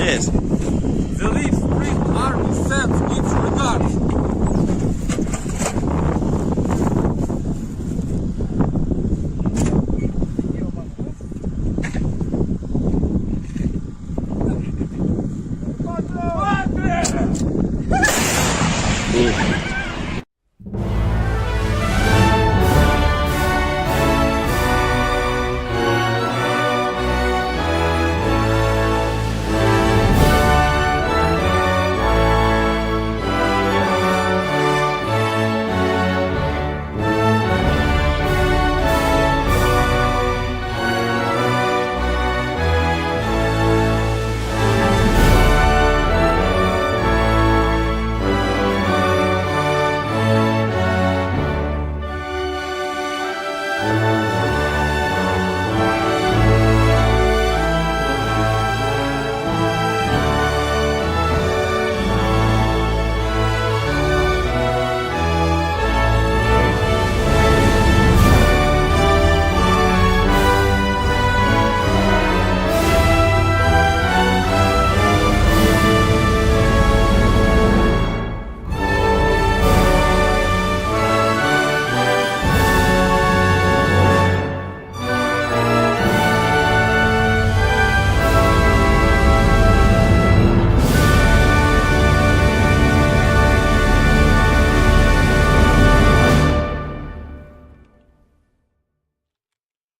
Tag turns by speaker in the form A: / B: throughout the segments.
A: Yes.
B: The Leaf Spring Army sends its regards.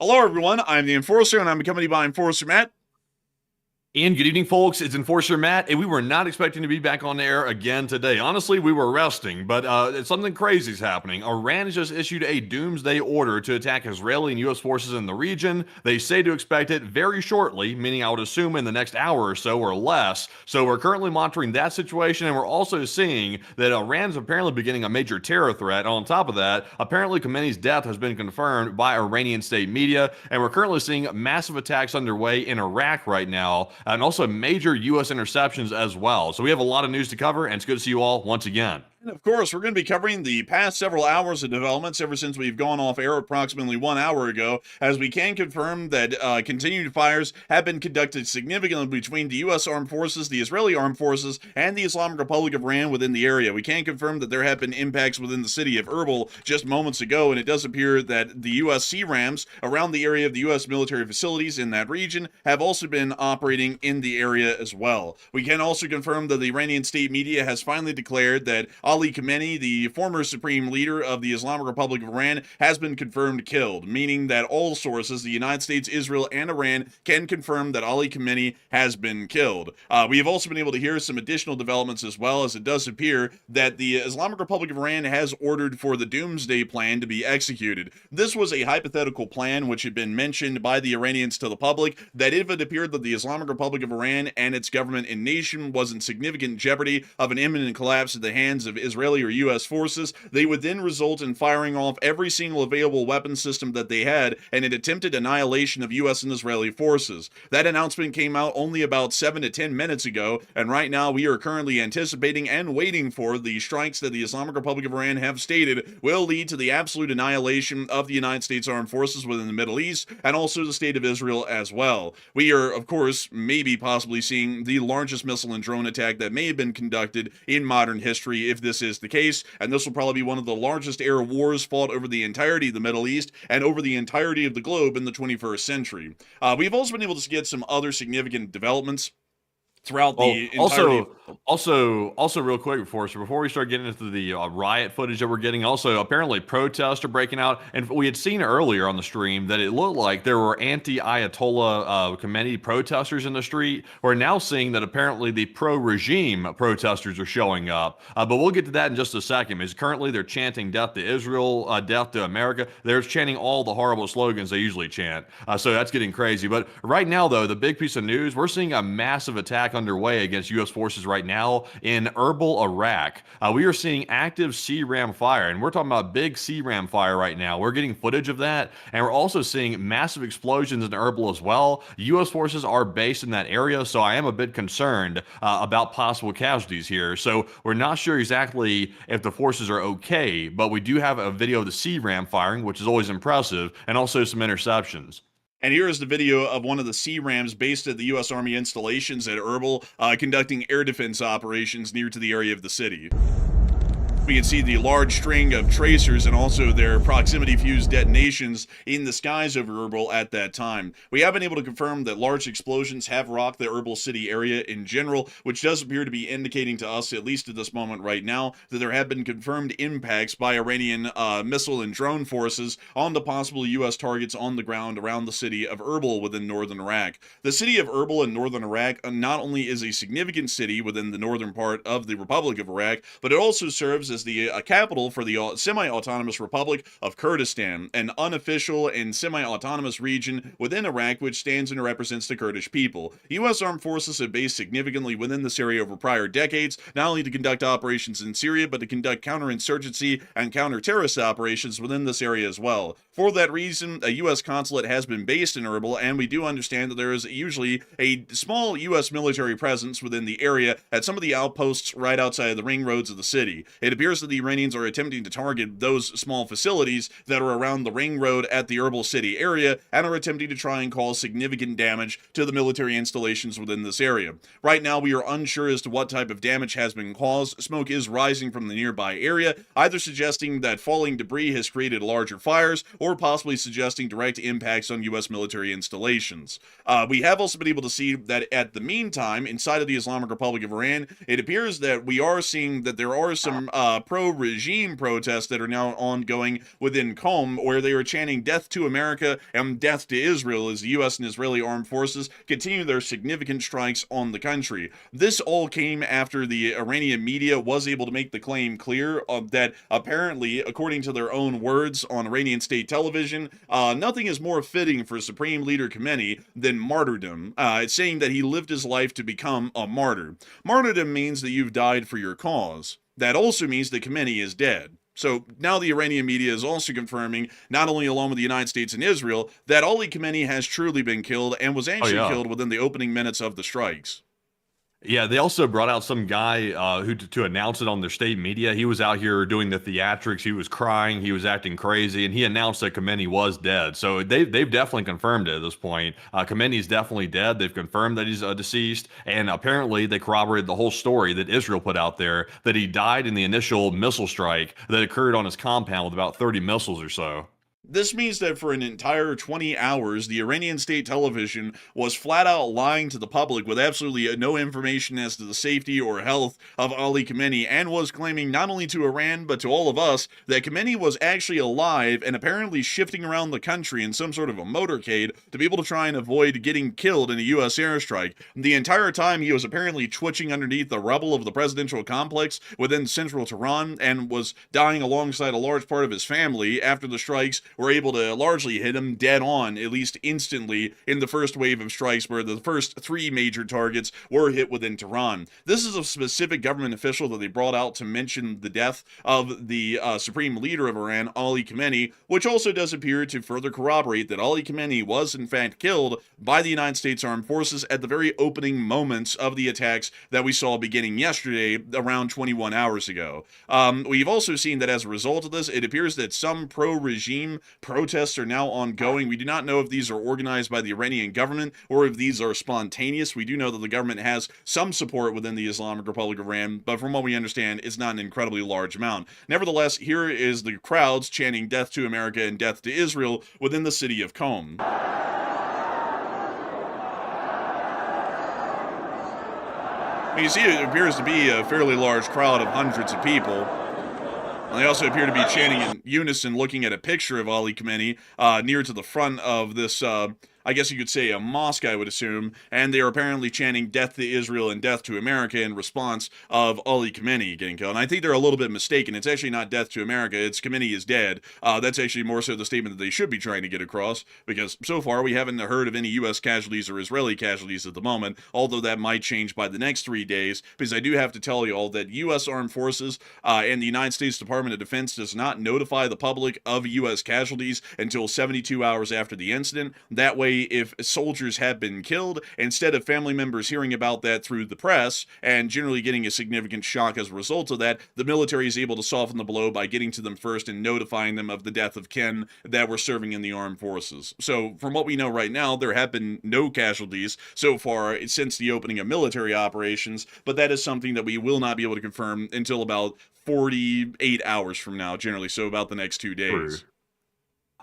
C: Hello, everyone. I'm the Enforcer, and I'm accompanied by Enforcer Matt.
D: And good evening, folks. It's Enforcer Matt, and we were not expecting to be back on the air again today. Honestly, we were resting, but something crazy is happening. Iran has just issued a doomsday order to attack Israeli and U.S. forces in the region. They say to expect it very shortly, meaning I would assume in the next hour or so or less. So we're currently monitoring that situation, and we're also seeing that Iran's apparently beginning a major terror threat. On top of that, apparently Khamenei's death has been confirmed by Iranian state media, and we're currently seeing massive attacks underway in Iraq right now, and also major U.S. interceptions as well. So we have a lot of news to cover, and it's good to see you all once again.
C: And of course, we're going to be covering the past several hours of developments ever since we've gone off air approximately 1 hour ago, as we can confirm that continued fires have been conducted significantly between the U.S. Armed Forces, the Israeli Armed Forces, and the Islamic Republic of Iran within the area. We can confirm that there have been impacts within the city of Erbil just moments ago, and it does appear that the U.S. Sea Rams around the area of the U.S. military facilities in that region have also been operating in the area as well. We can also confirm that the Iranian state media has finally declared that Ali Khamenei, the former supreme leader of the Islamic Republic of Iran, has been confirmed killed, meaning that all sources, the United States, Israel, and Iran, can confirm that Ali Khamenei has been killed. We have also been able to hear some additional developments as well, as it does appear that the Islamic Republic of Iran has ordered for the Doomsday plan to be executed. This was a hypothetical plan which had been mentioned by the Iranians to the public, that if it appeared that the Islamic Republic of Iran and its government and nation was in significant jeopardy of an imminent collapse at the hands of Israeli or U.S. forces, they would then result in firing off every single available weapon system that they had and an attempted annihilation of U.S. and Israeli forces. That announcement came out only about 7 to 10 minutes ago, and right now we are currently anticipating and waiting for the strikes that the Islamic Republic of Iran have stated will lead to the absolute annihilation of the United States Armed Forces within the Middle East and also the state of Israel as well. We are, of course, maybe possibly seeing the largest missile and drone attack that may have been conducted in modern history if this this is the case, and this will probably be one of the largest air wars fought over the entirety of the Middle East and over the entirety of the globe in the 21st century. We've also been able to get some other significant developments throughout the entirety.
D: Also, real quick before we start getting into the riot footage that we're getting, also apparently protests are breaking out, and we had seen earlier on the stream that it looked like there were anti-Ayatollah Khamenei protesters in the street. We're now seeing that apparently the pro-regime protesters are showing up, but we'll get to that in just a second. Because currently they're chanting "Death to Israel," "Death to America." They're chanting all the horrible slogans they usually chant, so that's getting crazy. But right now, though, the big piece of news: we're seeing a massive attack underway against U.S. forces right now in Erbil, Iraq. We are seeing active CRAM fire, and we're talking about big CRAM fire right now. We're getting footage of that, and we're also seeing massive explosions in Erbil as well. U.S. forces are based in that area, so I am a bit concerned about possible casualties here. So we're not sure exactly if the forces are okay, but we do have a video of the CRAM firing, which is always impressive, and also some interceptions.
C: And here is the video of one of the CRAMs based at the U.S. Army installations at Erbil, conducting air defense operations near to the area of the city. We can see the large string of tracers and also their proximity fuse detonations in the skies over Erbil at that time. We have been able to confirm that large explosions have rocked the Erbil city area in general, which does appear to be indicating to us, at least at this moment right now, that there have been confirmed impacts by Iranian missile and drone forces on the possible U.S. targets on the ground around the city of Erbil within northern Iraq. The city of Erbil in northern Iraq not only is a significant city within the northern part of the Republic of Iraq, but it also serves as the capital for the semi-autonomous Republic of Kurdistan, an unofficial and semi-autonomous region within Iraq which stands and represents the Kurdish people. U.S. armed forces have based significantly within this area over prior decades, not only to conduct operations in Syria, but to conduct counterinsurgency and counter-terrorist operations within this area as well. For that reason, a U.S. consulate has been based in Erbil, and we do understand that there is usually a small U.S. military presence within the area at some of the outposts right outside of the ring roads of the city. It appears that the Iranians are attempting to target those small facilities that are around the ring road at the Erbil city area and are attempting to try and cause significant damage to the military installations within this area. Right now, we are unsure as to what type of damage has been caused. Smoke is rising from the nearby area, either suggesting that falling debris has created larger fires or possibly suggesting direct impacts on U.S. military installations. We have also been able to see that at the meantime, inside of the Islamic Republic of Iran, it appears that we are seeing that there are some pro-regime protests that are now ongoing within Qom, where they are chanting "Death to America" and "Death to Israel" as the U.S. and Israeli armed forces continue their significant strikes on the country. This all came after the Iranian media was able to make the claim clear that apparently, according to their own words on Iranian state television, nothing is more fitting for Supreme Leader Khamenei than martyrdom, saying that he lived his life to become a martyr. Martyrdom means that you've died for your cause. That also means that Khamenei is dead. So now the Iranian media is also confirming, not only along with the United States and Israel, that Ali Khamenei has truly been killed and was actually killed within the opening minutes of the strikes.
D: Yeah, they also brought out some guy who to announce it on their state media. He was out here doing the theatrics. He was crying. He was acting crazy, and he announced that Khamenei was dead. So they've definitely confirmed it at this point. Khamenei's definitely dead. They've confirmed that he's deceased, and apparently they corroborated the whole story that Israel put out there, that he died in the initial missile strike that occurred on his compound with about 30 missiles or so.
C: This means that for an entire 20 hours, the Iranian state television was flat out lying to the public with absolutely no information as to the safety or health of Ali Khamenei, and was claiming not only to Iran but to all of us that Khamenei was actually alive and apparently shifting around the country in some sort of a motorcade to be able to try and avoid getting killed in a U.S. airstrike. The entire time he was apparently twitching underneath the rubble of the presidential complex within central Tehran and was dying alongside a large part of his family after the strikes were able to largely hit him dead on, at least instantly, in the first wave of strikes where the first 3 major targets were hit within Tehran. This is a specific government official that they brought out to mention the death of the supreme leader of Iran, Ali Khamenei, which also does appear to further corroborate that Ali Khamenei was in fact killed by the United States Armed Forces at the very opening moments of the attacks that we saw beginning yesterday, around 21 hours ago. We've also seen that as a result of this, it appears that some pro-regime Protests are now ongoing. We do not know if these are organized by the Iranian government or if these are spontaneous. We do know that the government has some support within the Islamic Republic of Iran, but from what we understand, it's not an incredibly large amount. Nevertheless, here is the crowds chanting death to America and death to Israel within the city of Qom. You see, it appears to be a fairly large crowd of hundreds of people. And they also appear to be chanting in unison, looking at a picture of Ali Khamenei near to the front of this, I guess you could say a mosque, I would assume, and they are apparently chanting death to Israel and death to America in response of Ali Khamenei getting killed. And I think they're a little bit mistaken. It's actually not death to America, it's Khamenei is dead. That's actually more so the statement that they should be trying to get across, because so far we haven't heard of any US casualties or Israeli casualties at the moment, although that might change by the next 3 days, because I do have to tell you all that US Armed Forces and the United States Department of Defense does not notify the public of US casualties until 72 hours after the incident. That way, if soldiers have been killed, instead of family members hearing about that through the press and generally getting a significant shock as a result of that, the military is able to soften the blow by getting to them first and notifying them of the death of kin that were serving in the armed forces. So from what we know right now, there have been no casualties so far since the opening of military operations, but that is something that we will not be able to confirm until about 48 hours from now, generally, so about the next 2 days.
D: True.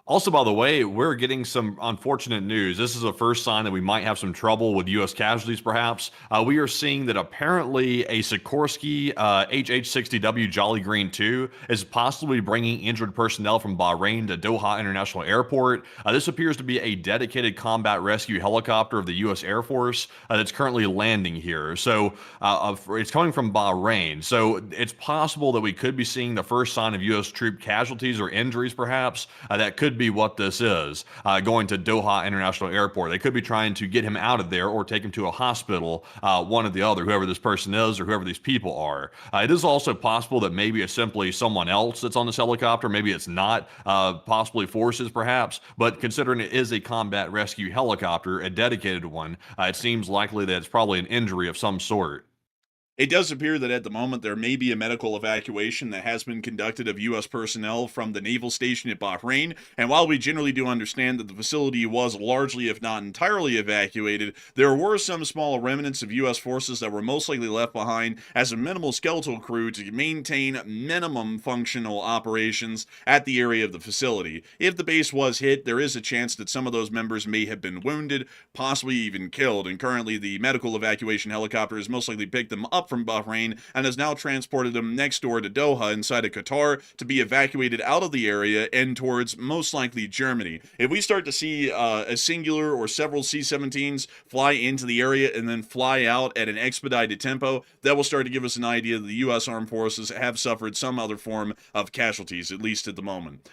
D: Also, by the way, we're getting some unfortunate news. This is a first sign that we might have some trouble with U.S. casualties, perhaps. We are seeing that apparently a Sikorsky HH-60W Jolly Green II is possibly bringing injured personnel from Bahrain to Doha International Airport. This appears to be a dedicated combat rescue helicopter of the U.S. Air Force that's currently landing here. So it's coming from Bahrain. So it's possible that we could be seeing the first sign of U.S. troop casualties or injuries, perhaps. That could be what this is, going to Doha International Airport. They could be trying to get him out of there or take him to a hospital, one or the other, whoever this person is or whoever these people are. It is also possible that maybe it's simply someone else that's on this helicopter. Maybe it's not, possibly forces perhaps, but considering it is a combat rescue helicopter, a dedicated one, it seems likely that it's probably an injury of some sort.
C: It does appear that at the moment there may be a medical evacuation that has been conducted of U.S. personnel from the naval station at Bahrain, and while we generally do understand that the facility was largely, if not entirely, evacuated, there were some small remnants of U.S. forces that were most likely left behind as a minimal skeletal crew to maintain minimum functional operations at the area of the facility. If the base was hit, there is a chance that some of those members may have been wounded, possibly even killed, and currently the medical evacuation helicopter has most likely picked them up from Bahrain and has now transported them next door to Doha inside of Qatar to be evacuated out of the area and towards most likely Germany. If we start to see a singular or several C-17s fly into the area and then fly out at an expedited tempo, that will start to give us an idea that the U.S. Armed Forces have suffered some other form of casualties, at least at the moment.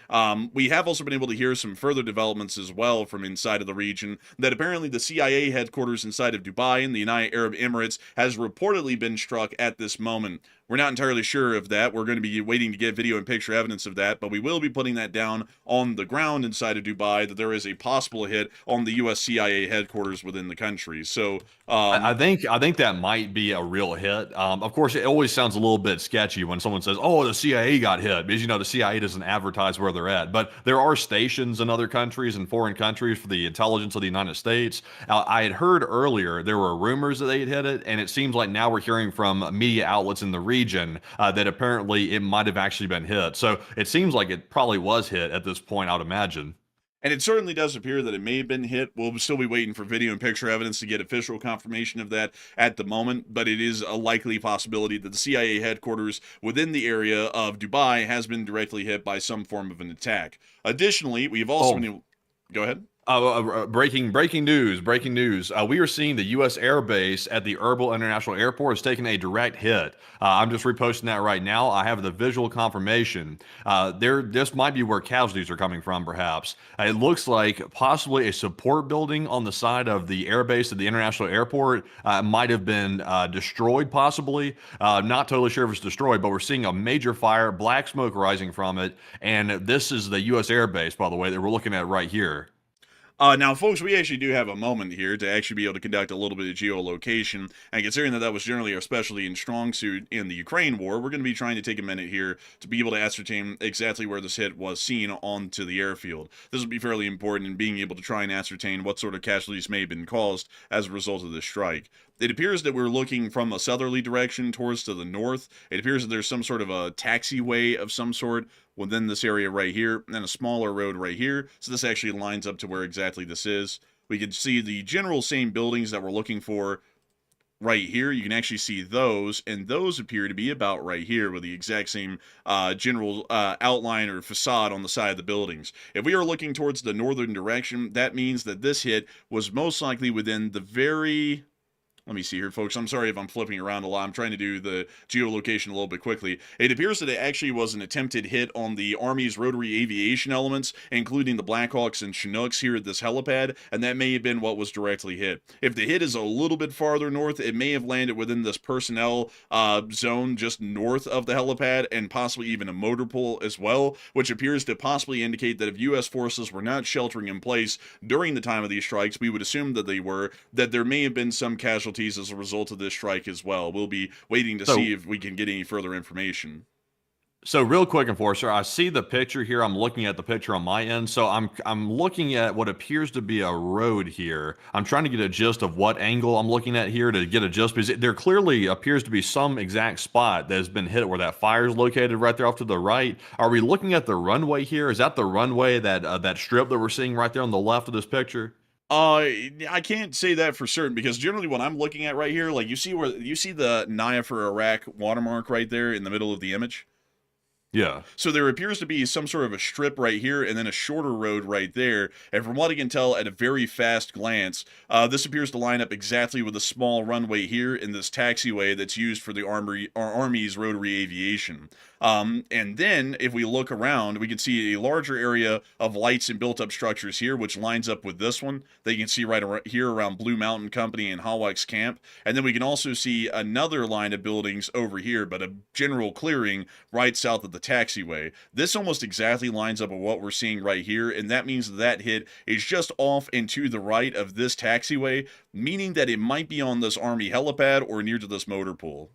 C: We have also been able to hear some further developments as well from inside of the region, that apparently the CIA headquarters inside of Dubai in the United Arab Emirates has reportedly been struck at this moment. We're not entirely sure of that. We're going to be waiting to get video and picture evidence of that, but we will be putting that down on the ground inside of Dubai, that there is a possible hit on the U.S. CIA headquarters within the country. So
D: I think that might be a real hit. Of course, it always sounds a little bit sketchy when someone says, "Oh, the CIA got hit," because the CIA doesn't advertise where they're at. But there are stations in other countries and foreign countries for the intelligence of the United States. I had heard earlier there were rumors that they had hit it, and it seems like now we're hearing from media outlets in the region that apparently it might have actually been hit. So it seems like it probably was hit at this point, I would imagine.
C: And it certainly does appear that it may have been hit. We'll still be waiting for video and picture evidence to get official confirmation of that at the moment, but it is a likely possibility that the CIA headquarters within the area of Dubai has been directly hit by some form of an attack. Additionally, we've also been able... Go ahead.
D: Breaking news. We are seeing the U.S. Airbase at the Erbil International Airport is taking a direct hit. I'm just reposting that right now. I have the visual confirmation. This might be where casualties are coming from, perhaps. It looks like possibly a support building on the side of the airbase at the international airport might have been destroyed, possibly. Not totally sure if it's destroyed, but we're seeing a major fire, black smoke rising from it, and this is the U.S. Airbase, by the way, that we're looking at right here.
C: Now, folks, we actually do have a moment here to actually be able to conduct a little bit of geolocation, and considering that that was generally our specialty and strong suit in the Ukraine war, we're going to be trying to take a minute here to be able to ascertain exactly where this hit was seen onto the airfield. This will be fairly important in being able to try and ascertain what sort of casualties may have been caused as a result of this strike. It appears that we're looking from a southerly direction towards to the north. It appears that there's some sort of a taxiway of some sort within this area right here, and then a smaller road right here. So this actually lines up to where exactly this is. We can see the general same buildings that we're looking for right here. You can actually see those, and those appear to be about right here with the exact same general outline or facade on the side of the buildings. If we are looking towards the northern direction, that means that this hit was most likely within the very... Let me see here, folks. I'm sorry if I'm flipping around a lot. I'm trying to do the geolocation a little bit quickly. It appears that it actually was an attempted hit on the Army's rotary aviation elements, including the Blackhawks and Chinooks here at this helipad, and that may have been what was directly hit. If the hit is a little bit farther north, it may have landed within this personnel zone just north of the helipad, and possibly even a motor pool as well, which appears to possibly indicate that if U.S. forces were not sheltering in place during the time of these strikes, we would assume that they were, that there may have been some casualties as a result of this strike as well. We'll be waiting to see if we can get any further information.
D: So real quick, Enforcer, I see the picture here. I'm looking at the picture on my end. So I'm looking at what appears to be a road here. I'm trying to get a gist of what angle I'm looking at here to get a gist, because there clearly appears to be some exact spot that has been hit where that fire is located right there off to the right. Are we looking at the runway here? Is that the runway, that strip that we're seeing right there on the left of this picture?
C: I can't say that for certain, because generally what I'm looking at right here, like you see the Naya for Iraq watermark right there in the middle of the image?
D: Yeah.
C: So there appears to be some sort of a strip right here and then a shorter road right there. And from what I can tell at a very fast glance, this appears to line up exactly with a small runway here in this taxiway that's used for the Army's rotary aviation. And then if we look around, we can see a larger area of lights and built-up structures here, which lines up with this one that you can see right here around Blue Mountain Company and Hawk's Camp. And then we can also see another line of buildings over here, but a general clearing right south of the taxiway. This almost exactly lines up with what we're seeing right here, and that means that hit is just off and to the right of this taxiway, meaning that it might be on this Army helipad or near to this motor pool.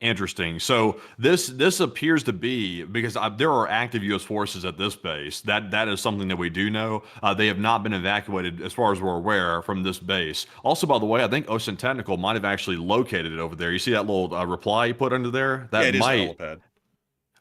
D: Interesting. So this appears to be, because there are active U.S. forces at this base. That is something that we do know. They have not been evacuated, as far as we're aware, from this base. Also, by the way, I think Ocean Technical might have actually located it over there. You see that little reply you put under there? That
C: yeah, it
D: might,
C: is the helipad.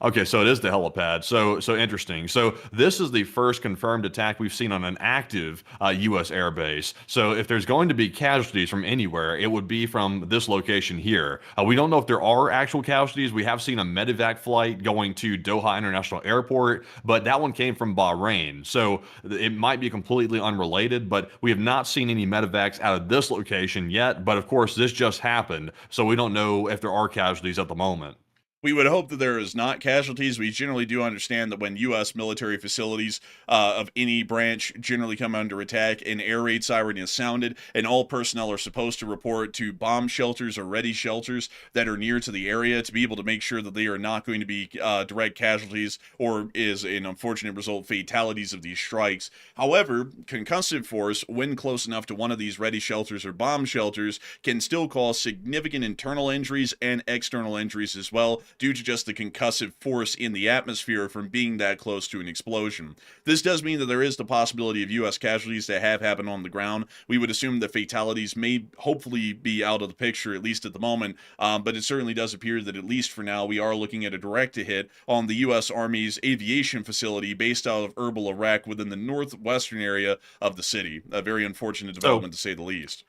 D: Okay, so it is the helipad. So interesting. So this is the first confirmed attack we've seen on an active U.S. airbase. So if there's going to be casualties from anywhere, it would be from this location here. We don't know if there are actual casualties. We have seen a medevac flight going to Doha International Airport, but that one came from Bahrain. So it might be completely unrelated, but we have not seen any medevacs out of this location yet. But of course, this just happened, so we don't know if there are casualties at the moment.
C: We would hope that there is not casualties. We generally do understand that when U.S. military facilities of any branch generally come under attack, an air raid siren is sounded, and all personnel are supposed to report to bomb shelters or ready shelters that are near to the area to be able to make sure that they are not going to be direct casualties or, is an unfortunate result, fatalities of these strikes. However, concussive force, when close enough to one of these ready shelters or bomb shelters, can still cause significant internal injuries and external injuries as well, due to just the concussive force in the atmosphere from being that close to an explosion. This does mean that there is the possibility of U.S. casualties that have happened on the ground. We would assume that fatalities may hopefully be out of the picture, at least at the moment, but it certainly does appear that at least for now, we are looking at a direct hit on the U.S. Army's aviation facility based out of Erbil, Iraq, within the northwestern area of the city. A very unfortunate development, to say the least.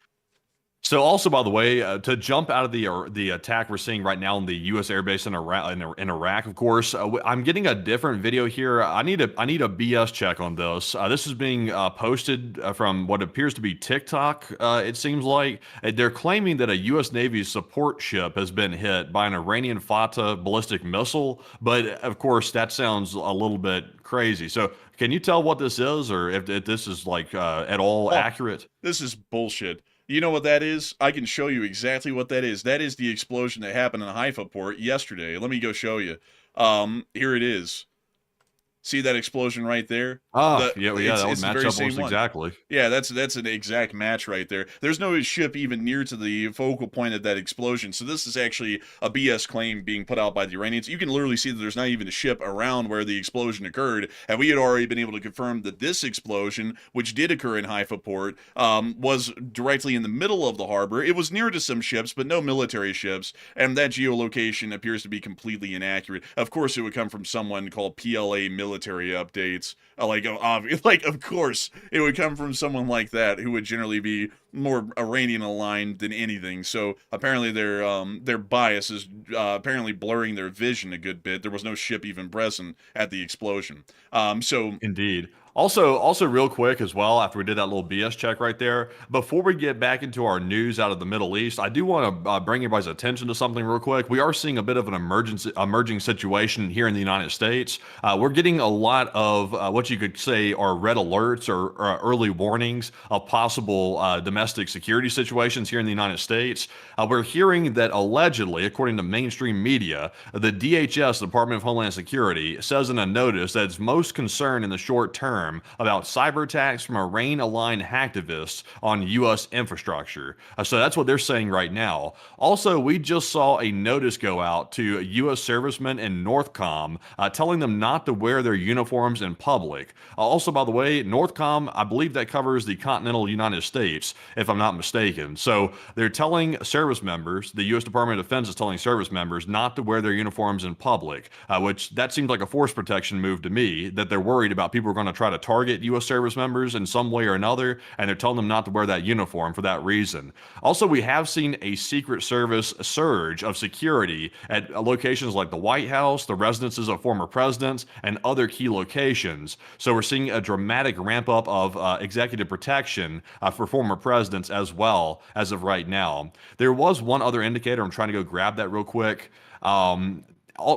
D: So also, by the way, to jump out of the attack we're seeing right now in the U.S. airbase in Iraq, of course, I'm getting a different video here. I need a BS check on this. This is being posted from what appears to be TikTok. It seems like they're claiming that a U.S. Navy support ship has been hit by an Iranian Fatah ballistic missile, but of course that sounds a little bit crazy. So can you tell what this is, or if this is like at all accurate?
C: This is bullshit. You know what that is? I can show you exactly what that is. That is the explosion that happened in Haifa port yesterday. Let me go show you. Here it is. See that explosion right there?
D: Oh, yeah, that would
C: It's the
D: match
C: very
D: up
C: same
D: almost
C: one.
D: exactly.
C: Yeah, that's an exact match right there. There's no ship even near to the focal point of that explosion. So this is actually a BS claim being put out by the Iranians. You can literally see that there's not even a ship around where the explosion occurred, and we had already been able to confirm that this explosion, which did occur in Haifa port, was directly in the middle of the harbor. It was near to some ships, but no military ships, and that geolocation appears to be completely inaccurate. Of course, it would come from someone called PLA Military Updates. Like, of course, it would come from someone like that who would generally be more Iranian aligned than anything. So apparently their bias is apparently blurring their vision a good bit. There was no ship even present at the explosion. So
D: Indeed. Also, real quick as well, after we did that little BS check right there, before we get back into our news out of the Middle East, I do want to bring everybody's attention to something real quick. We are seeing a bit of an emerging situation here in the United States. We're getting a lot of what you could say are red alerts or early warnings of possible domestic security situations here in the United States. We're hearing that allegedly, according to mainstream media, the DHS, Department of Homeland Security, says in a notice that it's most concerned in the short term about cyber attacks from Iran-aligned hacktivists on U.S. infrastructure. So that's what they're saying right now. Also, we just saw a notice go out to U.S. servicemen in NORTHCOM telling them not to wear their uniforms in public. Also, by the way, NORTHCOM, I believe that covers the continental United States, if I'm not mistaken. So they're telling service members, the U.S. Department of Defense is telling service members not to wear their uniforms in public, which that seems like a force protection move to me, that they're worried about people are going to try to target U.S. service members in some way or another, and they're telling them not to wear that uniform for that reason. Also, we have seen a Secret Service surge of security at locations like the White House, the residences of former presidents, and other key locations. So we're seeing a dramatic ramp up of executive protection for former presidents as well as of right now. There was one other indicator. I'm trying to go grab that real quick.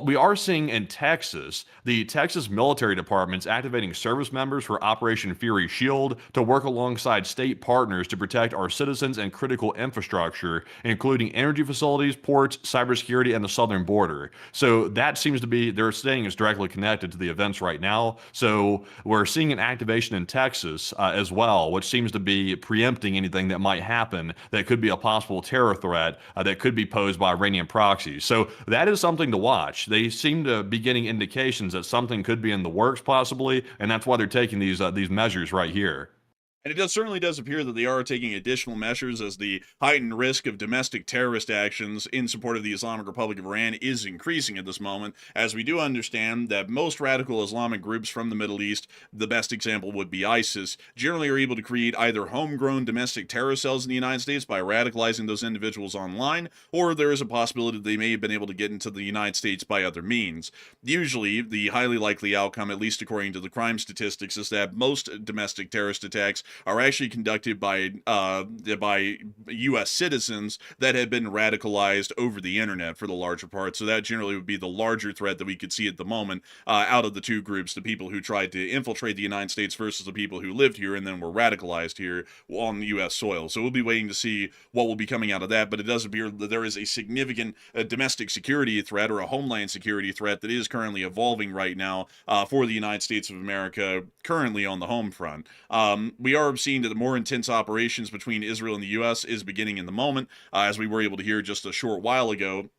D: We are seeing in Texas, the Texas military departments activating service members for Operation Fury Shield to work alongside state partners to protect our citizens and critical infrastructure, including energy facilities, ports, cybersecurity, and the southern border. So that seems to be, they're saying is directly connected to the events right now. So we're seeing an activation in Texas as well, which seems to be preempting anything that might happen that could be a possible terror threat that could be posed by Iranian proxies. So that is something to watch. They seem to be getting indications that something could be in the works possibly, and that's why they're taking these measures right here.
C: And it certainly does appear that they are taking additional measures as the heightened risk of domestic terrorist actions in support of the Islamic Republic of Iran is increasing at this moment, as we do understand that most radical Islamic groups from the Middle East, the best example would be ISIS, generally are able to create either homegrown domestic terror cells in the United States by radicalizing those individuals online, or there is a possibility that they may have been able to get into the United States by other means. Usually, the highly likely outcome, at least according to the crime statistics, is that most domestic terrorist attacks are actually conducted by U.S. citizens that have been radicalized over the internet for the larger part. So that generally would be the larger threat that we could see at the moment out of the two groups, the people who tried to infiltrate the United States versus the people who lived here and then were radicalized here on the U.S. soil. So we'll be waiting to see what will be coming out of that, but it does appear that there is a significant domestic security threat or a homeland security threat that is currently evolving right now for the United States of America currently on the home front. We are seeing that the more intense operations between Israel and the U.S. is beginning in the moment, as we were able to hear just a short while ago.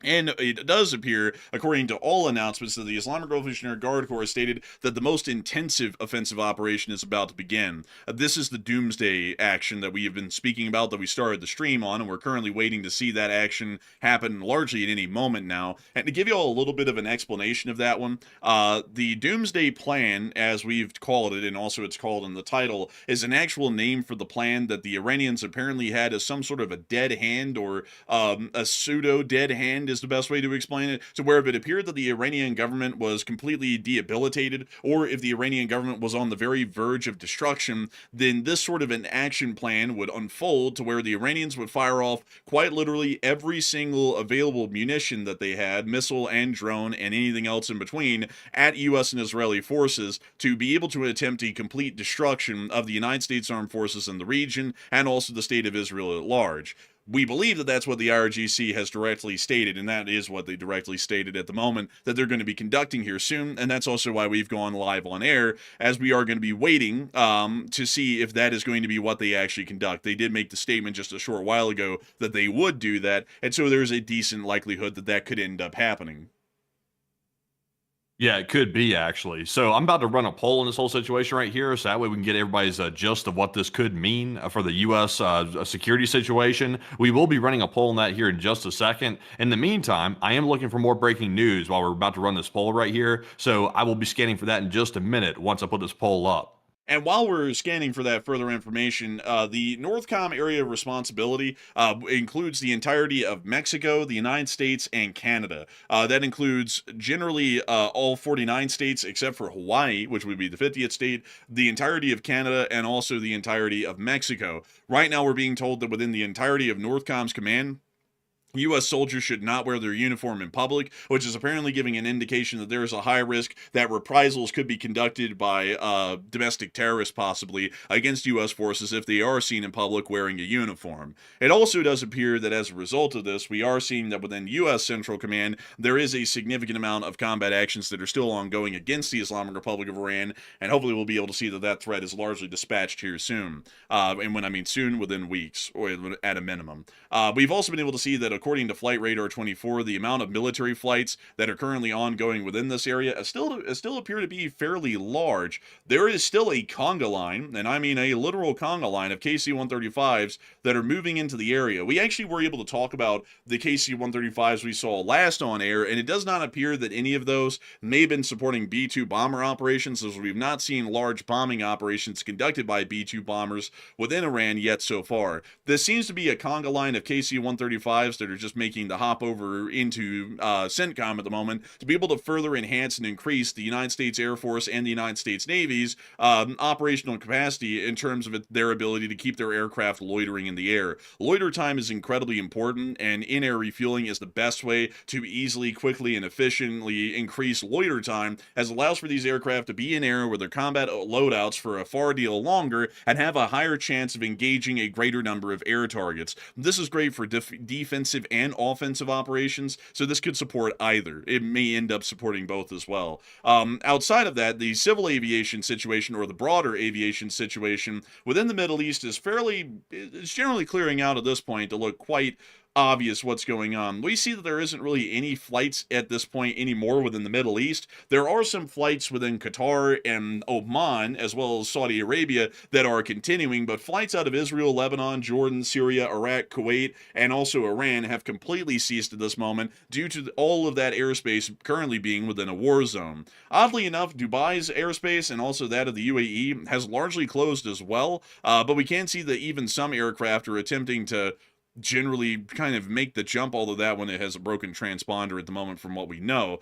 C: And it does appear, according to all announcements, that the Islamic Revolutionary Guard Corps has stated that the most intensive offensive operation is about to begin. This is the Doomsday action that we have been speaking about, that we started the stream on, and we're currently waiting to see that action happen largely at any moment now. And to give you all a little bit of an explanation of that one, the Doomsday Plan, as we've called it, and also it's called in the title, is an actual name for the plan that the Iranians apparently had as some sort of a dead hand, or a pseudo-dead hand is the best way to explain it, to where if it appeared that the Iranian government was completely debilitated, or if the Iranian government was on the very verge of destruction, then this sort of an action plan would unfold to where the Iranians would fire off quite literally every single available munition that they had, missile and drone and anything else in between, at U.S. and Israeli forces to be able to attempt a complete destruction of the United States Armed Forces in the region and also the state of Israel at large. we believe that that's what the IRGC has directly stated, and that is what they directly stated at the moment that they're going to be conducting here soon, and that's also why we've gone live on air, as we are going to be waiting to see if that is going to be what they actually conduct. They did make the statement just a short while ago that they would do that, and so there's a decent likelihood that that could end up happening.
D: Yeah, it could be actually. So I'm about to run a poll in this whole situation right here, so that way we can get everybody's gist of what this could mean for the U.S. Security situation. We will be running a poll on that here in just a second. In the meantime, I am looking for more breaking news while we're about to run this poll right here, so I will be scanning for that in just a minute once I put this poll up.
C: And while we're scanning for that further information, the NORTHCOM area of responsibility includes the entirety of Mexico, the United States, and Canada. That includes generally all 49 states except for Hawaii, which would be the 50th state, the entirety of Canada, and also the entirety of Mexico. Right now, we're being told that within the entirety of NORTHCOM's command, U.S. soldiers should not wear their uniform in public, which is apparently giving an indication that there is a high risk that reprisals could be conducted by domestic terrorists, possibly, against U.S. forces if they are seen in public wearing a uniform. It also does appear that as a result of this, we are seeing that within U.S. Central Command, there is a significant amount of combat actions that are still ongoing against the Islamic Republic of Iran, and hopefully we'll be able to see that that threat is largely dispatched here soon. And when I mean soon, within weeks, or at a minimum. We've also been able to see that according to Flight Radar 24, the amount of military flights that are currently ongoing within this area still appear to be fairly large. There is still a conga line, and I mean a literal conga line of KC-135s that are moving into the area. We actually were able to talk about the KC-135s we saw last on air, and it does not appear that any of those may have been supporting B-2 bomber operations, as we've not seen large bombing operations conducted by B-2 bombers within Iran yet so far. This seems to be a conga line of KC-135s that are just making the hop over into CENTCOM at the moment to be able to further enhance and increase the United States Air Force and the United States Navy's operational capacity in terms of their ability to keep their aircraft loitering in the air. Loiter time is incredibly important, and in-air refueling is the best way to easily, quickly, and efficiently increase loiter time, as it allows for these aircraft to be in air with their combat loadouts for a far deal longer and have a higher chance of engaging a greater number of air targets. This is great for defensive and offensive operations, so this could support either. It may end up supporting both as well. Outside of that, the civil aviation situation, or the broader aviation situation within the Middle East, is generally clearing out at this point to look quite obvious what's going on. We see that there isn't really any flights at this point anymore within the Middle East. There are some flights within Qatar and Oman, as well as Saudi Arabia, that are continuing, but flights out of Israel, Lebanon, Jordan, Syria, Iraq, Kuwait, and also Iran have completely ceased at this moment due to all of that airspace currently being within a war zone. Oddly enough, Dubai's airspace and also that of the UAE has largely closed as well, but we can see that even some aircraft are attempting to generally kind of make the jump, although that one it has a broken transponder at the moment from what we know.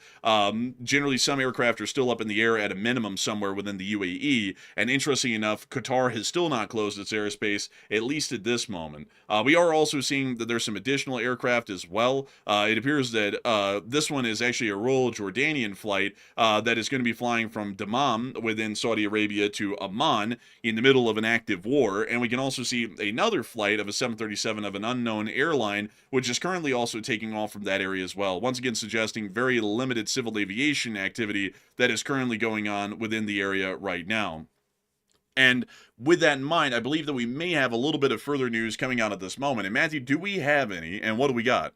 C: Generally, some aircraft are still up in the air at a minimum somewhere within the UAE, and interesting enough, Qatar has still not closed its airspace, at least at this moment. We are also seeing that there's some additional aircraft as well. It appears that this one is actually a Royal Jordanian flight that is going to be flying from Dammam within Saudi Arabia to Amman in the middle of an active war, and we can also see another flight of a 737 of an unknown airline, which is currently also taking off from that area as well. Once again, suggesting very limited civil aviation activity that is currently going on within the area right now. And with that in mind, I believe that we may have a little bit of further news coming out at this moment. And Matthew, do we have any? And what do we got?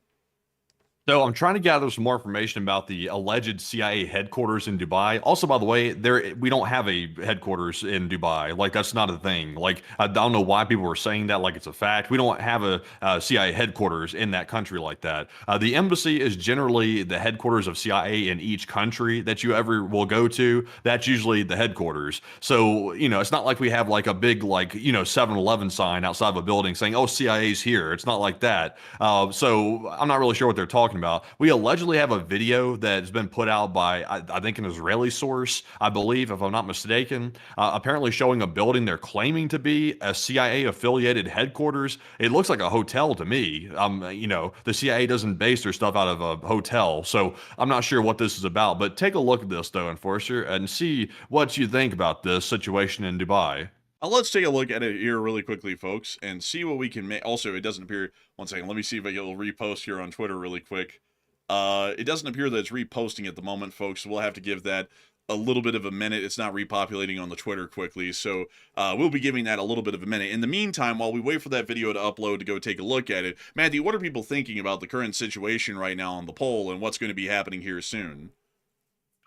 D: So I'm trying to gather some more information about the alleged CIA headquarters in Dubai. Also, by the way, we don't have a headquarters in Dubai. Like, that's not a thing. Like, I don't know why people were saying that like it's a fact. We don't have a CIA headquarters in that country like that. The embassy is generally the headquarters of CIA in each country that you ever will go to. That's usually the headquarters. So, it's not like we have like a big, 7-Eleven sign outside of a building saying, oh, CIA's here. It's not like that. So I'm not really sure what they're talking about. We allegedly have a video that's been put out by, I think, an Israeli source, I believe, if I'm not mistaken, apparently showing a building they're claiming to be a CIA-affiliated headquarters. It looks like a hotel to me. The CIA doesn't base their stuff out of a hotel, so I'm not sure what this is about. But take a look at this, though, Enforcer, and see what you think about this situation in Dubai.
C: Let's take a look at it here really quickly, folks, and see what we can make. Also, it doesn't appear. One second. Let me see if I will repost here on Twitter really quick. It doesn't appear that it's reposting at the moment, folks. So we'll have to give that a little bit of a minute. It's not repopulating on the Twitter quickly, so we'll be giving that a little bit of a minute. In the meantime, while we wait for that video to upload to go take a look at it, Matthew, what are people thinking about the current situation right now on the poll and what's going to be happening here soon?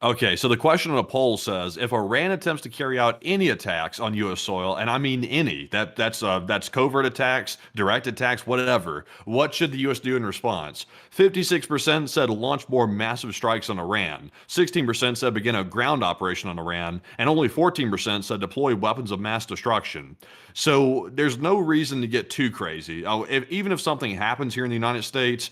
D: Okay, so the question on a poll says, if Iran attempts to carry out any attacks on U.S. soil, and I mean any, that's covert attacks, direct attacks, whatever, what should the U.S. do in response? 56% said launch more massive strikes on Iran, 16% said begin a ground operation on Iran, and only 14% said deploy weapons of mass destruction. So there's no reason to get too crazy. Even if something happens here in the United States,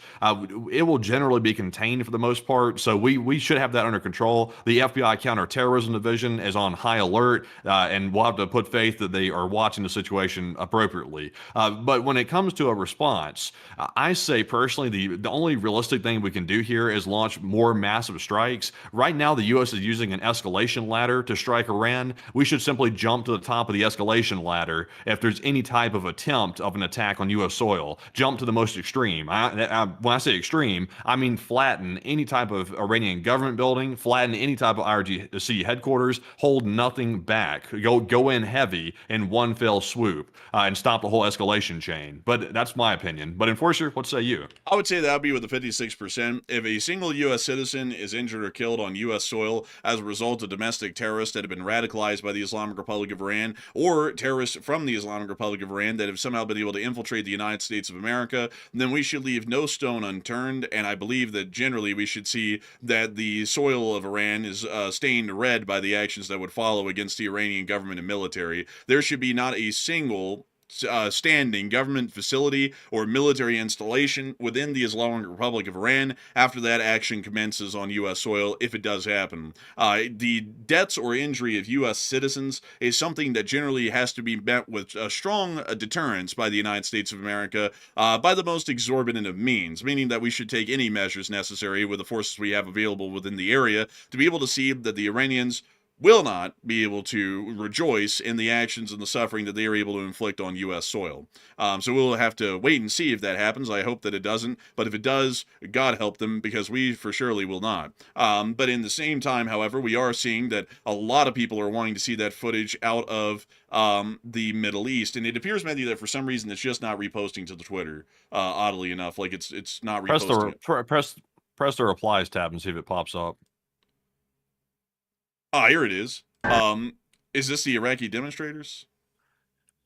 D: it will generally be contained for the most part, so we should have that under control. The FBI Counterterrorism Division is on high alert, and we'll have to put faith that they are watching the situation appropriately. But when it comes to a response, I say personally the only realistic thing we can do here is launch more massive strikes. Right now, the U.S. is using an escalation ladder to strike Iran. We should simply jump to the top of the escalation ladder if there's any type of attempt of an attack on U.S. soil. Jump to the most extreme. When I say extreme, I mean flatten any type of Iranian government building, flatten any type of IRGC headquarters, hold nothing back. Go in heavy in one fell swoop and stop the whole escalation chain. But that's my opinion. But Enforcer, what say you?
C: I would say that would be with the 56%. If a single U.S. citizen is injured or killed on U.S. soil as a result of domestic terrorists that have been radicalized by the Islamic Republic of Iran, or terrorists from the Islamic Republic of Iran that have somehow been able to infiltrate the United States of America, then we should leave no stone unturned, and I believe that generally we should see that the soil of Iran is stained red by the actions that would follow against the Iranian government and military. There should be not a single standing government facility or military installation within the Islamic Republic of Iran after that action commences on U.S. soil, if it does happen. The deaths or injury of U.S. citizens is something that generally has to be met with a strong deterrence by the United States of America by the most exorbitant of means, meaning that we should take any measures necessary with the forces we have available within the area to be able to see that the Iranians will not be able to rejoice in the actions and the suffering that they are able to inflict on U.S. soil. So we'll have to wait and see if that happens. I hope that it doesn't, but if it does, God help them, because we for surely will not. But in the same time, however, we are seeing that a lot of people are wanting to see that footage out of the Middle East, and it appears, Matthew, that for some reason it's just not reposting to the Twitter, oddly enough. Like it's not reposting.
D: Press the replies tab and see if it pops up.
C: Ah, here it is. Is this the Iraqi demonstrators?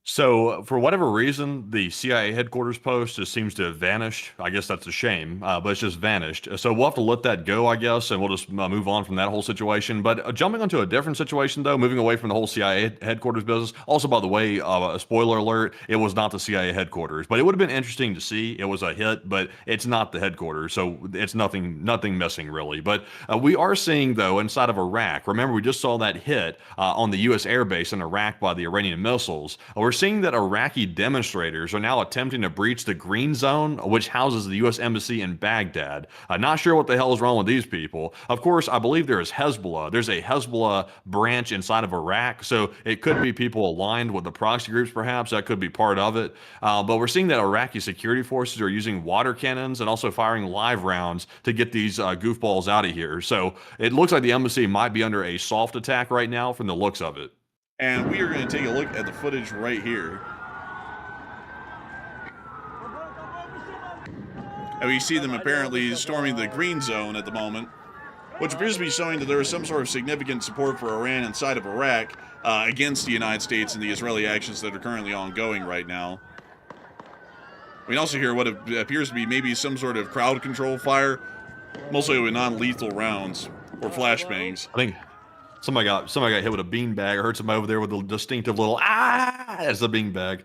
D: So, for whatever reason, the CIA headquarters post just seems to have vanished. I guess that's a shame, but it's just vanished. So we'll have to let that go, I guess, and we'll just move on from that whole situation. But jumping onto a different situation, though, moving away from the whole CIA headquarters business. Also, by the way, a spoiler alert, it was not the CIA headquarters. But it would have been interesting to see. It was a hit, but it's not the headquarters, so it's nothing missing, really. But we are seeing, though, inside of Iraq, remember, we just saw that hit on the U.S. airbase in Iraq by the Iranian missiles. We're seeing that Iraqi demonstrators are now attempting to breach the green zone, which houses the U.S. Embassy in Baghdad. Not sure what the hell is wrong with these people. Of course, I believe there is Hezbollah. There's a Hezbollah branch inside of Iraq, so it could be people aligned with the proxy groups, perhaps. That could be part of it. But we're seeing that Iraqi security forces are using water cannons and also firing live rounds to get these goofballs out of here. So it looks like the embassy might be under a soft attack right now from the looks of it.
C: And we are going to take a look at the footage right here. And we see them apparently storming the green zone at the moment, which appears to be showing that there is some sort of significant support for Iran inside of Iraq against the United States and the Israeli actions that are currently ongoing right now. We can also hear what appears to be maybe some sort of crowd control fire, mostly with non-lethal rounds or flashbangs.
D: I think somebody got hit with a beanbag. I heard somebody over there with a distinctive little as a beanbag.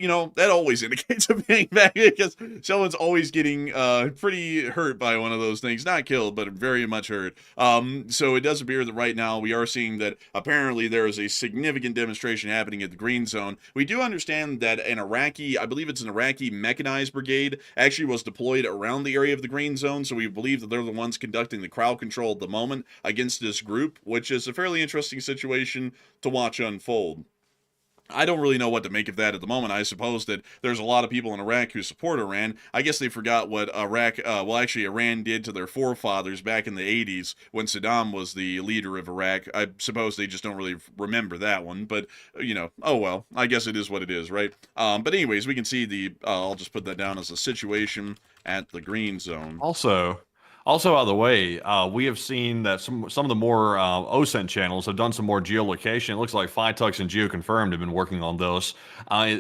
C: You know, that always indicates a beanbag because someone's always getting pretty hurt by one of those things. Not killed, but very much hurt. So it does appear that right now we are seeing that apparently there is a significant demonstration happening at the Green Zone. We do understand that an Iraqi, I believe it's an Iraqi mechanized brigade, actually was deployed around the area of the Green Zone. So we believe that they're the ones conducting the crowd control at the moment against this group, which is a fairly interesting situation to watch unfold. I don't really know what to make of that at the moment. I suppose that there's a lot of people in Iraq who support Iran. I guess they forgot what Iran did to their forefathers back in the 80s when Saddam was the leader of Iraq. I suppose they just don't really remember that one. But, oh well, I guess it is what it is, right? But anyways, we can see I'll just put that down as a situation at the green zone.
D: Also, out of the way, we have seen that some of the more OSENT channels have done some more geolocation. It looks like Phytux and GeoConfirmed have been working on this.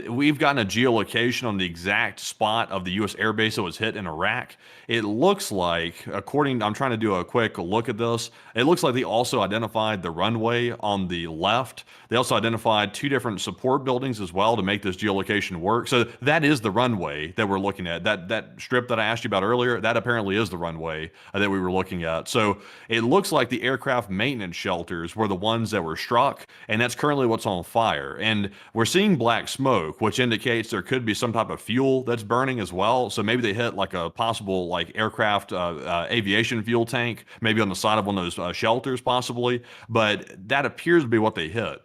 D: We've gotten a geolocation on the exact spot of the U.S. airbase that was hit in Iraq. It looks like, I'm trying to do a quick look at this. It looks like they also identified the runway on the left. They also identified 2 different support buildings as well to make this geolocation work. So that is the runway that we're looking at. That strip that I asked you about earlier, that apparently is the runway that we were looking at. So it looks like the aircraft maintenance shelters were the ones that were struck, and that's currently what's on fire. And we're seeing black smoke, which indicates there could be some type of fuel that's burning as well. So maybe they hit like a possible aircraft aviation fuel tank, maybe on the side of one of those shelters possibly, but that appears to be what they hit.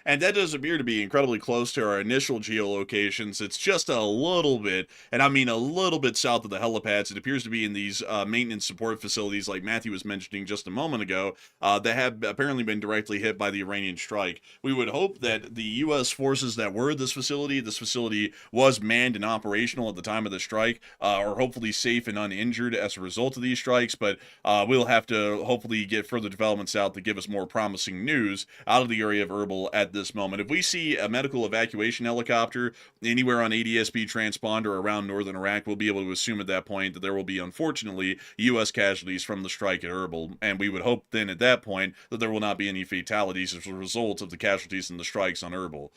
C: And that does appear to be incredibly close to our initial geolocations. It's just a little bit, and I mean a little bit south of the helipads. It appears to be in these maintenance support facilities like Matthew was mentioning just a moment ago that have apparently been directly hit by the Iranian strike. We would hope that the U.S. forces that were at this facility was manned and operational at the time of the strike, are hopefully safe and uninjured as a result of these strikes, but we'll have to hopefully get further developments out to give us more promising news out of the area of Erbil at this moment. If we see a medical evacuation helicopter anywhere on ADSB transponder around northern Iraq, we'll be able to assume at that point that there will be, unfortunately, U.S. casualties from the strike at Erbil, and we would hope then at that point that there will not be any fatalities as a result of the casualties and the strikes on Erbil.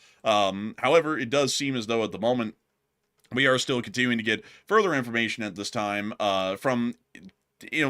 C: However, it does seem as though at the moment we are still continuing to get further information at this time from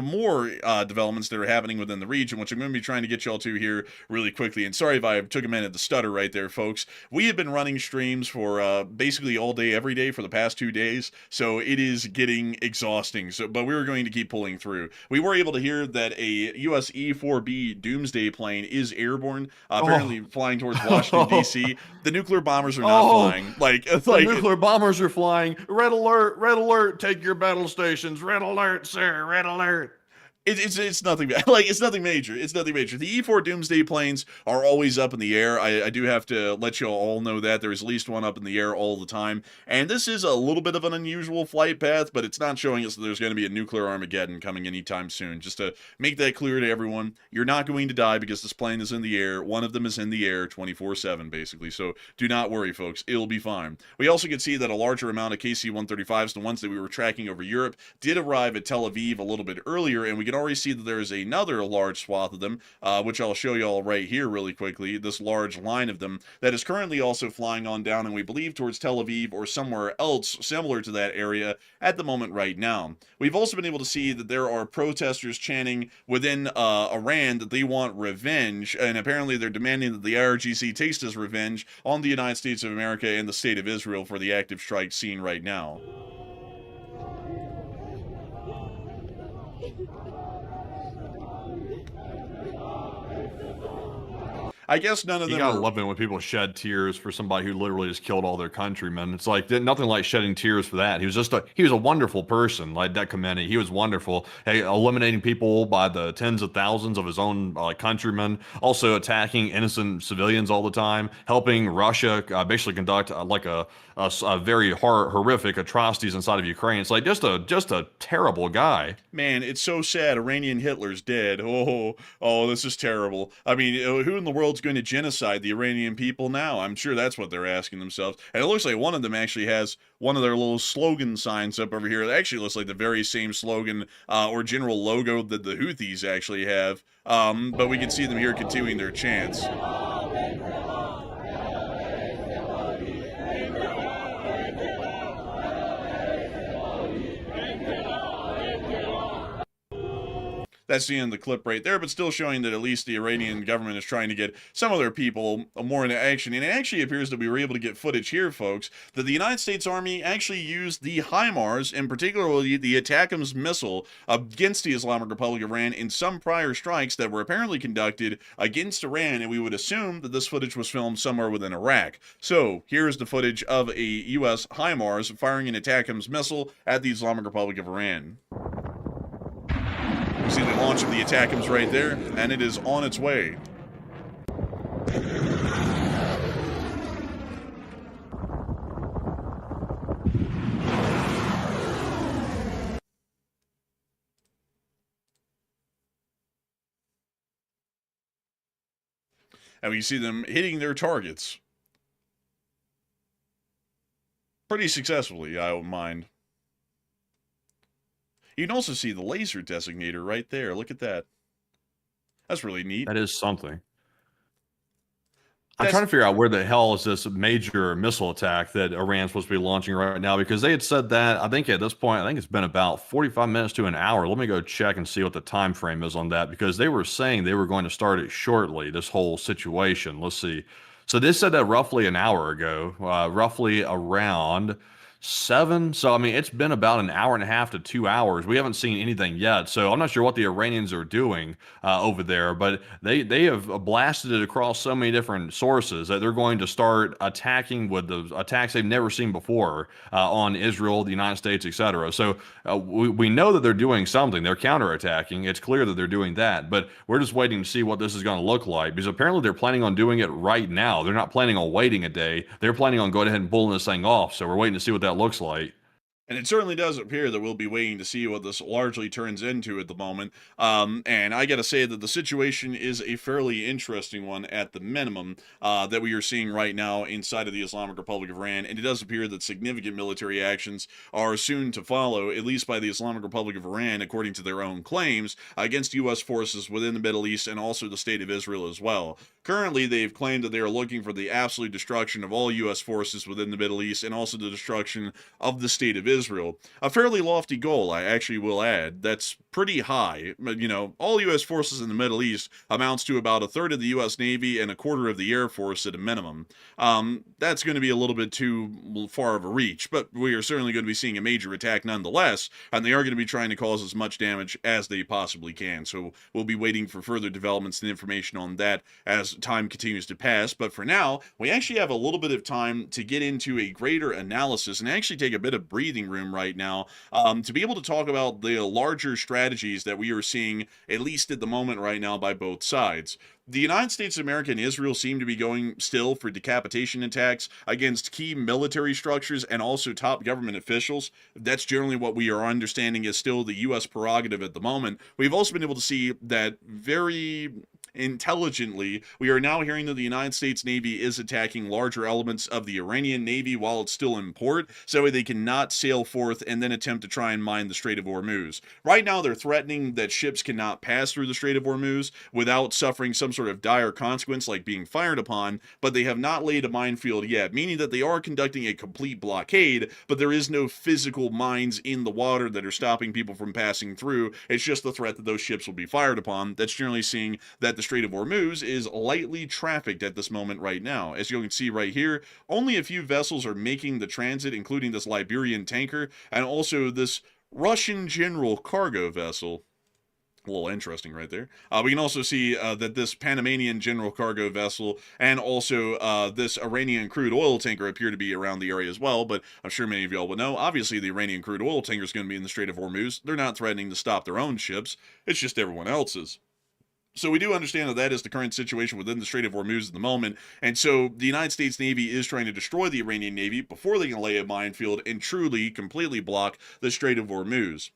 C: more developments that are happening within the region, which I'm going to be trying to get y'all to here really quickly. And sorry if I took a minute to stutter right there, folks. We have been running streams for basically all day, every day for the past 2 days, so it is getting exhausting. But we were going to keep pulling through. We were able to hear that a US E-4B Doomsday plane is airborne, apparently flying towards Washington, D.C. The nuclear bombers are not flying.
D: The nuclear bombers are flying. Red alert, take your battle stations. Red alert, sir, red alert.
C: It's nothing it's nothing major. It's nothing major. The E4 Doomsday planes are always up in the air. I do have to let you all know that there is at least one up in the air all the time. And this is a little bit of an unusual flight path, but it's not showing us that there's going to be a nuclear Armageddon coming anytime soon. Just to make that clear to everyone, you're not going to die because this plane is in the air. One of them is in the air 24/7 basically. So do not worry, folks. It'll be fine. We also can see that a larger amount of KC-135s, the ones that we were tracking over Europe, did arrive at Tel Aviv a little bit earlier, and we can already see that there is another large swath of them, which I'll show you all right here really quickly, this large line of them that is currently also flying on down, and we believe towards Tel Aviv or somewhere else similar to that area at the moment right now. We've also been able to see that there are protesters chanting within Iran that they want revenge, and apparently they're demanding that the IRGC takes this revenge on the United States of America and the state of Israel for the active strike seen right now. I guess none of them.
D: You gotta love it when people shed tears for somebody who literally just killed all their countrymen. It's like nothing like shedding tears for that. He was a wonderful person, like that Khamenei. He was wonderful. Hey, eliminating people by the tens of thousands of his own countrymen, also attacking innocent civilians all the time, helping Russia basically conduct a very horrific atrocities inside of Ukraine. It's like just a terrible guy.
C: Man, it's so sad. Iranian Hitler's dead. Oh, this is terrible. I mean, who in the world's going to genocide the Iranian people now? I'm sure that's what they're asking themselves. And it looks like one of them actually has one of their little slogan signs up over here. It actually looks like the very same slogan or general logo that the Houthis actually have. But we can see them here continuing their chants. that's the end of the clip right there, but still showing that at least the Iranian government is trying to get some of their people more into action. And it actually appears that we were able to get footage here, folks, that the United States Army actually used the HIMARS, and particularly the ATACMS missile, against the Islamic Republic of Iran in some prior strikes that were apparently conducted against Iran, and we would assume that this footage was filmed somewhere within Iraq. So here's the footage of a U.S. HIMARS firing an ATACMS missile at the Islamic Republic of Iran. You see the launch of the ATACMS right there, and it is on its way. And we see them hitting their targets pretty successfully, I don't mind. You can also see the laser designator right there. Look at that. That's really neat.
D: That is something. I'm trying to figure out where the hell is this major missile attack that Iran's supposed to be launching right now, because they had said that, I think at this point, I think it's been about 45 minutes to an hour. Let me go check and see what the time frame is on that, because they were saying they were going to start it shortly, this whole situation. Let's see. So they said that roughly an hour ago, roughly around 7. So, I mean, it's been about an hour and a half to 2 hours. We haven't seen anything yet. So I'm not sure what the Iranians are doing over there, but they have blasted it across so many different sources that they're going to start attacking with the attacks they've never seen before on Israel, the United States, etc. So we know that they're doing something. They're counterattacking. It's clear that they're doing that, but we're just waiting to see what this is going to look like, because apparently they're planning on doing it right now. They're not planning on waiting a day. They're planning on going ahead and pulling this thing off. So we're waiting to see what that looks like.
C: And it certainly does appear that we'll be waiting to see what this largely turns into at the moment. And I got to say that the situation is a fairly interesting one at the minimum that we are seeing right now inside of the Islamic Republic of Iran. And it does appear that significant military actions are soon to follow, at least by the Islamic Republic of Iran, according to their own claims, against U.S. forces within the Middle East and also the state of Israel as well. Currently, they've claimed that they are looking for the absolute destruction of all U.S. forces within the Middle East and also the destruction of the state of Israel. A fairly lofty goal, I actually will add. That's pretty high. You know, all U.S. forces in the Middle East amounts to about a third of the U.S. Navy and a quarter of the Air Force at a minimum. That's going to be a little bit too far of a reach, but we are certainly going to be seeing a major attack nonetheless, and they are going to be trying to cause as much damage as they possibly can. So we'll be waiting for further developments and information on that as time continues to pass. But for now, we actually have a little bit of time to get into a greater analysis and actually take a bit of breathing room right now to be able to talk about the larger strategies that we are seeing, at least at the moment right now, by both sides. The United States of America and Israel seem to be going still for decapitation attacks against key military structures and also top government officials. That's generally what we are understanding is still the U.S. prerogative at the moment. We've also been able to see that very intelligently, we are now hearing that the United States Navy is attacking larger elements of the Iranian Navy while it's still in port, so they cannot sail forth and then attempt to try and mine the Strait of Hormuz. Right now, they're threatening that ships cannot pass through the Strait of Hormuz without suffering some sort of dire consequence like being fired upon, but they have not laid a minefield yet, meaning that they are conducting a complete blockade, but there is no physical mines in the water that are stopping people from passing through. It's just the threat that those ships will be fired upon. That's generally seeing that the Strait of Hormuz is lightly trafficked at this moment right now. As you can see right here, only a few vessels are making the transit, including this Liberian tanker and also this Russian general cargo vessel. A little interesting right there. We can also see that this Panamanian general cargo vessel and also this Iranian crude oil tanker appear to be around the area as well, but I'm sure many of y'all will know, obviously the Iranian crude oil tanker is going to be in the Strait of Hormuz. They're not threatening to stop their own ships. It's just everyone else's. So we do understand that that is the current situation within the Strait of Hormuz at the moment, and so the United States Navy is trying to destroy the Iranian Navy before they can lay a minefield and truly, completely block the Strait of Hormuz.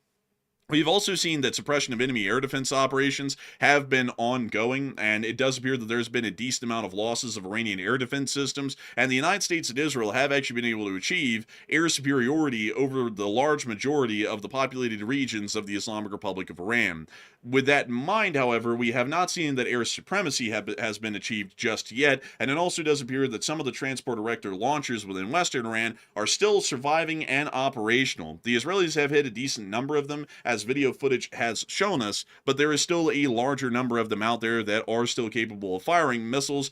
C: We've also seen that suppression of enemy air defense operations have been ongoing, and it does appear that there's been a decent amount of losses of Iranian air defense systems, and the United States and Israel have actually been able to achieve air superiority over the large majority of the populated regions of the Islamic Republic of Iran. With that in mind, however, we have not seen that air supremacy has been achieved just yet, and it also does appear that some of the transport-erector launchers within western Iran are still surviving and operational. The Israelis have hit a decent number of them, as as video footage has shown us, but there is still a larger number of them out there that are still capable of firing missiles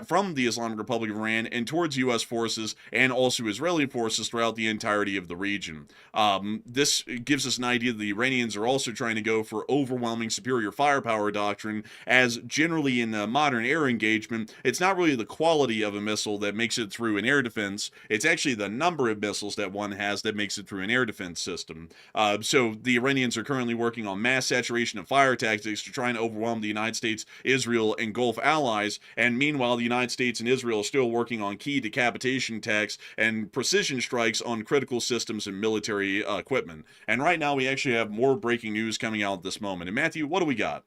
C: from the Islamic Republic of Iran and towards U.S. forces and also Israeli forces throughout the entirety of the region. This gives us an idea that the Iranians are also trying to go for overwhelming superior firepower doctrine, as generally in the modern air engagement, it's not really the quality of a missile that makes it through an air defense, it's actually the number of missiles that one has that makes it through an air defense system. So the Iranians are currently working on mass saturation of fire tactics to try and overwhelm the United States, Israel, and Gulf allies, and meanwhile the United States and Israel are still working on key decapitation attacks and precision strikes on critical systems and military equipment. And right now we actually have more breaking news coming out at this moment. And Matthew, what do we got?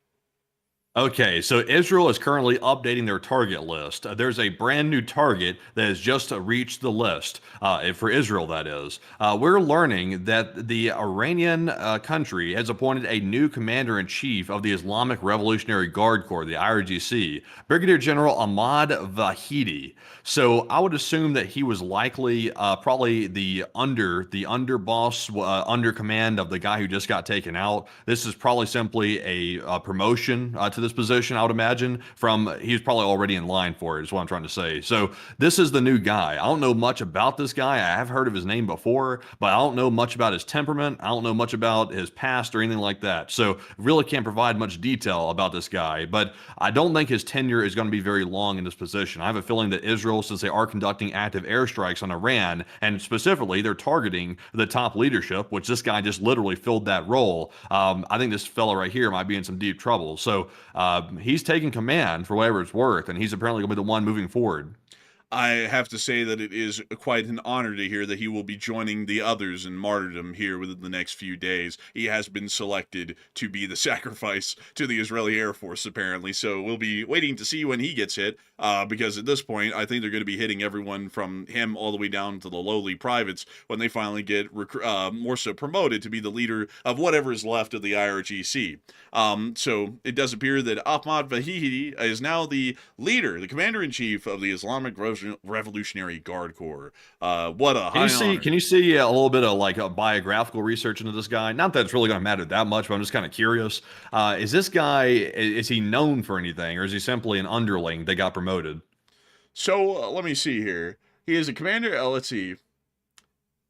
D: Okay, so Israel is currently updating their target list. There's a brand new target that has just reached the list, for Israel, that is. We're learning that the Iranian country has appointed a new commander-in-chief of the Islamic Revolutionary Guard Corps, the IRGC, Brigadier General Ahmad Vahidi. So I would assume that he was likely probably the underboss, under command of the guy who just got taken out. This is probably simply a promotion to this position, I would imagine. He's probably already in line for it, is what I'm trying to say. So this is the new guy. I don't know much about this guy. I have heard of his name before, but I don't know much about his temperament. I don't know much about his past or anything like that. So really can't provide much detail about this guy, but I don't think his tenure is going to be very long in this position. I have a feeling that Israel, since they are conducting active airstrikes on Iran, and specifically they're targeting the top leadership, which this guy just literally filled that role. I think this fella right here might be in some deep trouble. So he's taking command for whatever it's worth, and he's apparently going to be the one moving forward.
C: I have to say that it is quite an honor to hear that he will be joining the others in martyrdom here within the next few days. He has been selected to be the sacrifice to the Israeli Air Force, apparently, so we'll be waiting to see when he gets hit, because at this point, I think they're going to be hitting everyone from him all the way down to the lowly privates when they finally get more so promoted to be the leader of whatever is left of the IRGC. So it does appear that Ahmad Vahidi is now the leader, the commander-in-chief of the Islamic Revolutionary Guard Corps. What a high honor.
D: Can you see a little bit of like a biographical research into this guy? Not that it's really going to matter that much, but I'm just kind of curious. Is this guy, is he known for anything, or is he simply an underling that got promoted?
C: So let me see here. He is a commander. Let's see.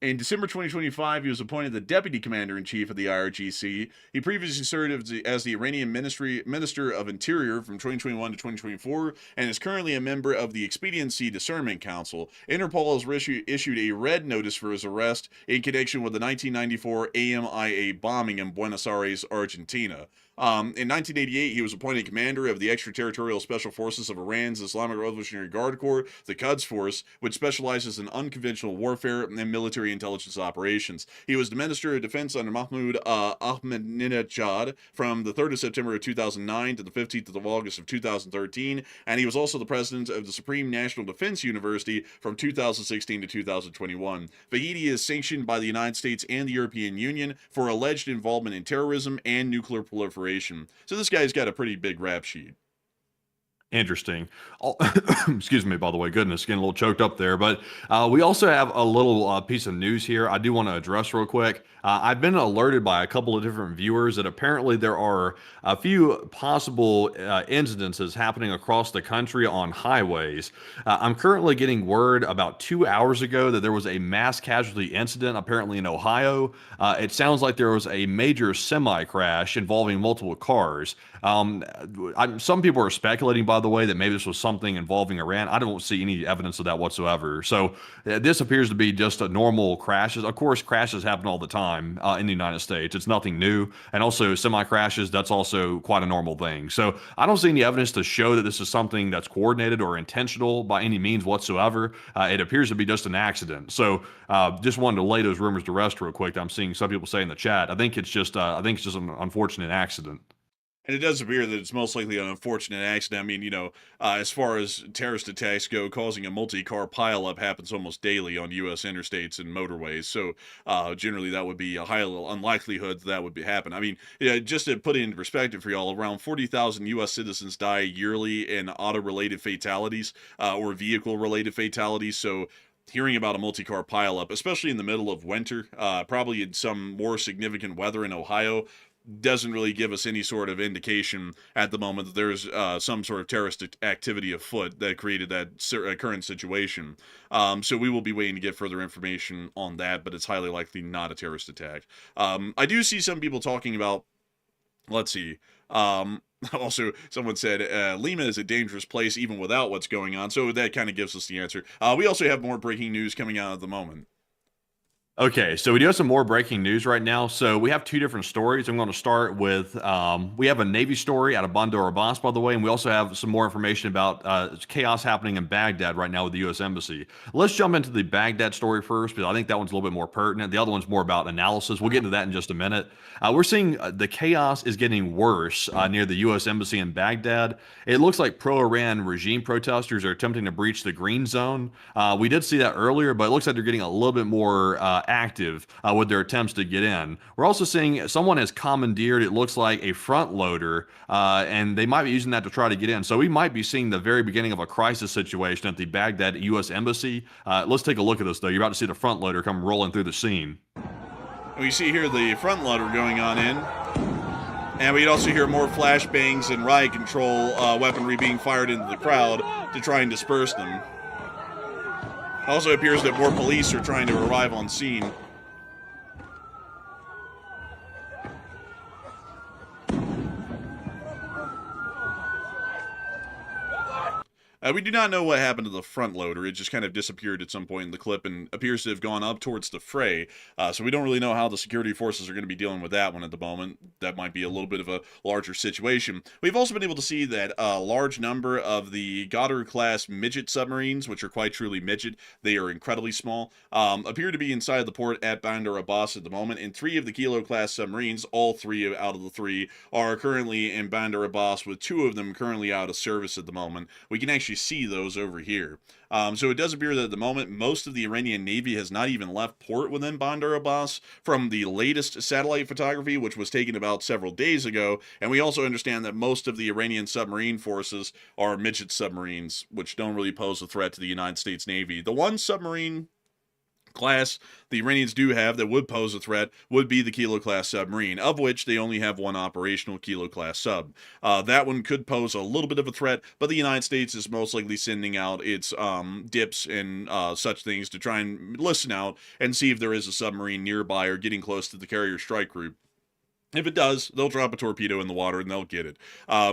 C: In December 2025, he was appointed the Deputy Commander-in-Chief of the IRGC. He previously served as the Iranian Minister of Interior from 2021 to 2024, and is currently a member of the Expediency Discernment Council. Interpol has issued a red notice for his arrest in connection with the 1994 AMIA bombing in Buenos Aires, Argentina. In 1988, he was appointed commander of the Extraterritorial Special Forces of Iran's Islamic Revolutionary Guard Corps, the Quds Force, which specializes in unconventional warfare and military intelligence operations. He was the Minister of Defense under Mahmoud Ahmadinejad from the 3rd of September of 2009 to the 15th of August of 2013, and he was also the president of the Supreme National Defense University from 2016 to 2021. Vahidi is sanctioned by the United States and the European Union for alleged involvement in terrorism and nuclear proliferation. So this guy's got a pretty big rap sheet.
D: Interesting. Excuse me, by the way. Goodness, getting a little choked up there. But we also have a little piece of news here I do want to address real quick. I've been alerted by a couple of different viewers that apparently there are a few possible incidences happening across the country on highways. I'm currently getting word about 2 hours ago that there was a mass casualty incident, apparently in Ohio. It sounds like there was a major semi crash involving multiple cars. Some people are speculating, by the way, that maybe this was something involving Iran. I don't see any evidence of that whatsoever. So this appears to be just a normal crashes. Of course, crashes happen all the time in the United States. It's nothing new. And also semi-crashes, that's also quite a normal thing. So I don't see any evidence to show that this is something that's coordinated or intentional by any means whatsoever. It appears to be just an accident. So just wanted to lay those rumors to rest real quick. I'm seeing some people say in the chat. I think it's just an unfortunate accident.
C: And it does appear that it's most likely an unfortunate accident. I mean, as far as terrorist attacks go, causing a multi-car pileup happens almost daily on U.S. interstates and motorways. So generally, that would be a high unlikelihood that would happen. I mean, just to put it into perspective for y'all, around 40,000 U.S. citizens die yearly in auto-related fatalities or vehicle-related fatalities. So hearing about a multi-car pileup, especially in the middle of winter, probably in some more significant weather in Ohio, doesn't really give us any sort of indication at the moment that there's some sort of terrorist activity afoot that created that current situation. So we will be waiting to get further information on that, but it's highly likely not a terrorist attack. I do see some people talking about, let's see, also, someone said Lima is a dangerous place even without what's going on, so that kind of gives us the answer. We also have more breaking news coming out at the moment.
D: Okay, so we do have some more breaking news right now. So we have two different stories. I'm going to start with, we have a Navy story out of Bandar Abbas, by the way, and we also have some more information about chaos happening in Baghdad right now with the U.S. Embassy. Let's jump into the Baghdad story first, because I think that one's a little bit more pertinent. The other one's more about analysis. We'll get into that in just a minute. We're seeing the chaos is getting worse near the U.S. Embassy in Baghdad. It looks like pro-Iran regime protesters are attempting to breach the green zone. We did see that earlier, but it looks like they're getting a little bit more active with their attempts to get in. We're also seeing someone has commandeered, it looks like, a front loader, and they might be using that to try to get in. So we might be seeing the very beginning of a crisis situation at the Baghdad U.S. Embassy. Let's take a look at this, though. You're about to see the front loader come rolling through the scene.
C: We see here the front loader going on in. And we'd also hear more flashbangs and riot control weaponry being fired into the crowd to try and disperse them. Also appears that more police are trying to arrive on scene. We do not know what happened to the front loader. It just kind of disappeared at some point in the clip and appears to have gone up towards the fray. So we don't really know how the security forces are going to be dealing with that one at the moment. That might be a little bit of a larger situation. We've also been able to see that a large number of the Qatari-class midget submarines, which are quite truly midget, they are incredibly small, appear to be inside the port at Bandar Abbas at the moment. And 3 of the Kilo-class submarines, all 3 out of the 3, are currently in Bandar Abbas, with 2 of them currently out of service at the moment. We can actually see those over here. So it does appear that at the moment, most of the Iranian Navy has not even left port within Bandar Abbas from the latest satellite photography, which was taken about several days ago. And we also understand that most of the Iranian submarine forces are midget submarines, which don't really pose a threat to the United States Navy. The one submarine class the Iranians do have that would pose a threat would be the Kilo-class submarine, of which they only have one operational Kilo-class sub. That one could pose a little bit of a threat, but the United States is most likely sending out its dips and such things to try and listen out and see if there is a submarine nearby or getting close to the carrier strike group. If it does, they'll drop a torpedo in the water and they'll get it.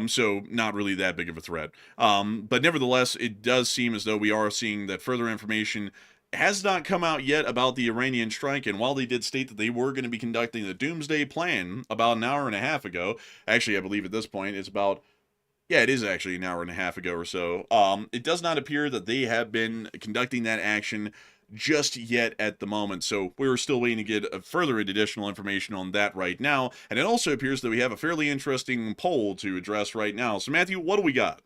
C: So not really that big of a threat. But nevertheless, it does seem as though we are seeing that further information has not come out yet about the Iranian strike, and while they did state that they were going to be conducting the Doomsday plan about an hour and a half ago, actually I believe at this point it's about, yeah, it is actually an hour and a half ago or so, it does not appear that they have been conducting that action just yet at the moment, so we're still waiting to get further additional information on that right now, and it also appears that we have a fairly interesting poll to address right now. So Matthew, what do we got?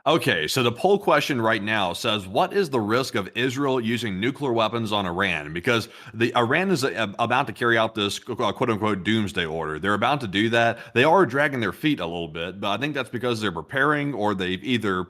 D: Okay, so the poll question right now says, what is the risk of Israel using nuclear weapons on Iran? Because Iran is about to carry out this quote-unquote doomsday order. They're about to do that. They are dragging their feet a little bit, but I think that's because they're preparing, or they've either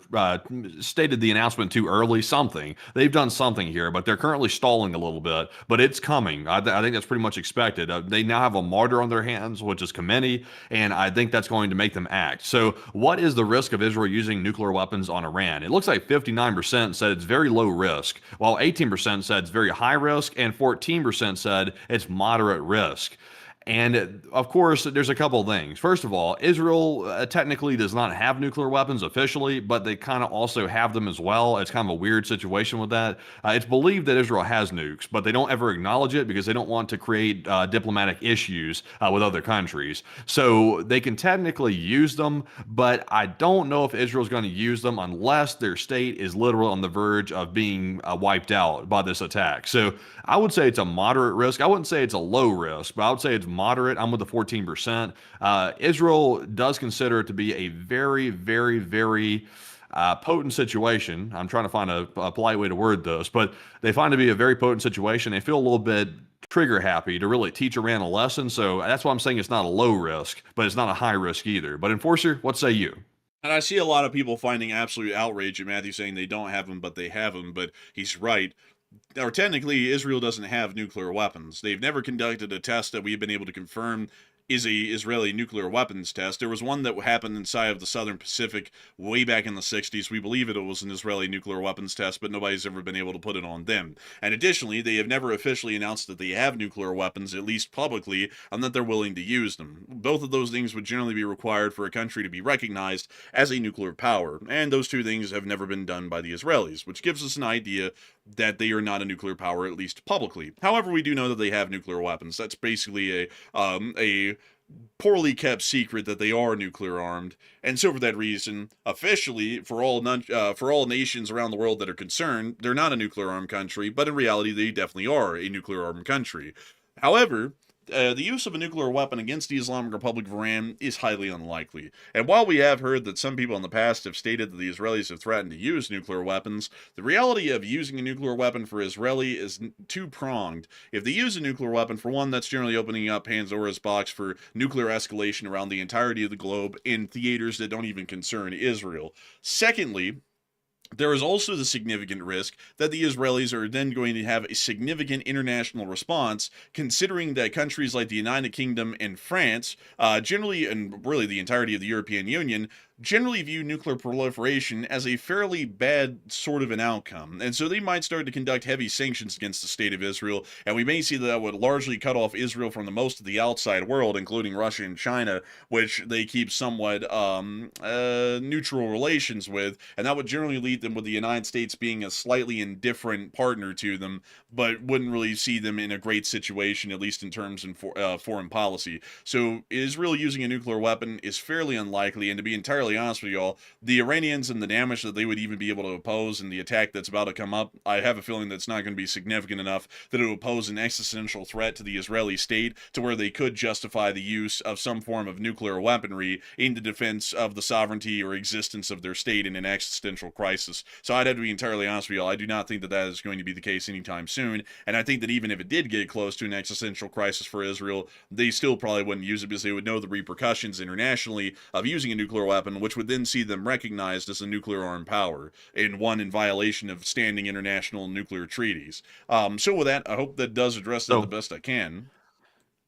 D: stated the announcement too early, something. They've done something here, but they're currently stalling a little bit, but it's coming. I think that's pretty much expected. They now have a martyr on their hands, which is Khamenei, and I think that's going to make them act. So what is the risk of Israel using nuclear weapons on Iran? It looks like 59% said it's very low risk, while 18% said it's very high risk, and 14% said it's moderate risk. And of course, there's a couple of things. First of all, Israel technically does not have nuclear weapons officially, but they kind of also have them as well. It's kind of a weird situation with that. It's believed that Israel has nukes, but they don't ever acknowledge it because they don't want to create diplomatic issues with other countries. So they can technically use them, but I don't know if Israel's going to use them unless their state is literally on the verge of being wiped out by this attack. So I would say it's a moderate risk. I wouldn't say it's a low risk, but I would say it's moderate. I'm with the 14%. Israel does consider it to be a very, very, very potent situation. I'm trying to find a polite way to word this, but they find it to be a very potent situation. They feel a little bit trigger happy to really teach Iran a lesson. So that's why I'm saying it's not a low risk, but it's not a high risk either. But Enforcer, what say you?
C: And I see a lot of people finding absolute outrage at Matthew saying they don't have them, but they have them. But he's right. Or technically, Israel doesn't have nuclear weapons. They've never conducted a test that we've been able to confirm is a Israeli nuclear weapons test. There was one that happened inside of the Southern Pacific way back in the 60s. We believe it was an Israeli nuclear weapons test, but nobody's ever been able to put it on them. And additionally, they have never officially announced that they have nuclear weapons, at least publicly, and that they're willing to use them. Both of those things would generally be required for a country to be recognized as a nuclear power, and those two things have never been done by the Israelis, which gives us an idea that they are not a nuclear power, at least publicly. However, we do know that they have nuclear weapons. That's basically a poorly kept secret that they are nuclear armed, and so for that reason, officially, for all nations around the world that are concerned, they're not a nuclear armed country, but in reality, they definitely are a nuclear armed country. However, the use of a nuclear weapon against the Islamic Republic of Iran is highly unlikely. And while we have heard that some people in the past have stated that the Israelis have threatened to use nuclear weapons, the reality of using a nuclear weapon for Israeli is two-pronged. If they use a nuclear weapon, for one, that's generally opening up Pandora's box for nuclear escalation around the entirety of the globe in theaters that don't even concern Israel. Secondly, there is also the significant risk that the Israelis are then going to have a significant international response, considering that countries like the United Kingdom and France, generally, and really the entirety of the European Union, generally view nuclear proliferation as a fairly bad sort of an outcome. And so they might start to conduct heavy sanctions against the state of Israel, and we may see that would largely cut off Israel from the most of the outside world, including Russia and China, which they keep somewhat neutral relations with, and that would generally lead them with the United States being a slightly indifferent partner to them, but wouldn't really see them in a great situation, at least in terms of foreign policy. So Israel using a nuclear weapon is fairly unlikely, and to be entirely honest with y'all, the Iranians and the damage that they would even be able to oppose in the attack that's about to come up, I have a feeling that's not going to be significant enough that it would pose an existential threat to the Israeli state to where they could justify the use of some form of nuclear weaponry in the defense of the sovereignty or existence of their state in an existential crisis. So I'd have to be entirely honest with y'all, I do not think that that is going to be the case anytime soon, and I think that even if it did get close to an existential crisis for Israel, they still probably wouldn't use it because they would know the repercussions internationally of using a nuclear weapon, which would then see them recognized as a nuclear armed power, and one in violation of standing international nuclear treaties. So with that, I hope that does address that the best I can.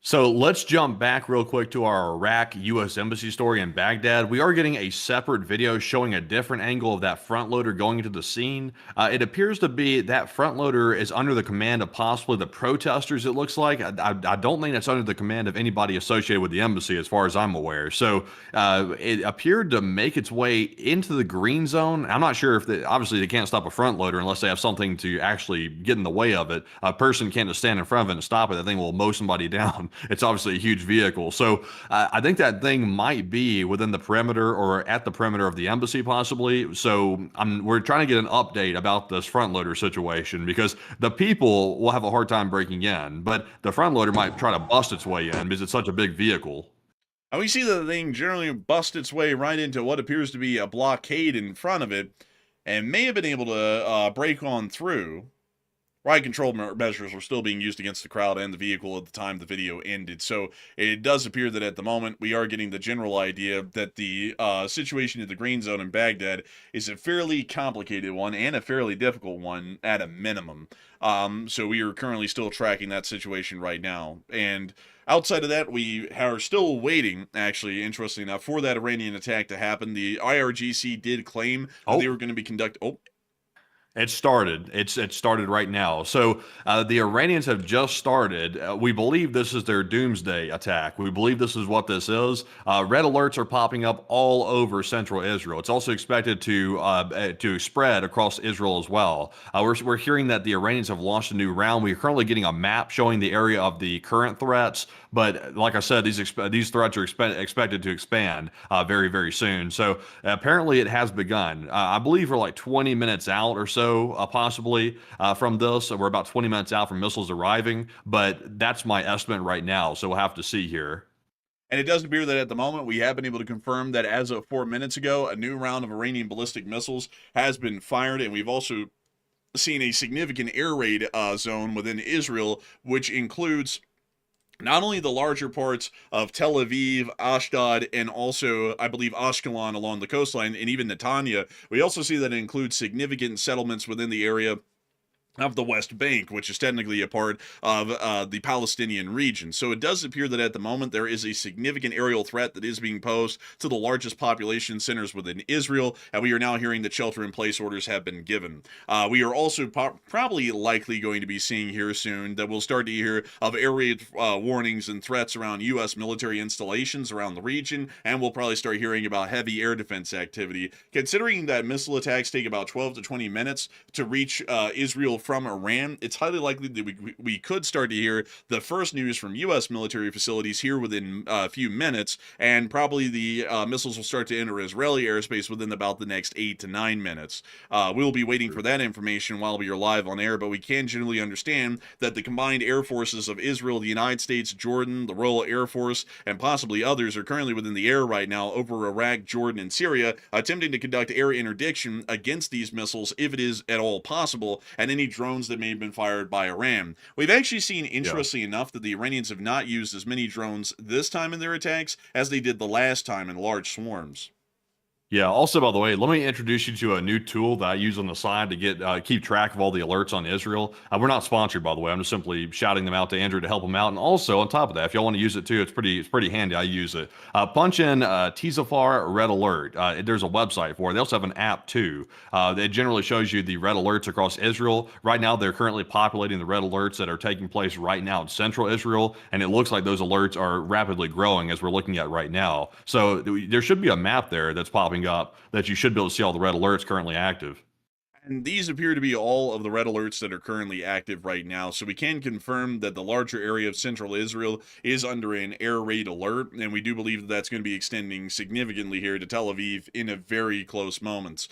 D: So let's jump back real quick to our Iraq U.S. Embassy story in Baghdad. We are getting a separate video showing a different angle of that front loader going into the scene. It appears to be that front loader is under the command of possibly the protesters, it looks like. I don't think that's under the command of anybody associated with the embassy as far as I'm aware. So it appeared to make its way into the green zone. I'm not sure if obviously they can't stop a front loader unless they have something to actually get in the way of it. A person can't just stand in front of it and stop it. That thing will mow somebody down. It's obviously a huge vehicle. So I think that thing might be within the perimeter or at the perimeter of the embassy possibly. So we're trying to get an update about this front loader situation because the people will have a hard time breaking in, but the front loader might try to bust its way in because it's such a big vehicle.
C: And we see that the thing generally busts its way right into what appears to be a blockade in front of it and may have been able to break on through. Riot control measures were still being used against the crowd and the vehicle at the time the video ended. So it does appear that at the moment we are getting the general idea that the situation in the green zone in Baghdad is a fairly complicated one and a fairly difficult one at a minimum. So we are currently still tracking that situation right now. And outside of that, we are still waiting, actually, interestingly enough, for that Iranian attack to happen. The IRGC did claim that they were going to be conducting...
D: It started. It started right now. So the Iranians have just started. We believe this is their Doomsday attack. We believe this is what this is. Red alerts are popping up all over central Israel. It's also expected to spread across Israel as well. We're hearing that the Iranians have launched a new round. We're currently getting a map showing the area of the current threats. But like I said, these threats are expected to expand very, very soon. So apparently it has begun. I believe we're like 20 minutes out or so. Possibly from this. We're about 20 minutes out from missiles arriving, but that's my estimate right now, so we'll have to see here.
C: And it does appear that at the moment we have been able to confirm that as of 4 minutes ago, a new round of Iranian ballistic missiles has been fired, and we've also seen a significant air raid zone within Israel, which includes not only the larger parts of Tel Aviv, Ashdod, and also, I believe, Ashkelon along the coastline, and even Netanya, we also see that it includes significant settlements within the area of the West Bank, which is technically a part of the Palestinian region. So it does appear that at the moment there is a significant aerial threat that is being posed to the largest population centers within Israel, and we are now hearing that shelter-in-place orders have been given. We are also probably likely going to be seeing here soon that we'll start to hear of air raid warnings and threats around U.S. military installations around the region, and we'll probably start hearing about heavy air defense activity. Considering that missile attacks take about 12 to 20 minutes to reach Israel from Iran, it's highly likely that we could start to hear the first news from U.S. military facilities here within a few minutes, and probably the missiles will start to enter Israeli airspace within about the next 8 to 9 minutes. We'll be waiting for that information while we are live on air, but we can generally understand that the combined air forces of Israel, the United States, Jordan, the Royal Air Force, and possibly others are currently within the air right now over Iraq, Jordan, and Syria, attempting to conduct air interdiction against these missiles if it is at all possible, and any drones that may have been fired by Iran. We've actually seen, interestingly enough, that the Iranians have not used as many drones this time in their attacks as they did the last time in large swarms.
D: Yeah. Also, by the way, let me introduce you to a new tool that I use on the side to get keep track of all the alerts on Israel. We're not sponsored, by the way. I'm just simply shouting them out to Andrew to help him out. And also, on top of that, if y'all want to use it too, it's pretty handy. I use it. Punch in Tzafar Red Alert. There's a website for it. They also have an app too. It generally shows you the red alerts across Israel. Right now, they're currently populating the red alerts that are taking place right now in central Israel, and it looks like those alerts are rapidly growing as we're looking at right now. So there should be a map there that's popping up that you should be able to see all the red alerts currently active.
C: And these appear to be all of the red alerts that are currently active right now. So we can confirm that the larger area of central Israel is under an air raid alert, and we do believe that that's going to be extending significantly here to Tel Aviv in a very close moments.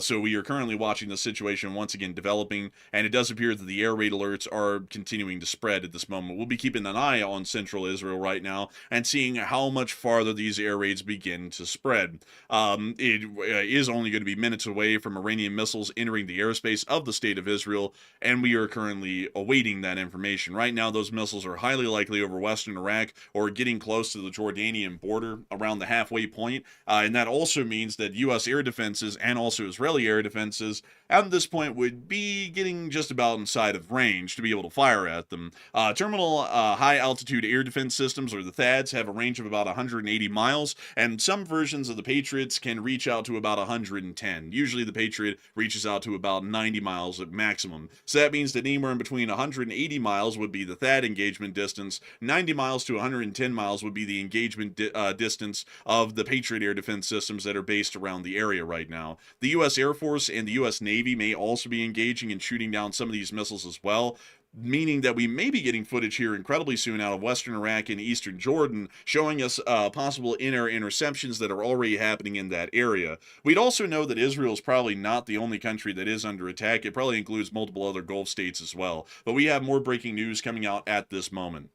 C: So we are currently watching the situation once again developing, and it does appear that the air raid alerts are continuing to spread at this moment. We'll be keeping an eye on central Israel right now and seeing how much farther these air raids begin to spread. It is only going to be minutes away from Iranian missiles entering the airspace of the state of Israel, and we are currently awaiting that information. Right now, those missiles are highly likely over western Iraq or getting close to the Jordanian border around the halfway point, and that also means that U.S. air defenses and also Israeli air defenses at this point would be getting just about inside of range to be able to fire at them. Terminal high-altitude air defense systems, or the THAADs, have a range of about 180 miles, and some versions of the Patriots can reach out to about 110. Usually the Patriot reaches out to about 90 miles at maximum. So that means that anywhere in between 180 miles would be the THAAD engagement distance, 90 miles to 110 miles would be the engagement distance of the Patriot air defense systems that are based around the area right now. The U.S. Air Force and the U.S. Navy may also be engaging and shooting down some of these missiles as well, meaning that we may be getting footage here incredibly soon out of western Iraq and eastern Jordan, showing us possible in-air interceptions that are already happening in that area. We'd also know that Israel is probably not the only country that is under attack. It probably includes multiple other Gulf states as well. But we have more breaking news coming out at this moment.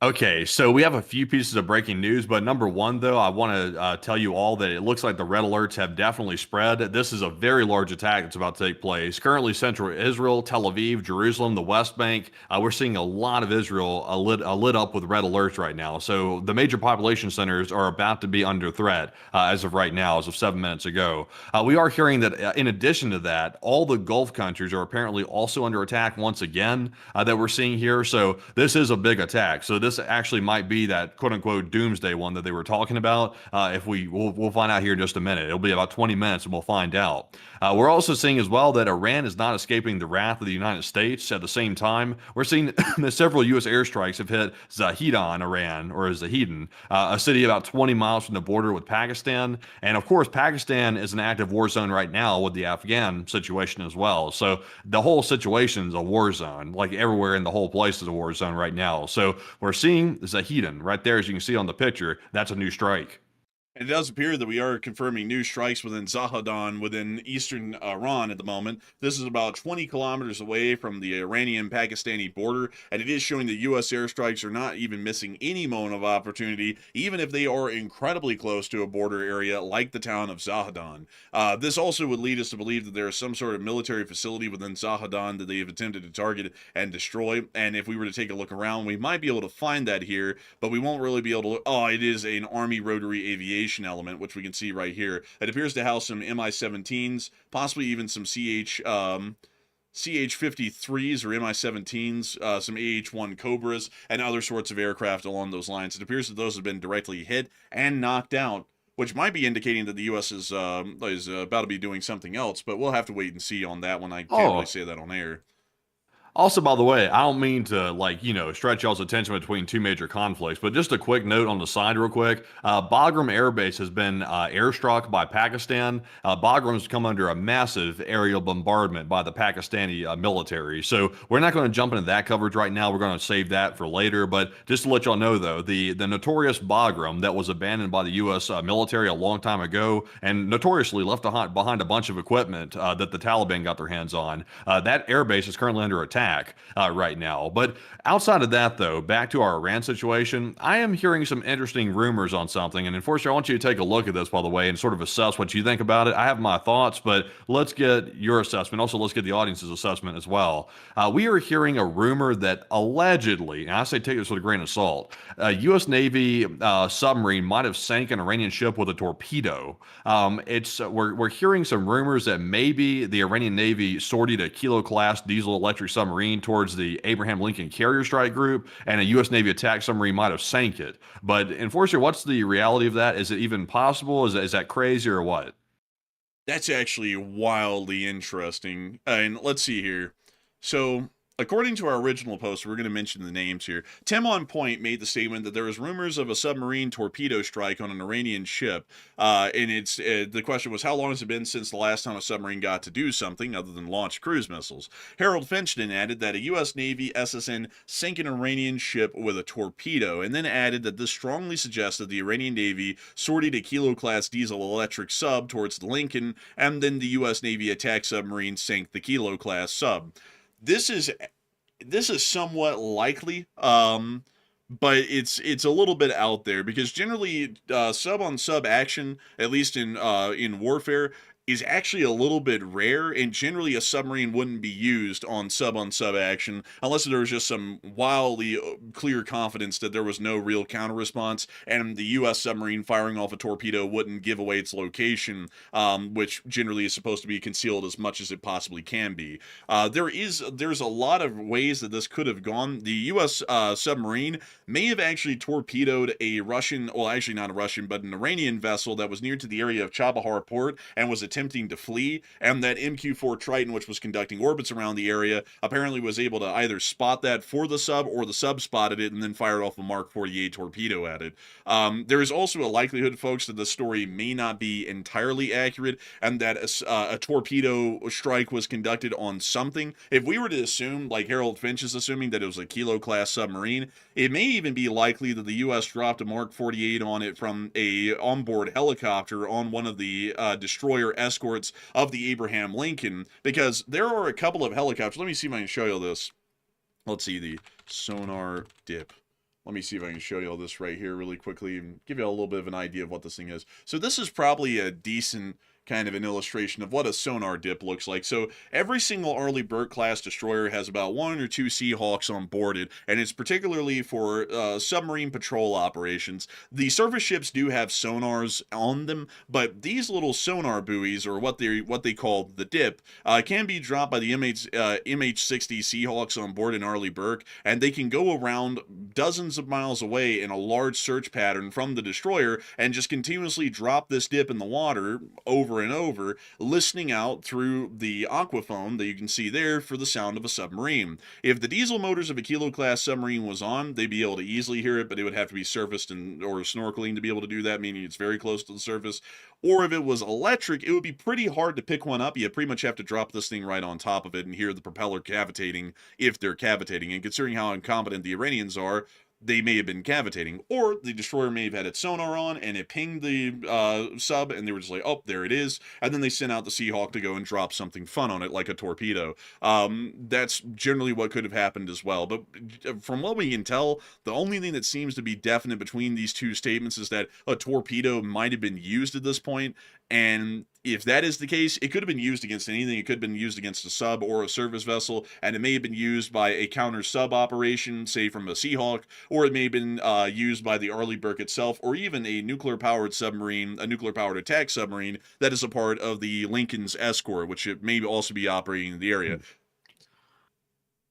D: Okay, so we have a few pieces of breaking news, but number one, though, I want to tell you all that it looks like the red alerts have definitely spread. This is a very large attack that's about to take place. Currently, central Israel, Tel Aviv, Jerusalem, the West Bank, we're seeing a lot of Israel lit up with red alerts right now. So the major population centers are about to be under threat as of right now, as of 7 minutes ago. We are hearing that in addition to that, all the Gulf countries are apparently also under attack once again that we're seeing here. So this is a big attack. So this actually might be that quote-unquote doomsday one that they were talking about. If we'll find out here in just a minute. It'll be about 20 minutes and we'll find out. We're also seeing as well that Iran is not escaping the wrath of the United States. At the same time, we're seeing that several U.S. airstrikes have hit Zahedan, Iran, or Zahedan, a city about 20 miles from the border with Pakistan. And of course, Pakistan is an active war zone right now with the Afghan situation as well. So the whole situation is a war zone. Like everywhere in the whole place is a war zone right now. So we're seeing Zahedan right there, as you can see on the picture. That's a new strike.
C: And it does appear that we are confirming new strikes within Zahedan, within eastern Iran at the moment. This is about 20 kilometers away from the Iranian-Pakistani border, and it is showing that U.S. airstrikes are not even missing any moment of opportunity, even if they are incredibly close to a border area like the town of Zahedan. This also would lead us to believe that there is some sort of military facility within Zahedan that they have attempted to target and destroy, and if we were to take a look around, we might be able to find that here, but we won't really be able to. Oh, it is an Army rotary aviation element, which we can see right here. It appears to house some Mi-17s, possibly even some CH-53s or Mi-17s, some AH-1 Cobras, and other sorts of aircraft along those lines. It appears that those have been directly hit and knocked out, which might be indicating that the U.S. is about to be doing something else, but we'll have to wait and see on that one. I can't really say that on air.
D: Also, by the way, I don't mean to, stretch y'all's attention between two major conflicts, but just a quick note on the side real quick. Bagram Air Base has been airstruck by Pakistan. Bagram's come under a massive aerial bombardment by the Pakistani military. So we're not going to jump into that coverage right now. We're going to save that for later. But just to let y'all know, though, the notorious Bagram that was abandoned by the U.S. Military a long time ago and notoriously left behind a bunch of equipment that the Taliban got their hands on, that air base is currently under attack right now. But outside of that, though, back to our Iran situation, I am hearing some interesting rumors on something. And unfortunately, I want you to take a look at this, by the way, and sort of assess what you think about it. I have my thoughts, but let's get your assessment. Also, let's get the audience's assessment as well. We are hearing a rumor that allegedly, and I say take this with a grain of salt, a U.S. Navy submarine might have sank an Iranian ship with a torpedo. We're hearing some rumors that maybe the Iranian Navy sortied a Kilo-class diesel-electric submarine towards the Abraham Lincoln Carrier Strike Group, and a U.S. Navy attack submarine might have sank it. But unfortunately, what's the reality of that? Is it even possible? Is that crazy or what?
C: That's actually wildly interesting. And let's see here. So, according to our original post, we're going to mention the names here. Tim on Point made the statement that there is rumors of a submarine torpedo strike on an Iranian ship. And the question was, how long has it been since the last time a submarine got to do something other than launch cruise missiles? Harold Finchton added that a U.S. Navy SSN sank an Iranian ship with a torpedo, and then added that this strongly suggests that the Iranian Navy sortied a Kilo-class diesel-electric sub towards the Lincoln, and then the U.S. Navy attack submarine sank the Kilo-class sub. This is somewhat likely, but it's a little bit out there because generally sub on sub action, at least in warfare, is actually a little bit rare, and generally a submarine wouldn't be used on sub action unless there was just some wildly clear confidence that there was no real counter response, and the U.S. submarine firing off a torpedo wouldn't give away its location, which generally is supposed to be concealed as much as it possibly can be. There's a lot of ways that this could have gone. The U.S. Submarine may have actually torpedoed a Russian, well, actually not a Russian, but an Iranian vessel that was near to the area of Chabahar port and was attempting to flee, and that MQ-4 Triton, which was conducting orbits around the area, apparently was able to either spot that for the sub, or the sub spotted it and then fired off a Mark 48 torpedo at it. There is also a likelihood, folks, that the story may not be entirely accurate, and that a torpedo strike was conducted on something. If we were to assume, like Harold Finch is assuming, that it was a Kilo-class submarine, it may even be likely that the U.S. dropped a Mark 48 on it from a onboard helicopter on one of the destroyer escorts of the Abraham Lincoln, because there are a couple of helicopters. Let me see if I can show you this. Let's see, the sonar dip. Let me see if I can show you all this right here really quickly and give you a little bit of an idea of what this thing is. So this is probably a decent kind of an illustration of what a sonar dip looks like. So every single Arleigh Burke class destroyer has about 1 or 2 Seahawks on boarded, and it's particularly for submarine patrol operations. The surface ships do have sonars on them, but these little sonar buoys, or what they call the dip, can be dropped by the MH-60 Seahawks on board in Arleigh Burke, and they can go around dozens of miles away in a large search pattern from the destroyer and just continuously drop this dip in the water over and over, listening out through the aquaphone that you can see there for the sound of a submarine. If the diesel motors of a Kilo-class submarine was on, they'd be able to easily hear it, but it would have to be surfaced or snorkeling to be able to do that, meaning it's very close to the surface. Or if it was electric, it would be pretty hard to pick one up. You pretty much have to drop this thing right on top of it and hear the propeller cavitating if they're cavitating. And considering how incompetent the Iranians are, they may have been cavitating, or the destroyer may have had its sonar on and it pinged the sub, and they were just like, oh, there it is, and then they sent out the Seahawk to go and drop something fun on it, like a torpedo. That's generally what could have happened as well. But from what we can tell, the only thing that seems to be definite between these two statements is that a torpedo might have been used at this point, and if that is the case, it could have been used against anything. It could have been used against a sub or a service vessel, and it may have been used by a counter sub operation, say from a Seahawk, or it may have been used by the Arleigh Burke itself, or even a nuclear-powered submarine, a nuclear-powered attack submarine that is a part of the Lincoln's escort, which it may also be operating in the area.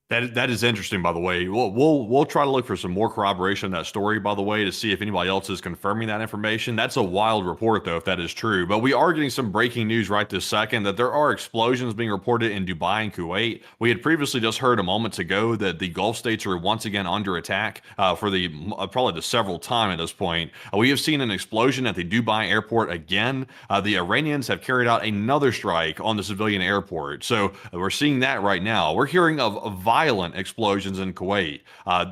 D: That is interesting, by the way. We'll try to look for some more corroboration of that story, by the way, to see if anybody else is confirming that information. That's a wild report, though, if that is true. But we are getting some breaking news right this second that there are explosions being reported in Dubai and Kuwait. We had previously just heard a moment ago that the Gulf states are once again under attack for the probably the several time at this point. We have seen an explosion at the Dubai airport again. The Iranians have carried out another strike on the civilian airport. So we're seeing that right now. We're hearing of violent explosions in Kuwait.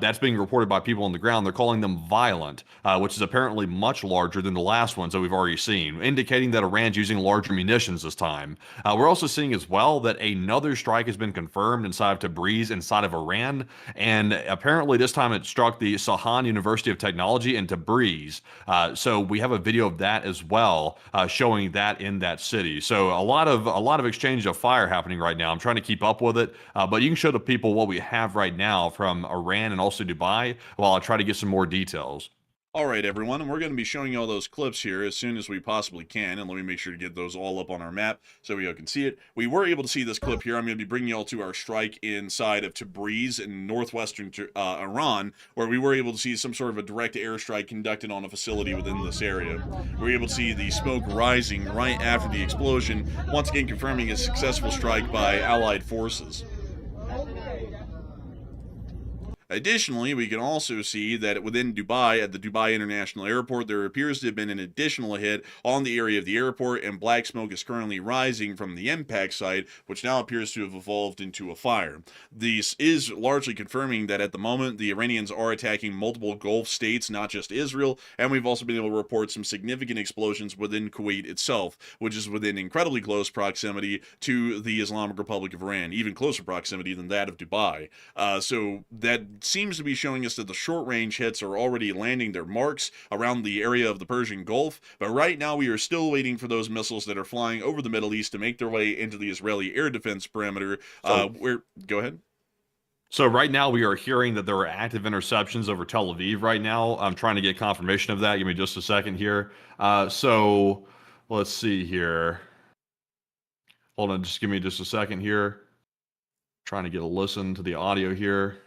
D: That's being reported by people on the ground. They're calling them violent, which is apparently much larger than the last ones that we've already seen, indicating that Iran's using larger munitions this time. We're also seeing as well that another strike has been confirmed inside of Tabriz, inside of Iran, and apparently this time it struck the Zahedan University of Technology in Tabriz. So we have a video of that as well, showing that in that city. So a lot of exchange of fire happening right now. I'm trying to keep up with it, but you can show the people what we have right now from Iran and also Dubai while I try to get some more details.
C: All right, everyone, and we're going to be showing you all those clips here as soon as we possibly can, and let me make sure to get those all up on our map so we all can see it. We were able to see this clip here. I'm going to be bringing you all to our strike inside of Tabriz in northwestern Iran, where we were able to see some sort of a direct airstrike conducted on a facility within this area. We were able to see the smoke rising right after the explosion, once again confirming a successful strike by Allied forces. Additionally, we can also see that within Dubai, at the Dubai International Airport, there appears to have been an additional hit on the area of the airport, and black smoke is currently rising from the impact site, which now appears to have evolved into a fire. This is largely confirming that at the moment, the Iranians are attacking multiple Gulf states, not just Israel, and we've also been able to report some significant explosions within Kuwait itself, which is within incredibly close proximity to the Islamic Republic of Iran, even closer proximity than that of Dubai. So that seems to be showing us that the short-range hits are already landing their marks around the area of the Persian Gulf, but right now we are still waiting for those missiles that are flying over the Middle East to make their way into the Israeli air defense perimeter. Go ahead.
D: So right now we are hearing that there are active interceptions over Tel Aviv right now. I'm trying to get confirmation of that. Give me just a second here. So let's see here. Hold on, just give me just a second here. Trying to get a listen to the audio here.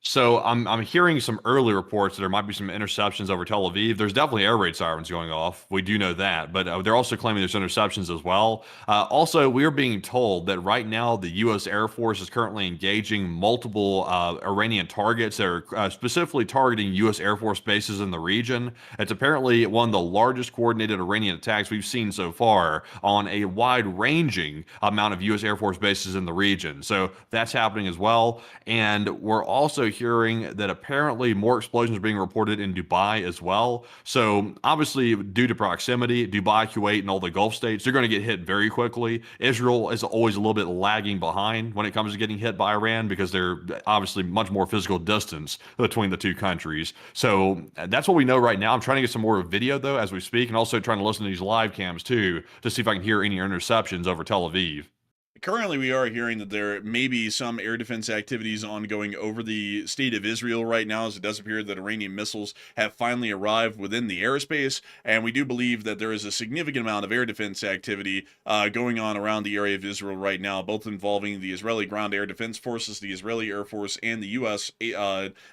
D: So I'm hearing some early reports that there might be some interceptions over Tel Aviv. There's definitely air raid sirens going off. We do know that, but they're also claiming there's interceptions as well. Also, we are being told that right now the U.S. Air Force is currently engaging multiple Iranian targets that are specifically targeting U.S. Air Force bases in the region. It's apparently one of the largest coordinated Iranian attacks we've seen so far on a wide-ranging amount of U.S. Air Force bases in the region. So that's happening as well. And we're also hearing that apparently more explosions are being reported in Dubai as well. So obviously, due to proximity, Dubai, Kuwait, and all the Gulf states, they're going to get hit very quickly. Israel is always a little bit lagging behind when it comes to getting hit by Iran because they're obviously much more physical distance between the two countries. So that's what we know right now. I'm trying to get some more video, though, as we speak, and also trying to listen to these live cams, too, to see if I can hear any interceptions over Tel Aviv.
C: Currently, we are hearing that there may be some air defense activities ongoing over the state of Israel right now, as it does appear that Iranian missiles have finally arrived within the airspace, and we do believe that there is a significant amount of air defense activity going on around the area of Israel right now, both involving the Israeli Ground Air Defense Forces, the Israeli Air Force, and the U.S.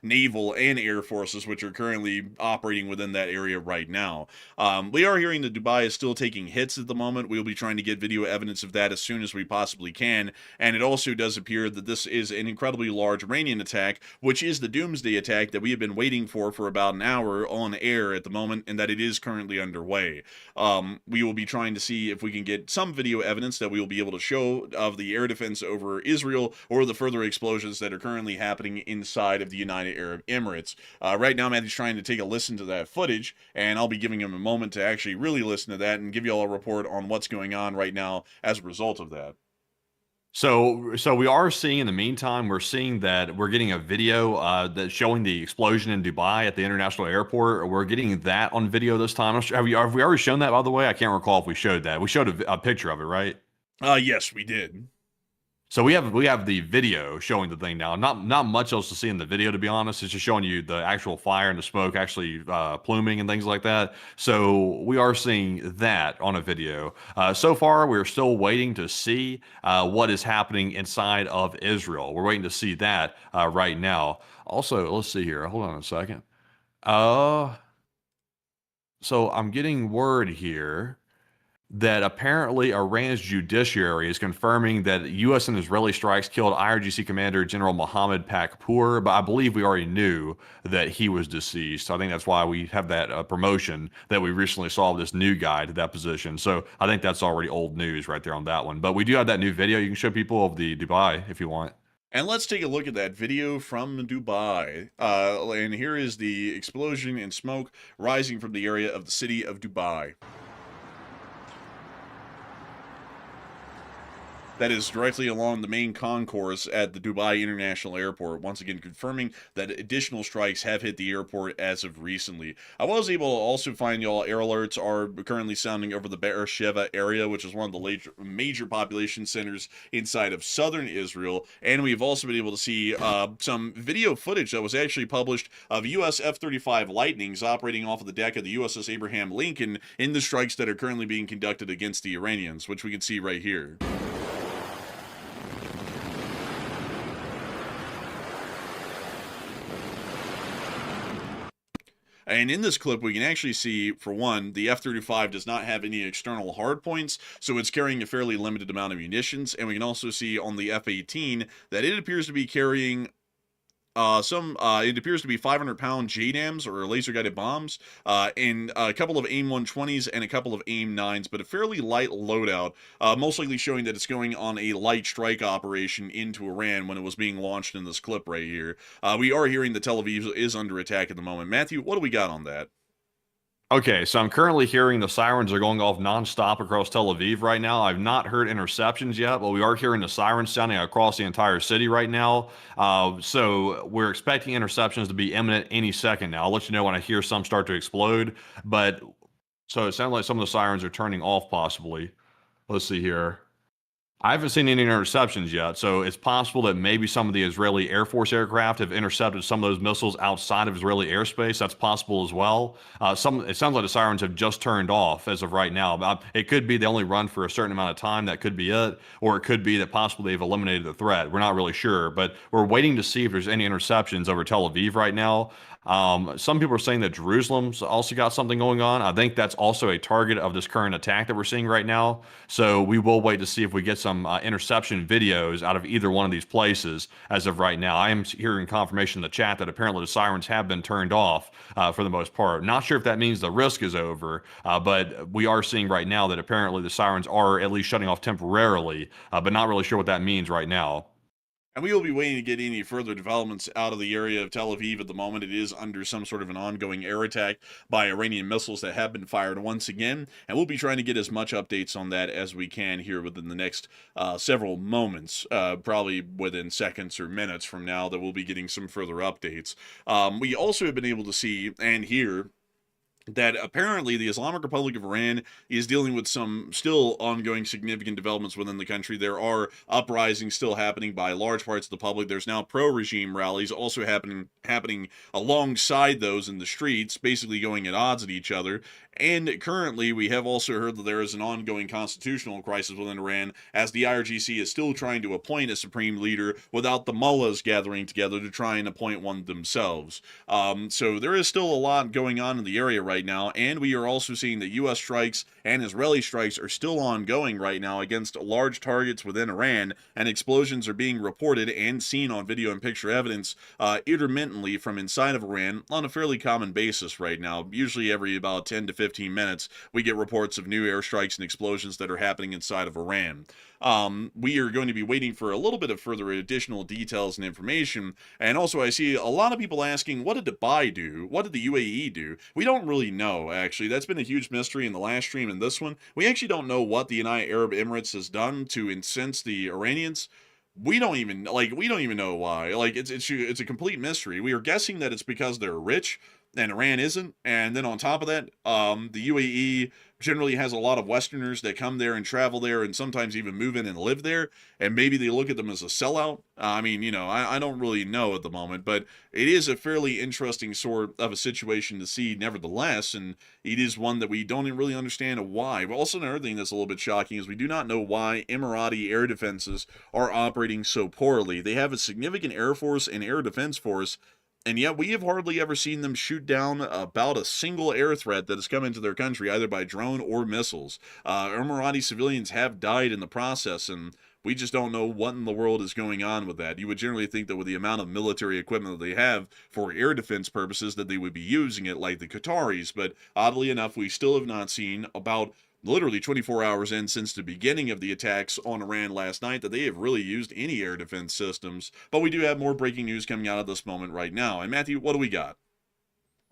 C: Naval and Air Forces, which are currently operating within that area right now. We are hearing that Dubai is still taking hits at the moment. We'll be trying to get video evidence of that as soon as we possibly possibly can. And it also does appear that this is an incredibly large Iranian attack, which is the Doomsday attack that we have been waiting for about an hour on air at the moment, and that it is currently underway. We will be trying to see if we can get some video evidence that we will be able to show of the air defense over Israel or the further explosions that are currently happening inside of the United Arab Emirates. Right now, Matthew's trying to take a listen to that footage, and I'll be giving him a moment to actually really listen to that and give you all a report on what's going on right now as a result of that.
D: So we are seeing in the meantime, we're seeing that we're getting a video that's showing the explosion in Dubai at the international airport. We're getting that on video this time. Have we already shown that, by the way? I can't recall if we showed that. We showed a picture of it, right?
C: Yes, we did.
D: So we have the video showing the thing now. Not much else to see in the video, to be honest. It's just showing you the actual fire and the smoke actually pluming and things like that. So we are seeing that on a video. So far, we're still waiting to see what is happening inside of Israel. We're waiting to see that right now. Also, let's see here. Hold on a second. So I'm getting word here that apparently Iran's judiciary is confirming that U.S. and Israeli strikes killed IRGC Commander General Mohammed Pakpour, but I believe we already knew that he was deceased. So I think that's why we have that promotion that we recently saw of this new guy to that position. So I think that's already old news right there on that one. But we do have that new video. You can show people of the Dubai if you want.
C: And let's take a look at that video from Dubai. And here is the explosion and smoke rising from the area of the city of Dubai. That is directly along the main concourse at the Dubai International Airport, once again confirming that additional strikes have hit the airport as of recently. I was able to also find y'all air alerts are currently sounding over the Beersheba area, which is one of the major population centers inside of southern Israel, and we've also been able to see some video footage that was actually published of U.S. F-35 Lightnings operating off of the deck of the USS Abraham Lincoln in the strikes that are currently being conducted against the Iranians, which we can see right here. And in this clip, we can actually see, for one, the F-35 does not have any external hardpoints, so it's carrying a fairly limited amount of munitions. And we can also see on the F-18 that it appears to be carrying it appears to be 500-pound JDAMs, or laser-guided bombs, and a couple of AIM-120s and a couple of AIM-9s, but a fairly light loadout, most likely showing that it's going on a light strike operation into Iran when it was being launched in this clip right here. We are hearing that Tel Aviv is under attack at the moment. Matthew, what do we got on that?
D: Okay, so I'm currently hearing the sirens are going off nonstop across Tel Aviv right now. I've not heard interceptions yet, but we are hearing the sirens sounding across the entire city right now. So we're expecting interceptions to be imminent any second now. I'll let you know when I hear some start to explode. But so it sounds like some of the sirens are turning off possibly. Let's see here. I haven't seen any interceptions yet, so it's possible that maybe some of the Israeli Air Force aircraft have intercepted some of those missiles outside of Israeli airspace. That's possible as well. It sounds like the sirens have just turned off as of right now. But it could be they only run for a certain amount of time. That could be it. Or it could be that possibly they've eliminated the threat. We're not really sure, but we're waiting to see if there's any interceptions over Tel Aviv right now. Some people are saying that Jerusalem's also got something going on. I think that's also a target of this current attack that we're seeing right now. So we will wait to see if we get some interception videos out of either one of these places as of right now. I am hearing confirmation in the chat that apparently the sirens have been turned off for the most part. Not sure if that means the risk is over, but we are seeing right now that apparently the sirens are at least shutting off temporarily, but not really sure what that means right now.
C: And we will be waiting to get any further developments out of the area of Tel Aviv at the moment. It is under some sort of an ongoing air attack by Iranian missiles that have been fired once again. And we'll be trying to get as much updates on that as we can here within the next several moments, probably within seconds or minutes from now that we'll be getting some further updates. We also have been able to see and hear that apparently the Islamic Republic of Iran is dealing with some still ongoing significant developments within the country. There are uprisings still happening by large parts of the public. There's now pro-regime rallies also happening alongside those in the streets, basically going at odds at each other. And currently, we have also heard that there is an ongoing constitutional crisis within Iran, as the IRGC is still trying to appoint a supreme leader without the mullahs gathering together to try and appoint one themselves. So there is still a lot going on in the area right right now, and we are also seeing that U.S. strikes and Israeli strikes are still ongoing right now against large targets within Iran, and explosions are being reported and seen on video and picture evidence intermittently from inside of Iran on a fairly common basis right now. Usually every about 10 to 15 minutes, we get reports of new airstrikes and explosions that are happening inside of Iran. We are going to be waiting for a little bit of further additional details and information. And also, I see a lot of people asking, what did Dubai do? What did the UAE do? We don't really know, actually. That's been a huge mystery in the last stream and this one. We actually don't know what the United Arab Emirates has done to incense the Iranians. We don't even know why. Like, it's a complete mystery. We are guessing that it's because they're rich and Iran isn't. And then on top of that, the UAE generally has a lot of Westerners that come there and travel there and sometimes even move in and live there. And maybe they look at them as a sellout. I mean, you know, I don't really know at the moment, but it is a fairly interesting sort of a situation to see nevertheless. And it is one that we don't even really understand why. But also another thing that's a little bit shocking is we do not know why Emirati air defenses are operating so poorly. They have a significant air force and air defense force, and yet we have hardly ever seen them shoot down about a single air threat that has come into their country, either by drone or missiles. Emirati civilians have died in the process, and we just don't know what in the world is going on with that. You would generally think that with the amount of military equipment that they have for air defense purposes that they would be using it like the Qataris, but oddly enough, we still have not seen, about literally 24 hours in since the beginning of the attacks on Iran last night, that they have really used any air defense systems. But we do have more breaking news coming out of this moment right now. And Matthew, what do we got?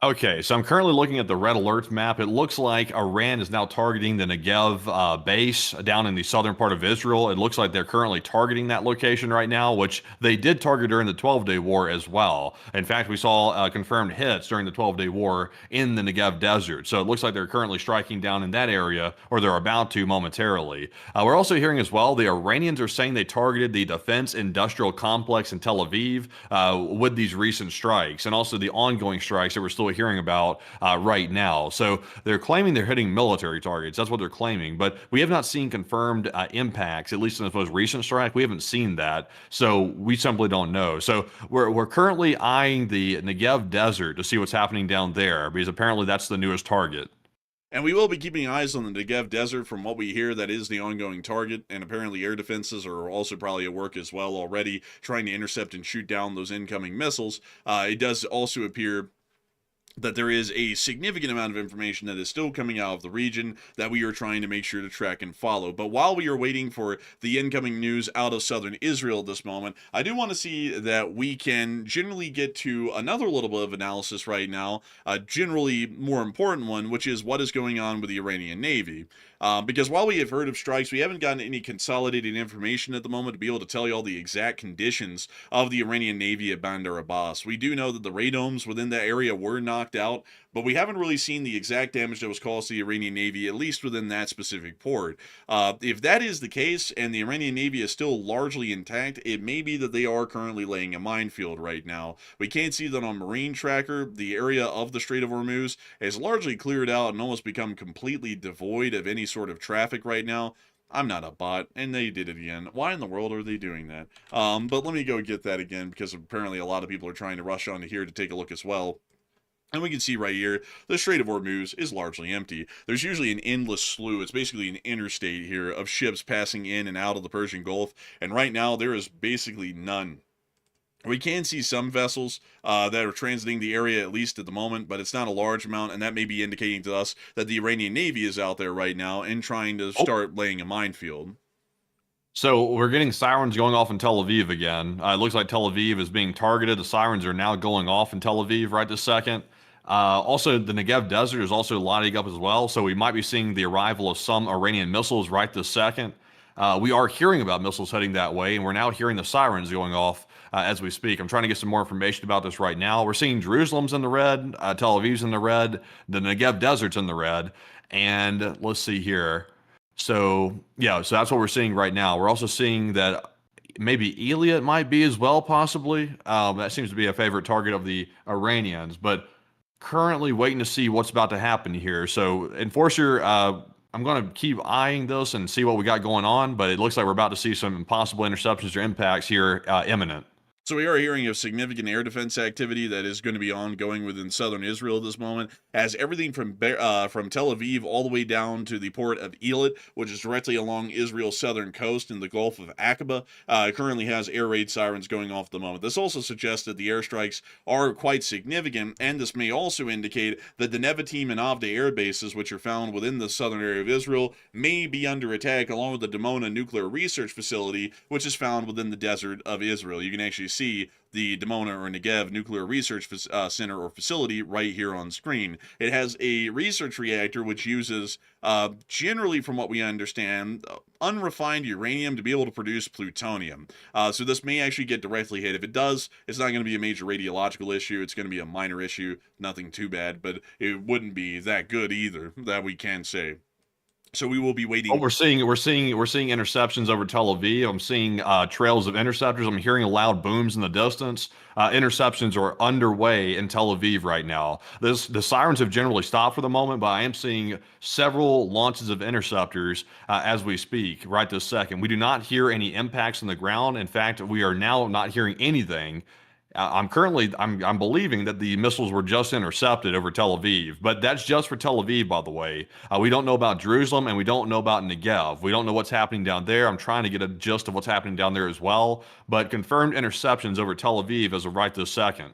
D: Okay, so I'm currently looking at the red alert map. It looks like Iran is now targeting the Negev base down in the southern part of Israel. It looks like they're currently targeting that location right now, which they did target during the 12-day war as well. In fact, we saw confirmed hits during the 12-day war in the Negev Desert. So it looks like they're currently striking down in that area, or they're about to momentarily. We're also hearing as well, the Iranians are saying they targeted the defense industrial complex in Tel Aviv with these recent strikes, and also the ongoing strikes that we're still hearing about right now. So they're claiming they're hitting military targets. That's what they're claiming. But we have not seen confirmed impacts, at least in the most recent strike. We haven't seen that. So we simply don't know. So we're currently eyeing the Negev Desert to see what's happening down there, because apparently that's the newest target.
C: And we will be keeping eyes on the Negev Desert. From what we hear, that is the ongoing target, and apparently air defenses are also probably at work as well already, trying to intercept and shoot down those incoming missiles. It does also appear that there is a significant amount of information that is still coming out of the region that we are trying to make sure to track and follow. But while we are waiting for the incoming news out of southern Israel at this moment, I do want to see that we can generally get to another little bit of analysis right now, a generally more important one, which is what is going on with the Iranian Navy. Because while we have heard of strikes, we haven't gotten any consolidated information at the moment to be able to tell you all the exact conditions of the Iranian Navy at Bandar Abbas. We do know that the radomes within that area were knocked out, but we haven't really seen the exact damage that was caused to the Iranian Navy, at least within that specific port. If that is the case, and the Iranian Navy is still largely intact, it may be that they are currently laying a minefield right now. We can't see that on Marine Tracker. The area of the Strait of Hormuz is largely cleared out and almost become completely devoid of any sort of traffic right now. I'm not a bot, and they did it again. Why in the world are they doing that? But let me go get that again, because apparently a lot of people are trying to rush onto here to take a look as well. And we can see right here, the Strait of Hormuz is largely empty. There's usually an endless slew. It's basically an interstate here of ships passing in and out of the Persian Gulf. And right now, there is basically none. We can see some vessels that are transiting the area, at least at the moment, but it's not a large amount, and that may be indicating to us that the Iranian Navy is out there right now and trying to start laying a minefield.
D: So we're getting sirens going off in Tel Aviv again. It looks like Tel Aviv is being targeted. The sirens are now going off in Tel Aviv right this second. Also, the Negev Desert is also lighting up as well, so we might be seeing the arrival of some Iranian missiles right this second. We are hearing about missiles heading that way, and we're now hearing the sirens going off as we speak. I'm trying to get some more information about this right now. We're seeing Jerusalem's in the red, Tel Aviv's in the red, the Negev Desert's in the red, and let's see here. So, yeah, so that's what we're seeing right now. We're also seeing that maybe Eliot might be as well, possibly. That seems to be a favorite target of the Iranians, but currently waiting to see what's about to happen here. So, Enforcer, I'm going to keep eyeing this and see what we got going on, but it looks like we're about to see some possible interceptions or impacts here imminent.
C: So we are hearing of significant air defense activity that is going to be ongoing within southern Israel at this moment, as everything from Tel Aviv all the way down to the port of Eilat, which is directly along Israel's southern coast in the Gulf of Aqaba, currently has air raid sirens going off at the moment. This also suggests that the airstrikes are quite significant, and this may also indicate that the Nevatim and Avda air bases, which are found within the southern area of Israel, may be under attack, along with the Dimona nuclear research facility, which is found within the desert of Israel. You can actually see the Dimona or Negev Nuclear Research Center or facility right here on screen. It has a research reactor which uses, generally from what we understand, unrefined uranium to be able to produce plutonium. So this may actually get directly hit. If it does, it's not going to be a major radiological issue. It's going to be a minor issue, nothing too bad, but it wouldn't be that good either, that we can say. So we will be waiting.
D: Oh, we're seeing interceptions over Tel Aviv. I'm seeing trails of interceptors. I'm hearing loud booms in the distance. Interceptions are underway in Tel Aviv right now. The sirens have generally stopped for the moment, but I am seeing several launches of interceptors as we speak right this second. We do not hear any impacts on the ground. In fact, we are now not hearing anything. I'm believing that the missiles were just intercepted over Tel Aviv, but that's just for Tel Aviv, by the way. We don't know about Jerusalem, and we don't know about Negev. We don't know what's happening down there. I'm trying to get a gist of what's happening down there as well, but confirmed interceptions over Tel Aviv as of right this second.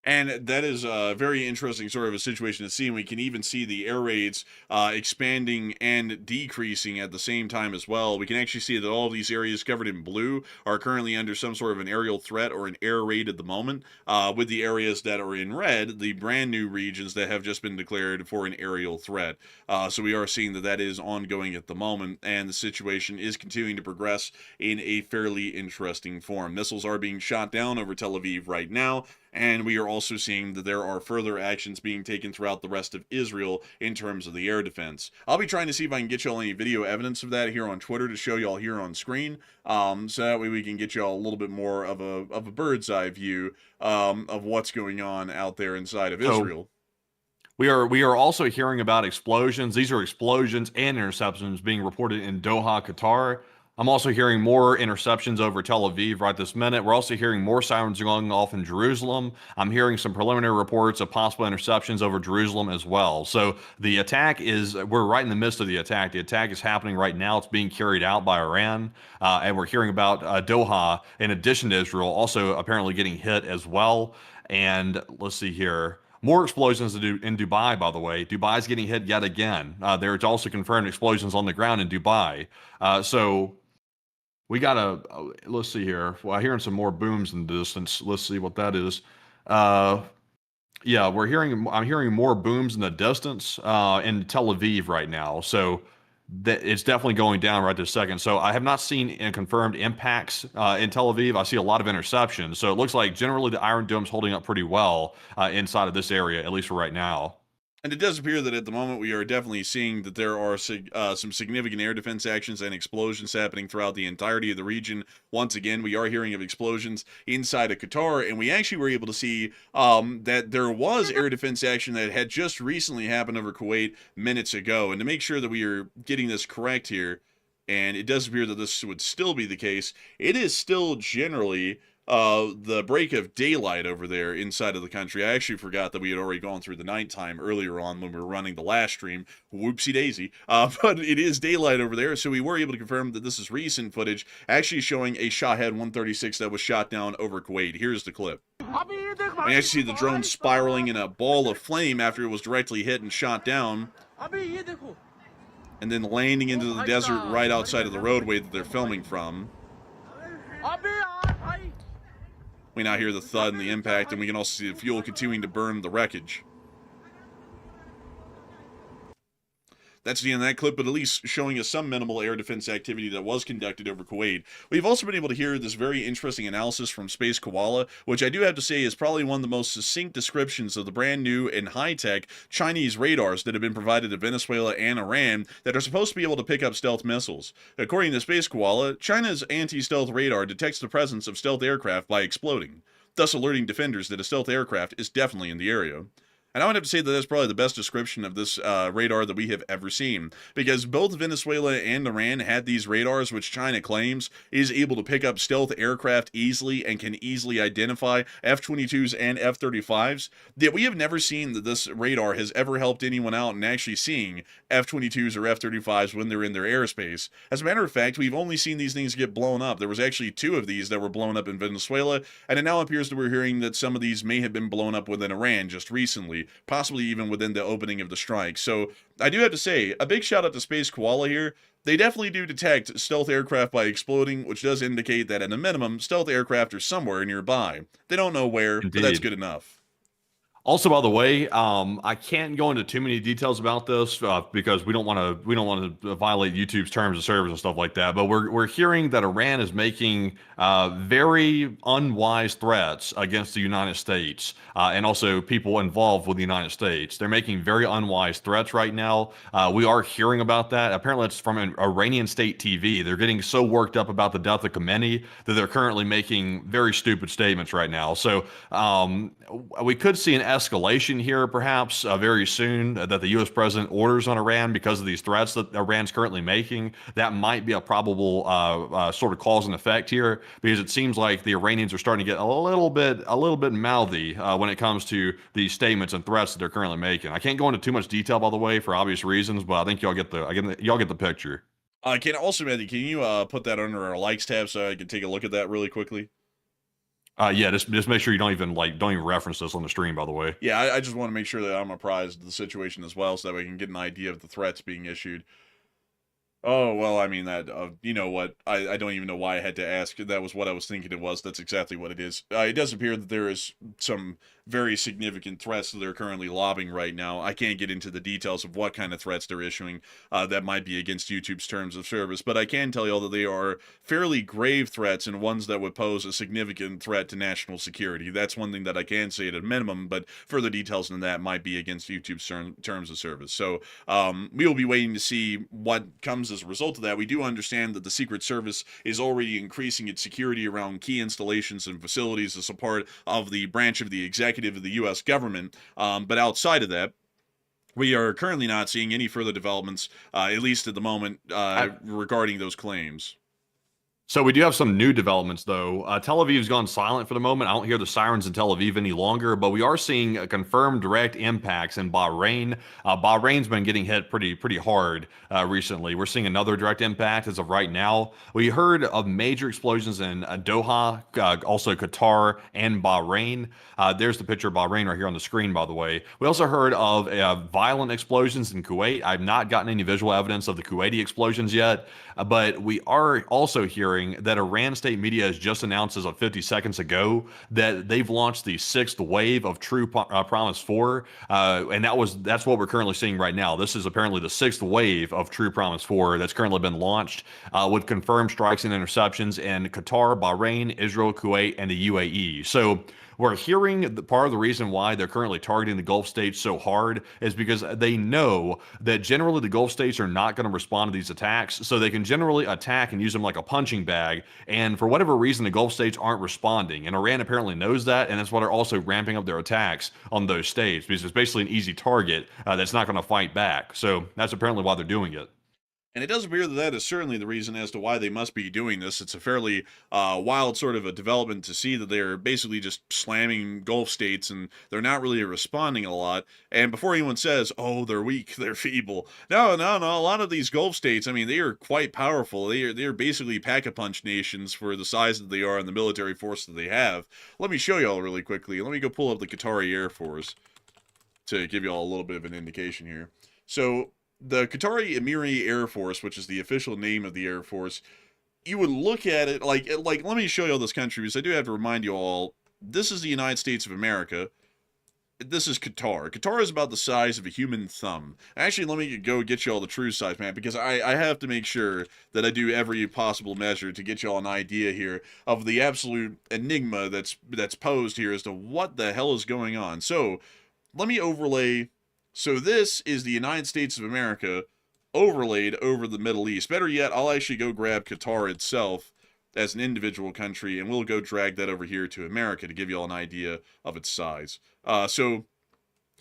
C: And that is a very interesting sort of a situation to see. And we can even see the air raids expanding and decreasing at the same time as well. We can actually see that all of these areas covered in blue are currently under some sort of an aerial threat or an air raid at the moment, with the areas that are in red, the brand new regions that have just been declared for an aerial threat. So we are seeing that that is ongoing at the moment, and the situation is continuing to progress in a fairly interesting form. Missiles are being shot down over Tel Aviv right now, and we are also seeing that there are further actions being taken throughout the rest of Israel in terms of the air defense. I'll be trying to see if I can get y'all any video evidence of that here on Twitter to show y'all here on screen, so that way we can get y'all a little bit more of a bird's eye view of what's going on out there inside of Israel.
D: We are also hearing about explosions. These are explosions and interceptions being reported in Doha, Qatar. I'm also hearing more interceptions over Tel Aviv right this minute. We're also hearing more sirens going off in Jerusalem. I'm hearing some preliminary reports of possible interceptions over Jerusalem as well. So the attack we're right in the midst of the attack. The attack is happening right now. It's being carried out by Iran. And we're hearing about Doha, in addition to Israel, also apparently getting hit as well. And let's see here. More explosions in Dubai, by the way. Dubai's getting hit yet again. There's also confirmed explosions on the ground in Dubai. So we got let's see here. Well, I'm hearing some more booms in the distance. Let's see what that is. Yeah, I'm hearing more booms in the distance in Tel Aviv right now. So it's definitely going down right this second. So I have not seen confirmed impacts in Tel Aviv. I see a lot of interceptions. So it looks like generally the Iron Dome's holding up pretty well inside of this area, at least for right now.
C: And it does appear that at the moment we are definitely seeing that there are some significant air defense actions and explosions happening throughout the entirety of the region. Once again, we are hearing of explosions inside of Qatar, and we actually were able to see that there was air defense action that had just recently happened over Kuwait minutes ago. And to make sure that we are getting this correct here, and it does appear that this would still be the case, it is still generally the break of daylight over there inside of the country. I actually forgot that we had already gone through the nighttime earlier on when we were running the last stream. Whoopsie daisy. But it is daylight over there, so we were able to confirm that this is recent footage actually showing a Shahed 136 that was shot down over Kuwait. Here's the clip. I actually see the drone spiraling in a ball of flame after it was directly hit and shot down, and then landing into the desert right outside of the roadway that they're filming from. We now hear the thud and the impact, and we can also see the fuel continuing to burn the wreckage. That's the end of that clip, but at least showing us some minimal air defense activity that was conducted over Kuwait. We've also been able to hear this very interesting analysis from Space Koala, which I do have to say is probably one of the most succinct descriptions of the brand new and high-tech Chinese radars that have been provided to Venezuela and Iran that are supposed to be able to pick up stealth missiles. According to Space Koala, China's anti-stealth radar detects the presence of stealth aircraft by exploding, thus alerting defenders that a stealth aircraft is definitely in the area. And I would have to say that that's probably the best description of this radar that we have ever seen, because both Venezuela and Iran had these radars, which China claims is able to pick up stealth aircraft easily and can easily identify F-22s and F-35s. Yet we have never seen that this radar has ever helped anyone out in actually seeing F-22s or F-35s when they're in their airspace. As a matter of fact, we've only seen these things get blown up. There was actually 2 of these that were blown up in Venezuela, and it now appears that we're hearing that some of these may have been blown up within Iran just recently, possibly even within the opening of the strike. So I do have to say, a big shout out to Space Koala here. They definitely do detect stealth aircraft by exploding, which does indicate that at a minimum, stealth aircraft are somewhere nearby. They don't know where,
D: Indeed.
C: but that's good enough.
D: Also, by the way, I can't go into too many details about this because we don't want to violate YouTube's terms of service and stuff like that. But we're hearing that Iran is making very unwise threats against the United States and also people involved with the United States. They're making very unwise threats right now. We are hearing about that. Apparently, it's from an Iranian state TV. They're getting so worked up about the death of Khamenei that they're currently making very stupid statements right now. So we could see an escalation here, perhaps very soon, that the U.S. president orders on Iran because of these threats that Iran's currently making. That might be a probable sort of cause and effect here, because it seems like the Iranians are starting to get a little bit mouthy when it comes to these statements and threats that they're currently making. I can't go into too much detail, by the way, for obvious reasons, but I think y'all get the picture.
C: Can you put that under our likes tab so I can take a look at that really quickly?
D: Yeah, just make sure you don't even reference this on the stream, by the way.
C: Yeah, I just want to make sure that I'm apprised of the situation as well, so that we can get an idea of the threats being issued. Oh, well, I mean, that, you know what, I don't even know why I had to ask. That was what I was thinking it was. That's exactly what it is. It does appear that there is some very significant threats that they're currently lobbing right now. I can't get into the details of what kind of threats they're issuing that might be against YouTube's terms of service, but I can tell you all that they are fairly grave threats and ones that would pose a significant threat to national security. That's one thing that I can say at a minimum, but further details than that might be against YouTube's terms of service. So we will be waiting to see what comes as a result of that. We do understand that the Secret Service is already increasing its security around key installations and facilities as a part of the branch of the executive of the U.S. government. But outside of that, we are currently not seeing any further developments, at least at the moment, regarding those claims.
D: So we do have some new developments, though. Tel Aviv's gone silent for the moment. I don't hear the sirens in Tel Aviv any longer, but we are seeing confirmed direct impacts in Bahrain. Bahrain's been getting hit pretty hard recently. We're seeing another direct impact as of right now. We heard of major explosions in Doha, also Qatar, and Bahrain. There's the picture of Bahrain right here on the screen, by the way. We also heard of violent explosions in Kuwait. I've not gotten any visual evidence of the Kuwaiti explosions yet, but we are also hearing that Iran state media has just announced as of 50 seconds ago that they've launched the 6th wave of True Promise 4, and that's what we're currently seeing right now. This is apparently the 6th wave of True Promise 4 that's currently been launched with confirmed strikes and interceptions in Qatar, Bahrain, Israel, Kuwait, and the UAE. So we're hearing that part of the reason why they're currently targeting the Gulf states so hard is because they know that generally the Gulf states are not going to respond to these attacks, so they can generally attack and use them like a punching bag. And for whatever reason, the Gulf states aren't responding. And Iran apparently knows that, and that's why they're also ramping up their attacks on those states, because it's basically an easy target that's not going to fight back. So that's apparently why they're doing it.
C: And it does appear that that is certainly the reason as to why they must be doing this. It's a fairly wild sort of a development to see that they're basically just slamming Gulf states and they're not really responding a lot. And before anyone says, oh, they're weak, they're feeble. No. A lot of these Gulf states, I mean, they are quite powerful. They're basically pack-a-punch nations for the size that they are and the military force that they have. Let me show y'all really quickly. Let me go pull up the Qatari Air Force to give y'all a little bit of an indication here. So the Qatari Emiri Air Force, which is the official name of the Air Force, you would look at it like let me show you all this country, because I do have to remind you all, this is the United States of America. This is Qatar. Qatar is about the size of a human thumb. Actually, let me go get you all the true size, man, because I have to make sure that I do every possible measure to get you all an idea here of the absolute enigma that's posed here as to what the hell is going on. So let me overlay. So this is the United States of America overlaid over the Middle East. Better yet, I'll actually go grab Qatar itself as an individual country, and we'll go drag that over here to America to give you all an idea of its size. So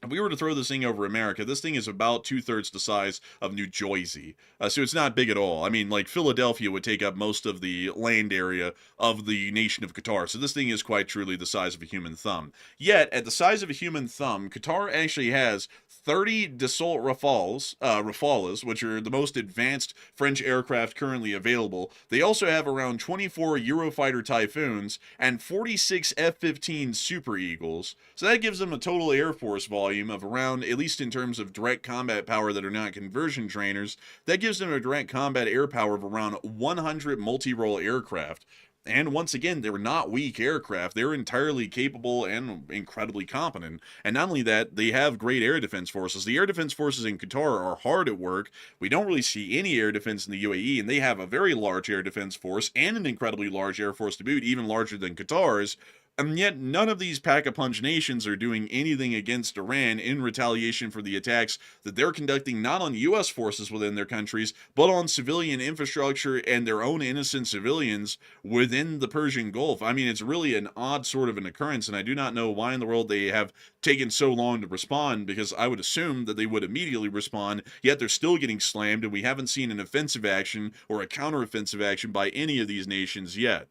C: If we were to throw this thing over America, this thing is about 2/3 the size of New Jersey. So it's not big at all. I mean, like, Philadelphia would take up most of the land area of the nation of Qatar. So this thing is quite truly the size of a human thumb. Yet, at the size of a human thumb, Qatar actually has 30 Dassault Rafales, which are the most advanced French aircraft currently available. They also have around 24 Eurofighter Typhoons and 46 F-15 Super Eagles. So that gives them a total Air Force volume of around, at least in terms of direct combat power that are not conversion trainers, that gives them a direct combat air power of around 100 multi-role aircraft. And once again, they're not weak aircraft. They're entirely capable and incredibly competent. And not only that, they have great air defense forces. The air defense forces in Qatar are hard at work. We don't really see any air defense in the UAE, and they have a very large air defense force and an incredibly large air force to boot, even larger than Qatar's. And yet, none of these pack-a-punch nations are doing anything against Iran in retaliation for the attacks that they're conducting not on U.S. forces within their countries, but on civilian infrastructure and their own innocent civilians within the Persian Gulf. I mean, it's really an odd sort of an occurrence, and I do not know why in the world they have taken so long to respond, because I would assume that they would immediately respond, yet they're still getting slammed, and we haven't seen an offensive action or a counteroffensive action by any of these nations yet.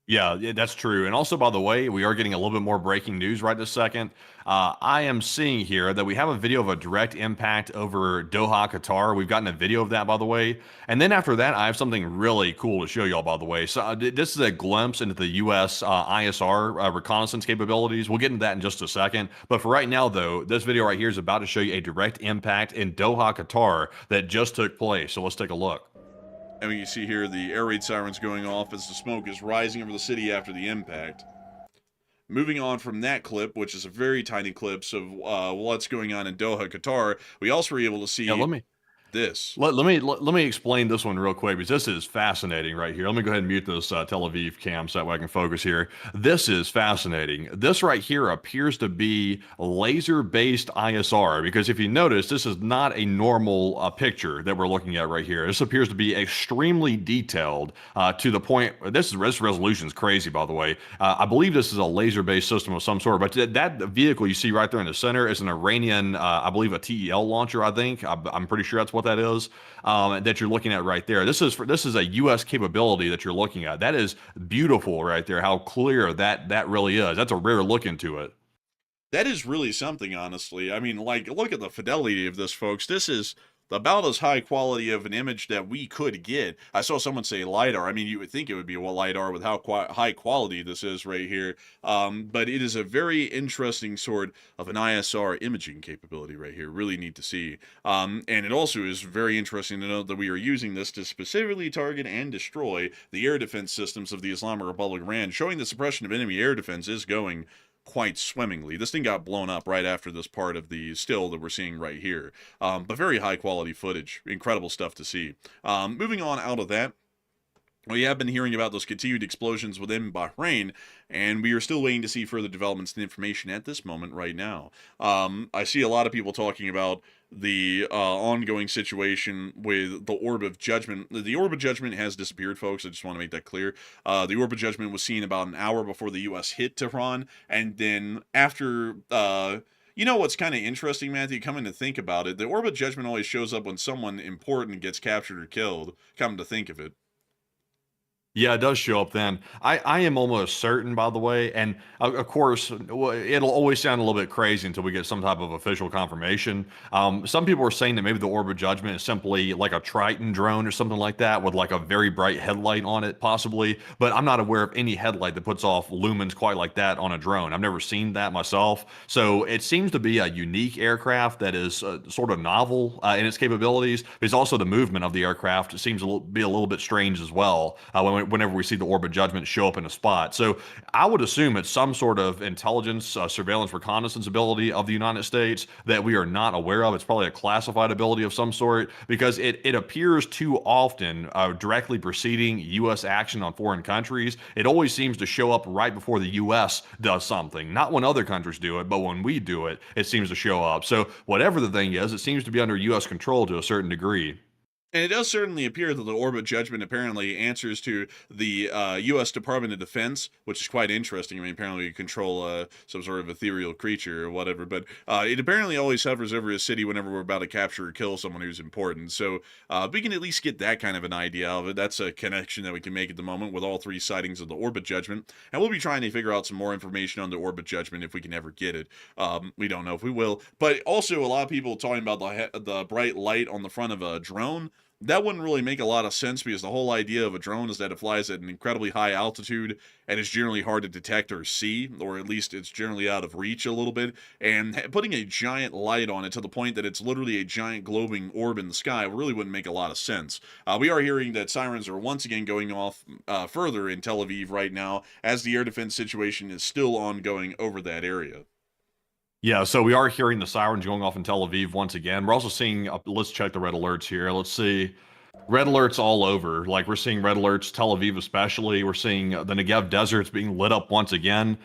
D: Yeah, that's true. And also, by the way, we are getting a little bit more breaking news right this second. I am seeing here that we have a video of a direct impact over Doha, Qatar. We've gotten a video of that, by the way. And then after that, I have something really cool to show y'all, by the way. So this is a glimpse into the U.S. ISR reconnaissance capabilities. We'll get into that in just a second. But for right now, though, this video right here is about to show you a direct impact in Doha, Qatar that just took place. So let's take a look.
C: And you see here the air raid sirens going off as the smoke is rising over the city after the impact. Moving on from that clip, which is a very tiny clip of what's going on in Doha, Qatar, we also were able to see this.
D: Let me explain this one real quick, because this is fascinating right here. Let me go ahead and mute this Tel Aviv cam so that way I can focus here. This is fascinating. This right here appears to be laser-based ISR, because if you notice, this is not a normal picture that we're looking at right here. This appears to be extremely detailed to the point. This resolution is crazy, by the way. I believe this is a laser-based system of some sort, but that vehicle you see right there in the center is an Iranian, I believe, a TEL launcher. I think I'm pretty sure that's what that is, that you're looking at right there. This is a U.S. capability that you're looking at. That is beautiful right there, how clear that really is. That's a rare look into it.
C: That is really something, honestly. I mean, like, look at the fidelity of this, folks. This is about as high quality of an image that we could get. I saw someone say LiDAR. I mean, you would think it would be a LiDAR with how high quality this is right here. But it is a very interesting sort of an ISR imaging capability right here. Really neat to see. And it also is very interesting to know that we are using this to specifically target and destroy the air defense systems of the Islamic Republic of Iran, showing the suppression of enemy air defense is going quite swimmingly. This thing got blown up right after this part of the still that we're seeing right here. But very high quality footage. Incredible stuff to see. Moving on out of that, we have been hearing about those continued explosions within Bahrain, and we are still waiting to see further developments and information at this moment right now. I see a lot of people talking about the ongoing situation with the Orb of Judgment. The Orb of Judgment has disappeared, folks. I just want to make that clear. The Orb of Judgment was seen about an hour before the U.S. hit Tehran, and then after... you know what's kind of interesting, Matthew, coming to think about it? The Orb of Judgment always shows up when someone important gets captured or killed, come to think of it.
D: Yeah, it does show up then. I am almost certain, by the way, and of course, it'll always sound a little bit crazy until we get some type of official confirmation. Some people are saying that maybe the Orb of Judgment is simply like a Triton drone or something like that with like a very bright headlight on it, possibly, but I'm not aware of any headlight that puts off lumens quite like that on a drone. I've never seen that myself. So it seems to be a unique aircraft that is sort of novel in its capabilities, because also the movement of the aircraft seems to be a little bit strange as well whenever we see the Orb of Judgment show up in a spot. So I would assume it's some sort of intelligence, surveillance, reconnaissance ability of the United States that we are not aware of. It's probably a classified ability of some sort, because it appears too often directly preceding U.S. action on foreign countries. It always seems to show up right before the U.S. does something. Not when other countries do it, but when we do it, it seems to show up. So whatever the thing is, it seems to be under U.S. control to a certain degree.
C: And it does certainly appear that the Orb of Judgment apparently answers to the U.S. Department of Defense, which is quite interesting. I mean, apparently you control some sort of ethereal creature or whatever, but it apparently always hovers over a city whenever we're about to capture or kill someone who's important. So we can at least get that kind of an idea of it. That's a connection that we can make at the moment with all 3 sightings of the Orb of Judgment. And we'll be trying to figure out some more information on the Orb of Judgment if we can ever get it. We don't know if we will. But also a lot of people talking about the bright light on the front of a drone. That wouldn't really make a lot of sense because the whole idea of a drone is that it flies at an incredibly high altitude and it's generally hard to detect or see, or at least it's generally out of reach a little bit. And putting a giant light on it to the point that it's literally a giant glowing orb in the sky really wouldn't make a lot of sense. We are hearing that sirens are once again going off further in Tel Aviv right now as the air defense situation is still ongoing over that area.
D: Yeah, so we are hearing the sirens going off in Tel Aviv once again. We're also seeing, let's check the red alerts here. Let's see. Red alerts all over. Like, we're seeing red alerts, Tel Aviv especially. We're seeing the Negev deserts being lit up once again.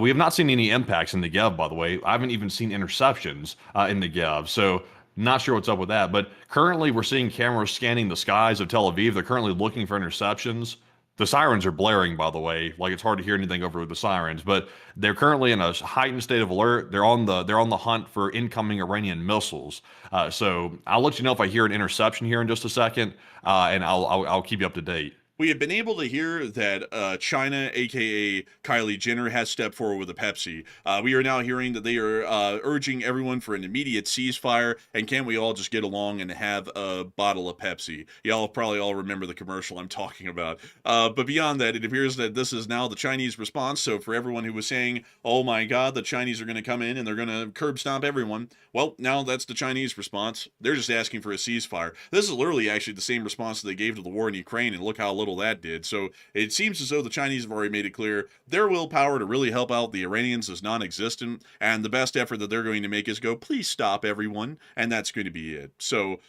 D: We have not seen any impacts in Negev, by the way. I haven't even seen interceptions in Negev. So not sure what's up with that. But currently, we're seeing cameras scanning the skies of Tel Aviv. They're currently looking for interceptions. The sirens are blaring, by the way. Like, it's hard to hear anything over the sirens, but they're currently in a heightened state of alert. They're on the hunt for incoming Iranian missiles. So I'll let you know if I hear an interception here in just a second, and I'll keep you up to date.
C: We have been able to hear that China, aka Kylie Jenner, has stepped forward with a Pepsi. We are now hearing that they are urging everyone for an immediate ceasefire, and can we all just get along and have a bottle of Pepsi? Y'all probably all remember the commercial I'm talking about. But beyond that, it appears that this is now the Chinese response. So for everyone who was saying, oh my God, the Chinese are going to come in and they're going to curb stomp everyone, well, now that's the Chinese response. They're just asking for a ceasefire. This is literally actually the same response that they gave to the war in Ukraine, and look how little that did. So it seems as though the Chinese have already made it clear their willpower to really help out the Iranians is non-existent, and the best effort that they're going to make is go, please stop everyone, and that's going to be it. So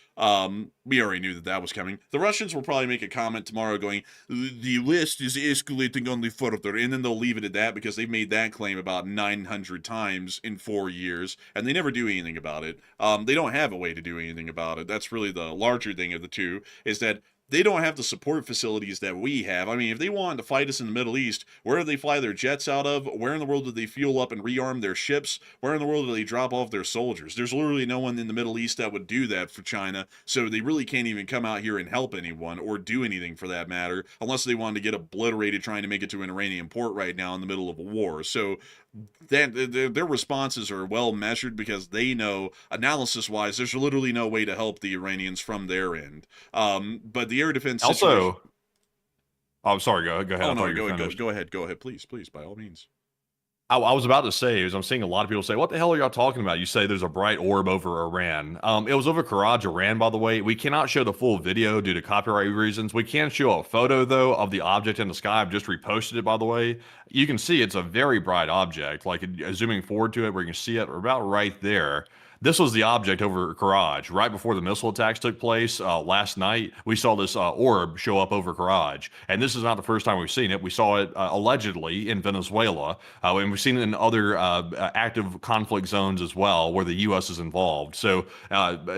C: we already knew that that was coming. The Russians will probably make a comment tomorrow going, the West is escalating only further, and then they'll leave it at that because they've made that claim about 900 times in 4 years, and they never do anything about it. They don't have a way to do anything about it. That's really the larger thing of the two, is that they don't have the support facilities that we have. I mean, if they wanted to fight us in the Middle East, where do they fly their jets out of? Where in the world do they fuel up and rearm their ships? Where in the world do they drop off their soldiers? There's literally no one in the Middle East that would do that for China, so they really can't even come out here and help anyone or do anything for that matter, unless they wanted to get obliterated trying to make it to an Iranian port right now in the middle of a war. So that their responses are well measured because they know, analysis-wise, there's literally no way to help the Iranians from their end. But the air defense
D: Also, oh, I'm sorry. Go ahead.
C: Oh, no, go ahead. Please, by all means.
D: I was about to say, I'm seeing a lot of people say, what the hell are y'all talking about? You say there's a bright orb over Iran. It was over Barrage, Iran, by the way. We cannot show the full video due to copyright reasons. We can show a photo, though, of the object in the sky. I've just reposted it, by the way. You can see it's a very bright object. Like, zooming forward to it where you can see it, we're about right there. This was the object over Barrage. Right before the missile attacks took place last night, we saw this orb show up over Barrage. And this is not the first time we've seen it. We saw it allegedly in Venezuela. And we've seen it in other active conflict zones as well where the U.S. is involved. So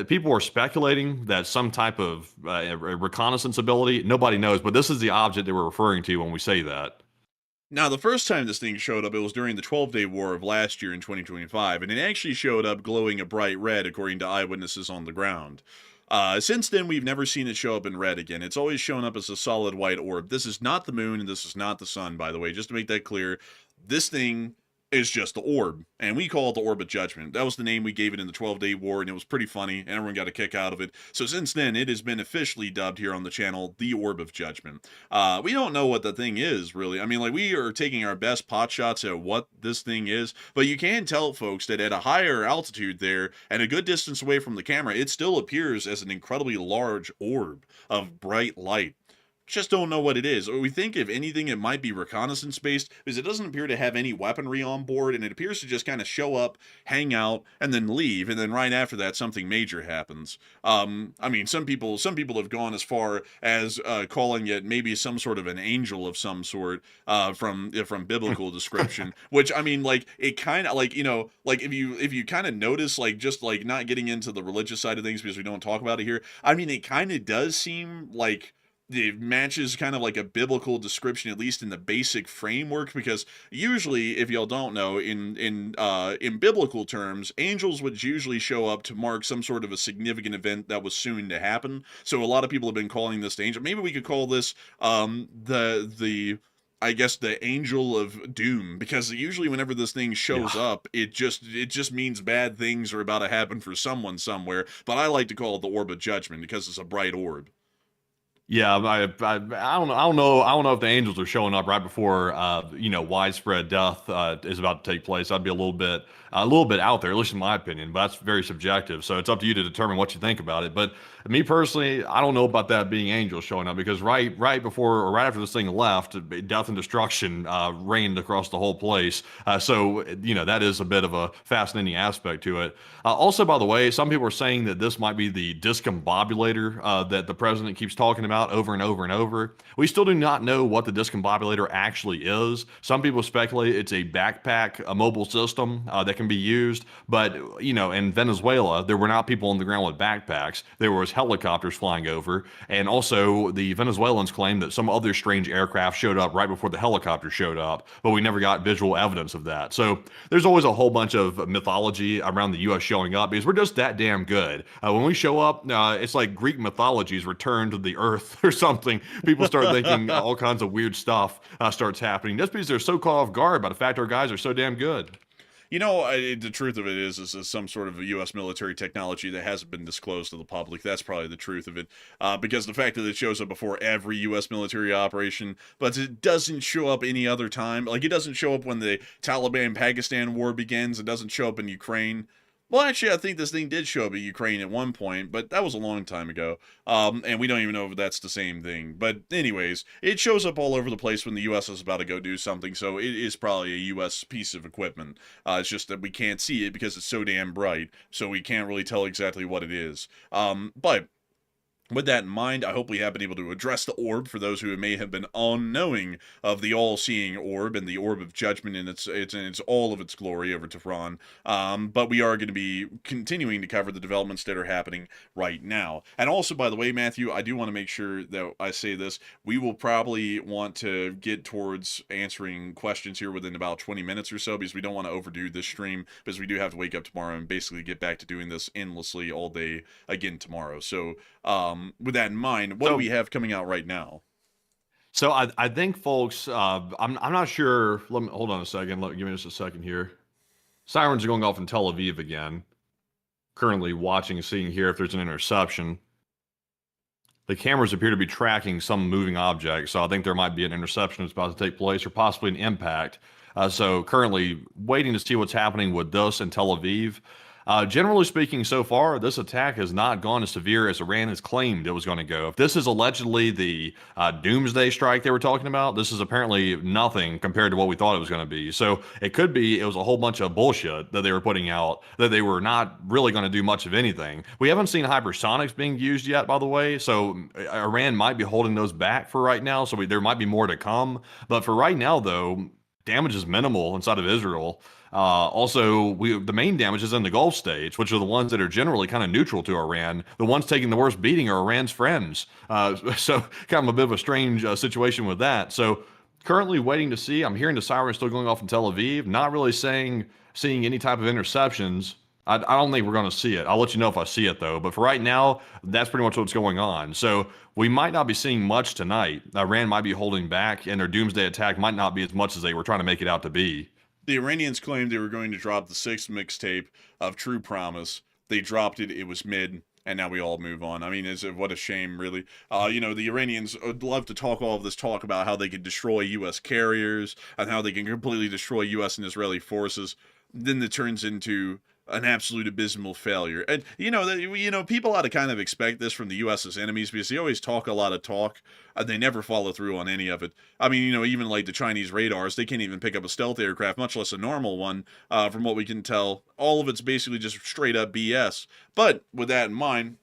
D: people are speculating that some type of reconnaissance ability, nobody knows. But this is the object that we're referring to when we say that.
C: Now, the first time this thing showed up, it was during the 12-day war of last year in 2025, and it actually showed up glowing a bright red, according to eyewitnesses on the ground. Since then, we've never seen it show up in red again. It's always shown up as a solid white orb. This is not the moon, and this is not the sun, by the way, just to make that clear. This thing is just the orb, and we call it the Orb of Judgment. That was the name we gave it in the 12-day war, and it was pretty funny, and everyone got a kick out of it. So since then, it has been officially dubbed here on the channel the Orb of Judgment. We don't know what the thing is, really. I mean, like, we are taking our best pot shots at what this thing is, but you can tell, folks, that at a higher altitude there, and a good distance away from the camera, it still appears as an incredibly large orb of bright light. just don't know what it is. Or we think, if anything, it might be reconnaissance based, because it doesn't appear to have any weaponry on board, and it appears to just kind of show up, hang out, and then leave, and then right after that, something major happens. I mean, some people have gone as far as calling it maybe some sort of an angel of some sort, from biblical description. Which, I mean, like, it kind of, like, you know, like, if you kind of notice, like, just like not getting into the religious side of things because we don't talk about it here. I mean, it kind of does seem like it matches kind of like a biblical description, at least in the basic framework, because usually, if y'all don't know, in biblical terms, angels would usually show up to mark some sort of a significant event that was soon to happen. So a lot of people have been calling this the angel. Maybe we could call this I guess the angel of doom, because usually whenever this thing shows up, it just means bad things are about to happen for someone somewhere. But I like to call it the Orb of Judgment because it's a bright orb.
D: Yeah, I don't know if the angels are showing up right before widespread death is about to take place. I'd be a little bit out there, at least in my opinion, but that's very subjective. So it's up to you to determine what you think about it. But me personally, I don't know about that being angels showing up, because right before or right after this thing left, death and destruction reigned across the whole place. So that is a bit of a fascinating aspect to it. Also, by the way, some people are saying that this might be the discombobulator that the president keeps talking about over and over and over. We still do not know what the discombobulator actually is. Some people speculate it's a backpack, a mobile system that can be used. But, in Venezuela, there were not people on the ground with backpacks. There was helicopters flying over. And also, the Venezuelans claim that some other strange aircraft showed up right before the helicopter showed up, but we never got visual evidence of that. So there's always a whole bunch of mythology around the U.S. showing up, because we're just that damn good. When we show up, it's like Greek mythology's return to the earth or something. People start thinking all kinds of weird stuff starts happening just because they're so caught off guard by the fact our guys are so damn good.
C: The truth of it is some sort of a U.S. military technology that hasn't been disclosed to the public. That's probably the truth of it, because the fact that it shows up before every U.S. military operation, but it doesn't show up any other time. Like, it doesn't show up when the Taliban-Pakistan war begins. It doesn't show up in Ukraine. Well, actually, I think this thing did show up in Ukraine at one point, but that was a long time ago. And we don't even know if that's the same thing. But anyways, it shows up all over the place when the U.S. is about to go do something, so it is probably a U.S. piece of equipment. It's just that we can't see it because it's so damn bright, so we can't really tell exactly what it is. But with that in mind, I hope we have been able to address the orb for those who may have been unknowing of the all-seeing orb and the Orb of Judgment in its all of its glory over Tehran. But we are going to be continuing to cover the developments that are happening right now. And also, by the way, Matthew, I do want to make sure that I say this. We will probably want to get towards answering questions here within about 20 minutes or so, because we don't want to overdo this stream, because we do have to wake up tomorrow and basically get back to doing this endlessly all day again tomorrow. So, with that in mind, what do we have coming out right now?
D: So I think, folks, I'm not sure. Hold on a second. Give me just a second here. Sirens are going off in Tel Aviv again. Currently watching and seeing here if there's an interception. The cameras appear to be tracking some moving object, so I think there might be an interception that's about to take place, or possibly an impact. So currently waiting to see what's happening with this in Tel Aviv. Generally speaking, so far, this attack has not gone as severe as Iran has claimed it was going to go. If this is allegedly the Doomsday strike they were talking about, this is apparently nothing compared to what we thought it was going to be. So it could be it was a whole bunch of bullshit that they were putting out, that they were not really going to do much of anything. We haven't seen hypersonics being used yet, by the way, so Iran might be holding those back for right now, so there might be more to come. But for right now, though, damage is minimal inside of Israel. Also, the main damage is in the Gulf states, which are the ones that are generally kind of neutral to Iran. The ones taking the worst beating are Iran's friends. So kind of a bit of a strange situation with that. So currently waiting to see. I'm hearing the sirens still going off in Tel Aviv. Not really seeing any type of interceptions. I don't think we're going to see it. I'll let you know if I see it, though. But for right now, that's pretty much what's going on. So we might not be seeing much tonight. Iran might be holding back, and their Doomsday attack might not be as much as they were trying to make it out to be.
C: The Iranians claimed they were going to drop the 6th mixtape of True Promise. They dropped it. It was mid. And now we all move on. I mean, what a shame, really. The Iranians would love to talk all of this talk about how they can destroy U.S. carriers and how they can completely destroy U.S. and Israeli forces. Then it turns into an absolute abysmal failure. And people ought to kind of expect this from the US's enemies, because they always talk a lot of talk and they never follow through on any of it. I mean, even like the Chinese radars, they can't even pick up a stealth aircraft, much less a normal one. From what we can tell, all of it's basically just straight up BS. But with that in mind,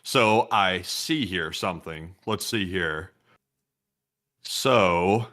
D: so I see here something. Let's see here. So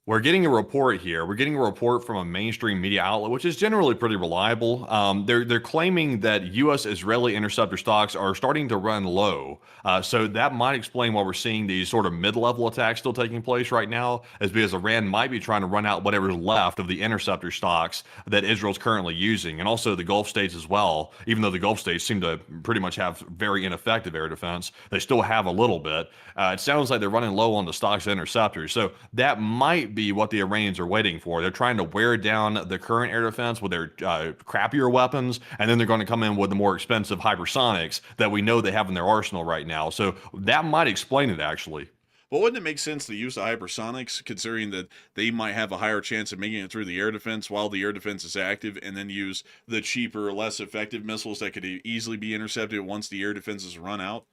D: we're getting a report here. We're getting a report from a mainstream media outlet, which is generally pretty reliable. They're claiming that U.S. Israeli interceptor stocks are starting to run low. So that might explain why we're seeing these sort of mid-level attacks still taking place right now, is because Iran might be trying to run out whatever's left of the interceptor stocks that Israel's currently using, and also the Gulf states as well. Even though the Gulf states seem to pretty much have very ineffective air defense, they still have a little bit. It sounds like they're running low on the stocks of interceptors. So that might be what the Iranians are waiting for. They're trying to wear down the current air defense with their crappier weapons, and then they're going to come in with the more expensive hypersonics that we know they have in their arsenal right now. So that might explain it, actually.
C: But wouldn't it make sense to use the hypersonics, considering that they might have a higher chance of making it through the air defense while the air defense is active, and then use the cheaper, less effective missiles that could easily be intercepted once the air defenses run out?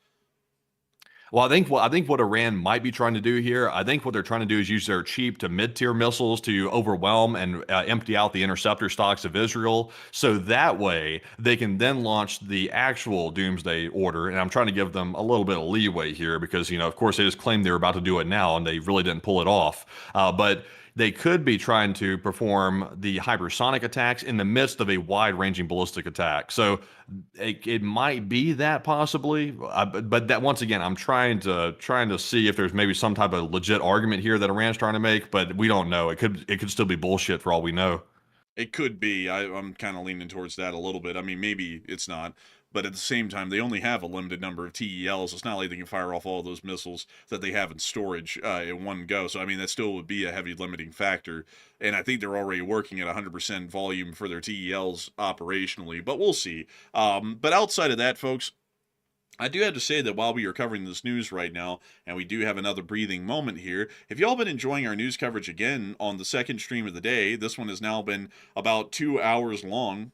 D: Well, I think what Iran might be trying to do here, I think what they're trying to do is use their cheap to mid-tier missiles to overwhelm and empty out the interceptor stocks of Israel. So that way they can then launch the actual Doomsday order. And I'm trying to give them a little bit of leeway here because, of course they just claimed they were about to do it now and they really didn't pull it off. But they could be trying to perform the hypersonic attacks in the midst of a wide-ranging ballistic attack. So it might be that possibly, but that once again, I'm trying to see if there's maybe some type of legit argument here that Iran's trying to make, but we don't know. It could still be bullshit for all we know.
C: It could be. I'm kind of leaning towards that a little bit. I mean, maybe it's not. But at the same time, they only have a limited number of TELs. It's not like they can fire off all those missiles that they have in storage in one go. So, I mean, that still would be a heavy limiting factor. And I think they're already working at 100% volume for their TELs operationally. But we'll see. But outside of that, folks, I do have to say that while we are covering this news right now, and we do have another breathing moment here, if y'all been enjoying our news coverage again on the second stream of the day, this one has now been about 2 hours long.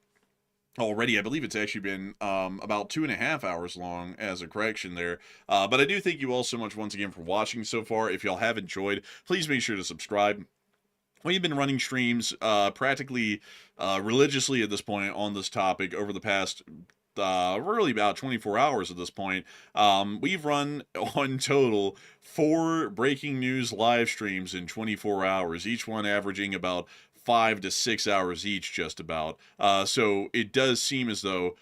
C: Already, I believe it's actually been about 2.5 hours long as a correction there. But I do thank you all so much once again for watching so far. If y'all have enjoyed, please make sure to subscribe. We've been running streams practically religiously at this point on this topic over the past really about 24 hours at this point. We've run on total 4 breaking news live streams in 24 hours, each one averaging about 5 to 6 hours each, just about. So it does seem as though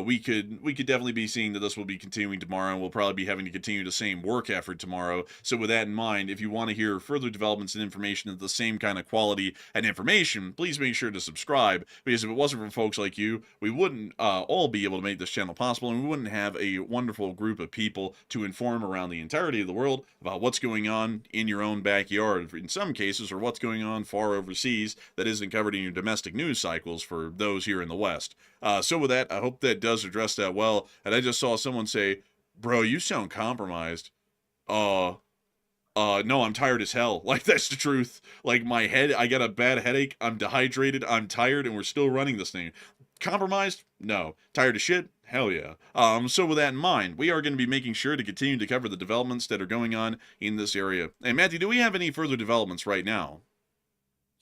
C: we could definitely be seeing that this will be continuing tomorrow, and we'll probably be having to continue the same work effort tomorrow. So with that in mind, if you want to hear further developments and information of the same kind of quality and information, please make sure to subscribe, because if it wasn't for folks like you, we wouldn't all be able to make this channel possible, and we wouldn't have a wonderful group of people to inform around the entirety of the world about what's going on in your own backyard, in some cases, or what's going on far overseas that isn't covered in your domestic news cycles for those here in the West. So with that, I hope that does address that well. And I just saw someone say, "Bro, you sound compromised." No, I'm tired as hell. Like, that's the truth. Like, my head, I got a bad headache. I'm dehydrated. I'm tired, and we're still running this thing. Compromised? No. Tired of shit? Hell yeah. So with that in mind, we are going to be making sure to continue to cover the developments that are going on in this area. Hey, Matthew, do we have any further developments right now?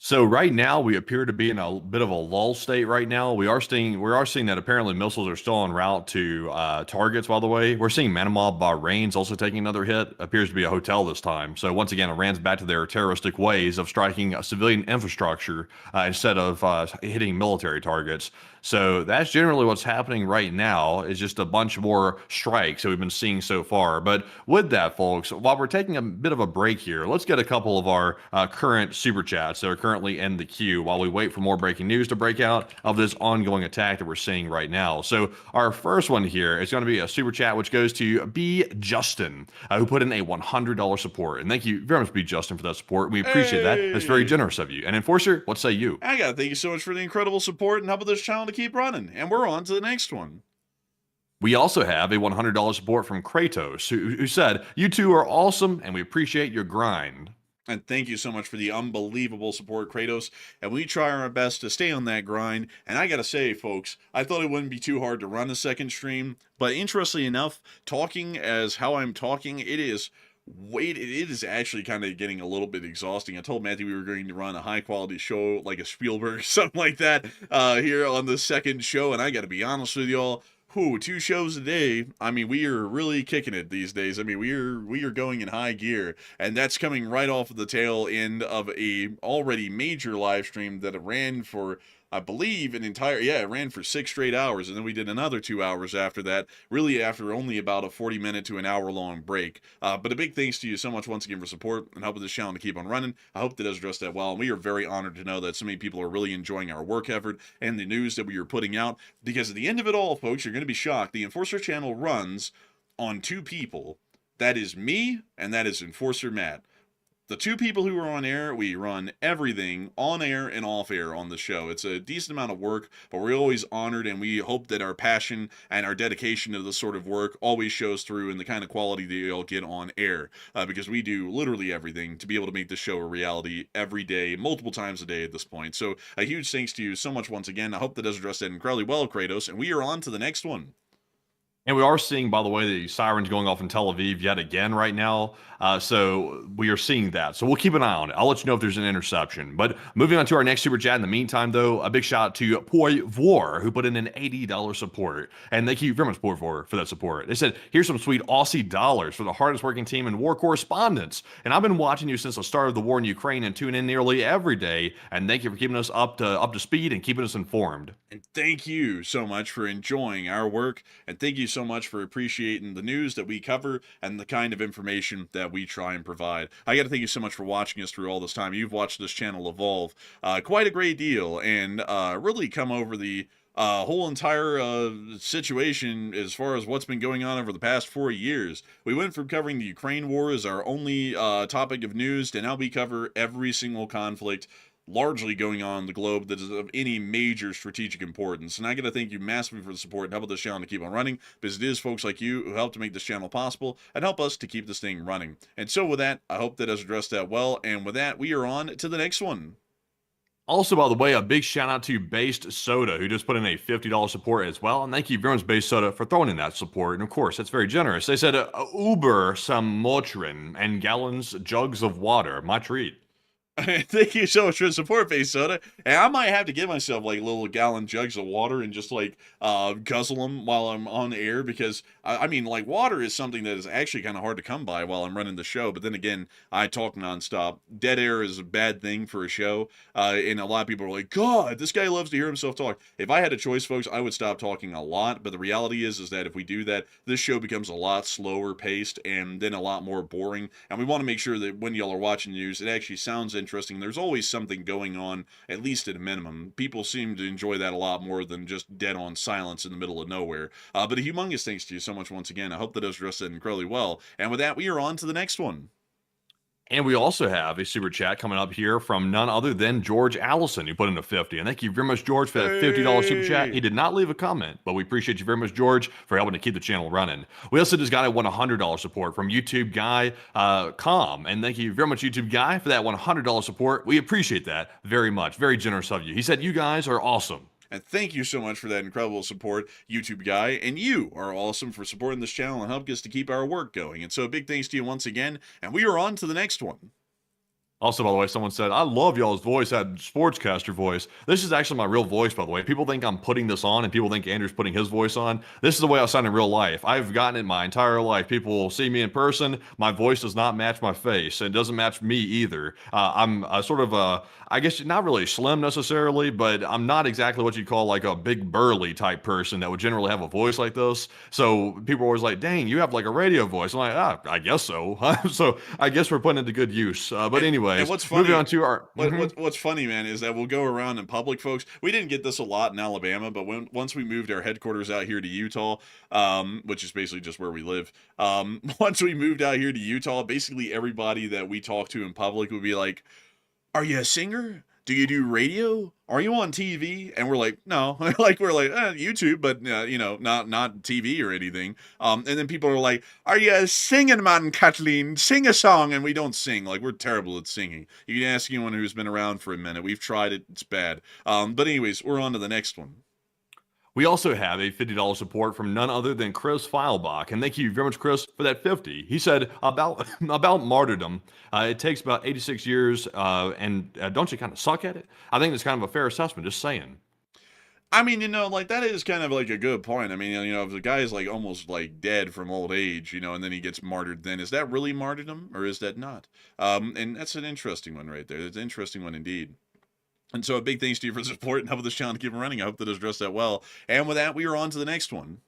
D: So right now we appear to be in a bit of a lull state right now. We are seeing that apparently missiles are still en route to targets. By the way, we're seeing Manama Bahrain's also taking another hit. Appears to be a hotel this time. So once again, Iran's back to their terroristic ways of striking a civilian infrastructure instead of hitting military targets. So that's generally what's happening right now, is just a bunch more strikes that we've been seeing so far. But with that, folks, while we're taking a bit of a break here, let's get a couple of our current super chats that are currently in the queue while we wait for more breaking news to break out of this ongoing attack that we're seeing right now. So our first one here is going to be a super chat, which goes to B. Justin, who put in a $100 support. And thank you very much, B. Justin, for that support. We appreciate that. It's very generous of you. And Enforcer, what say you?
C: I gotta thank you so much for the incredible support and helping this channel to keep running. And we're on to the next one.
D: We also have a $100 support from Kratos, who said, "You two are awesome, and we appreciate your grind."
C: And thank you so much for the unbelievable support, Kratos. And we try our best to stay on that grind. And I gotta say, folks, I thought it wouldn't be too hard to run a second stream. But interestingly enough, talking as how I'm talking, it is actually kind of getting a little bit exhausting. I told Matthew we were going to run a high quality show like a Spielberg, something like that, here on the second show. And I gotta be honest with y'all. 2 shows a day. I mean, we are really kicking it these days. I mean, we are going in high gear, and that's coming right off of the tail end of a already major live stream that ran for, I believe, it ran for 6 straight hours, and then we did another 2 hours after that, really after only about a 40-minute to an hour-long break. But a big thanks to you so much once again for support and helping this channel to keep on running. I hope that does address that well, and we are very honored to know that so many people are really enjoying our work effort and the news that we are putting out, because at the end of it all, folks, you're going to be shocked. The Enforcer channel runs on 2 people. That is me, and that is Enforcer Matt. The 2 people who are on air, we run everything on air and off air on the show. It's a decent amount of work, but we're always honored, and we hope that our passion and our dedication to this sort of work always shows through in the kind of quality that you'll get on air, because we do literally everything to be able to make this show a reality every day, multiple times a day at this point. So a huge thanks to you so much once again. I hope that does address that incredibly well, Kratos, and we are on to the next one.
D: And we are seeing, by the way, the sirens going off in Tel Aviv yet again right now. So we are seeing that. So we'll keep an eye on it. I'll let you know if there's an interception. But moving on to our next super chat. In the meantime, though, a big shout out to Poi Vor, who put in an $80 support. And thank you very much, Poi Vor, for that support. They said, here's some sweet Aussie dollars for the hardest working team in war correspondence. And I've been watching you since the start of the war in Ukraine and tune in nearly every day. And thank you for keeping us up to speed and keeping us informed.
C: And thank you so much for enjoying our work. And thank you so much for appreciating the news that we cover and the kind of information that we try and provide. I got to thank you so much for watching us through all this time. You've watched this channel evolve quite a great deal, and really come over the whole entire situation as far as what's been going on over the past 4 years. We went from covering the Ukraine war as our only topic of news to now we cover every single conflict largely going on in the globe that is of any major strategic importance. And I got to thank you massively for the support and help this channel to keep on running, because it is folks like you who help to make this channel possible and help us to keep this thing running. And so with that, I hope that has addressed that well. And with that, we are on to the next one.
D: Also, by the way, a big shout out to Based Soda, who just put in a $50 support as well. And thank you very much, Based Soda, for throwing in that support. And of course, that's very generous. They said, Uber some Motrin and gallons, jugs of water. My treat.
C: Thank you so much for the support, Base Soda. And I might have to get myself like little gallon jugs of water and just like guzzle them while I'm on air, because I mean, like, water is something that is actually kind of hard to come by while I'm running the show. But then again, I talk nonstop. Dead air is a bad thing for a show, and a lot of people are like, God, this guy loves to hear himself talk. If I had a choice, folks, I would stop talking a lot. But the reality is that if we do that, this show becomes a lot slower paced and then a lot more boring. And we want to make sure that when y'all are watching news, it actually sounds interesting. There's always something going on, at least at a minimum. People seem to enjoy that a lot more than just dead on silence in the middle of nowhere. But a humongous thanks to you so much once again. I hope that does address that incredibly well. And with that, we are on to the next one.
D: And we also have a super chat coming up here from none other than George Allison, who put in a 50. And thank you very much, George, for that $50 super chat. He did not leave a comment, but we appreciate you very much, George, for helping to keep the channel running. We also just got a $100 support from YouTube Guy Com. And thank you very much, YouTube Guy, for that $100 support. We appreciate that very much. Very generous of you. He said, you guys are awesome.
C: And thank you so much for that incredible support, YouTube Guy. And you are awesome for supporting this channel and helping us to keep our work going. And so a big thanks to you once again. And we are on to the next one.
D: Also, by the way, someone said, I love y'all's voice, that sportscaster voice. This is actually my real voice, by the way. People think I'm putting this on, and people think Andrew's putting his voice on. This is the way I sound in real life. I've gotten it my entire life. People will see me in person. My voice does not match my face, and it doesn't match me either. I'm sort of a, I guess not really slim necessarily, but I'm not exactly what you call like a big burly type person that would generally have a voice like this. So people are always like, dang, you have like a radio voice. I'm like, I guess so. So I guess we're putting it to good use. But anyway.
C: And what's funny,
D: moving on to our
C: what's funny, man, is that we'll go around in public, folks. We didn't get this a lot in Alabama, but once we moved our headquarters out here to Utah, which is basically just where we live, once we moved out here to Utah, basically everybody that we talk to in public would be like, "Are you a singer? Do you do radio? Are you on TV? And we're like, no. Like, we're like, YouTube, but, not TV or anything. And then people are like, are you singing, man, Kathleen? Sing a song. And we don't sing. Like, we're terrible at singing. You can ask anyone who's been around for a minute. We've tried it. It's bad. But anyways, we're on to the next one.
D: We also have a $50 support from none other than Chris Feilbach, and thank you very much, Chris, for that 50. He said about martyrdom, it takes about 86 years, and don't you kind of suck at it? I think that's kind of a fair assessment. Just saying.
C: I mean, like, that is kind of like a good point. I mean, if the guy is like almost like dead from old age, and then he gets martyred, then is that really martyrdom or is that not? And that's an interesting one right there. It's an interesting one indeed. And so a big thanks to you for the support and helping this channel to keep running. I hope that it addressed that well. And with that, we are on to the next one.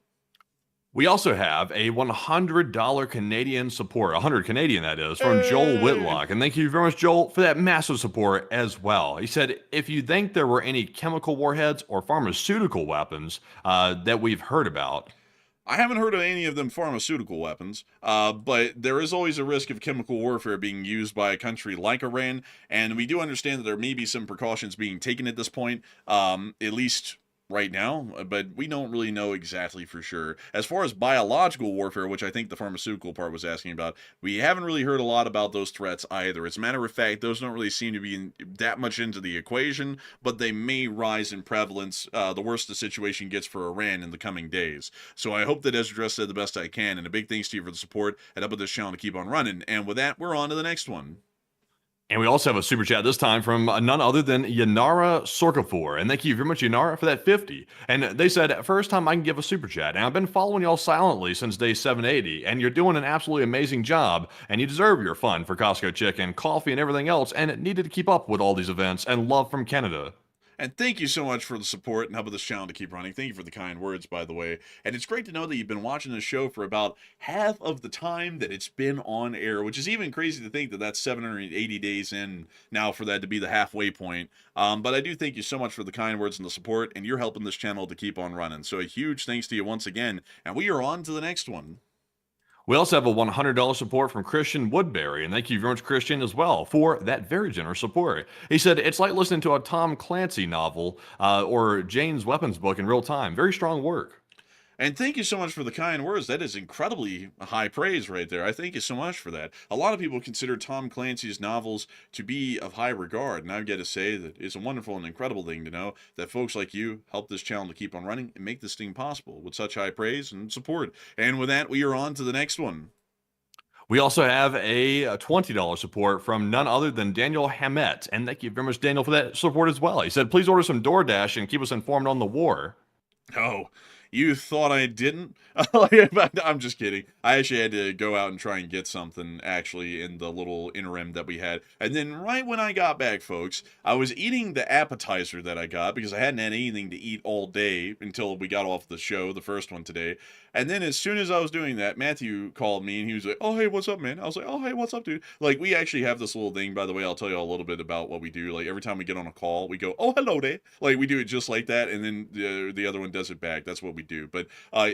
D: We also have a $100 Canadian support, 100 Canadian that is, from Joel Whitlock. And thank you very much, Joel, for that massive support as well. He said, if you think there were any chemical warheads or pharmaceutical weapons that we've heard about,
C: I haven't heard of any of them pharmaceutical weapons, but there is always a risk of chemical warfare being used by a country like Iran, and we do understand that there may be some precautions being taken at this point, at least right now, but we don't really know exactly for sure. As far as biological warfare, which I think the pharmaceutical part was asking about, we haven't really heard a lot about those threats either. As a matter of fact, those don't really seem to be that much into the equation, but they may rise in prevalence the worse the situation gets for Iran in the coming days. So I hope that Ezra said the best I can, and a big thanks to you for the support and helping this channel to keep on running. And with that, we're on to the next one.
D: And we also have a super chat this time from none other than Yanara Sorkafor. And thank you very much, Yanara, for that 50. And they said, first time I can give a super chat. And I've been following y'all silently since day 780. And you're doing an absolutely amazing job. And you deserve your fun for Costco chicken, coffee, and everything else. And it needed to keep up with all these events. And love from Canada.
C: And thank you so much for the support and helping this channel to keep running. Thank you for the kind words, by the way. And it's great to know that you've been watching this show for about half of the time that it's been on air, which is even crazy to think that that's 780 days in now for that to be the halfway point. But I do thank you so much for the kind words and the support, and you're helping this channel to keep on running. So a huge thanks to you once again. And we are on to the next one.
D: We also have a $100 support from Christian Woodbury, and thank you very much, Christian, as well, for that very generous support. He said, it's like listening to a Tom Clancy novel or Jane's Weapons book in real time. Very strong work.
C: And thank you so much for the kind words. That is incredibly high praise right there. I thank you so much for that. A lot of people consider Tom Clancy's novels to be of high regard, and I've got to say that it's a wonderful and incredible thing to know that folks like you help this channel to keep on running and make this thing possible with such high praise and support. And with that, we are on to the next one.
D: We also have a $20 support from none other than Daniel Hammett. And thank you very much, Daniel, for that support as well. He said, please order some DoorDash and keep us informed on the war.
C: Oh, you thought I didn't? I'm just kidding. I actually had to go out and try and get something, actually, in the little interim that we had. And then right when I got back, folks, I was eating the appetizer that I got because I hadn't had anything to eat all day until we got off the show, the first one today. And then as soon as I was doing that, Matthew called me and he was like, oh, hey, what's up, man? I was like, oh, hey, what's up, dude? Like, we actually have this little thing, by the way, I'll tell you a little bit about what we do. Like, every time we get on a call, we go, oh, hello there. Like, we do it just like that, and then the other one does it back. That's what we do. But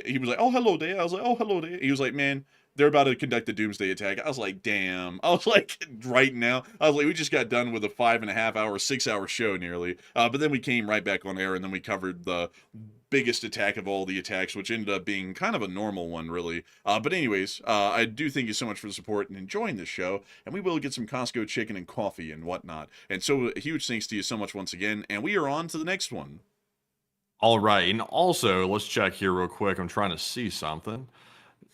C: he was like, oh, hello there. I was like, oh, hello there. He was like, man, they're about to conduct a Doomsday attack. I was like, damn. I was like, right now. I was like, we just got done with a 5.5-hour, 6-hour show nearly. But then we came right back on air, and then we covered the biggest attack of all the attacks, which ended up being kind of a normal one, really. But anyways, I do thank you so much for the support and enjoying this show, and we will get some Costco chicken and coffee and whatnot. And so a huge thanks to you so much once again, and we are on to the next one.
D: All right, and also, let's check here real quick. I'm trying to see something.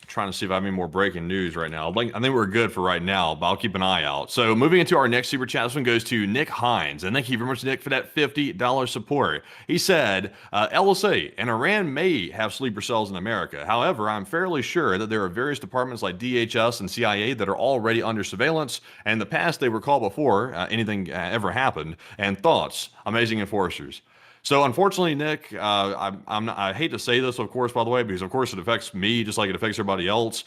D: Trying to see if I have any more breaking news right now. I think we're good for right now, but I'll keep an eye out. So moving into our next super chat, this one goes to Nick Hines. And thank you very much, Nick, for that $50 support. He said, LSA and Iran may have sleeper cells in America. However, I'm fairly sure that there are various departments like DHS and CIA that are already under surveillance. And in the past, they were called before anything ever happened. And thoughts, amazing enforcers. So unfortunately, Nick, I hate to say this, of course, by the way, because of course it affects me just like it affects everybody everybody else,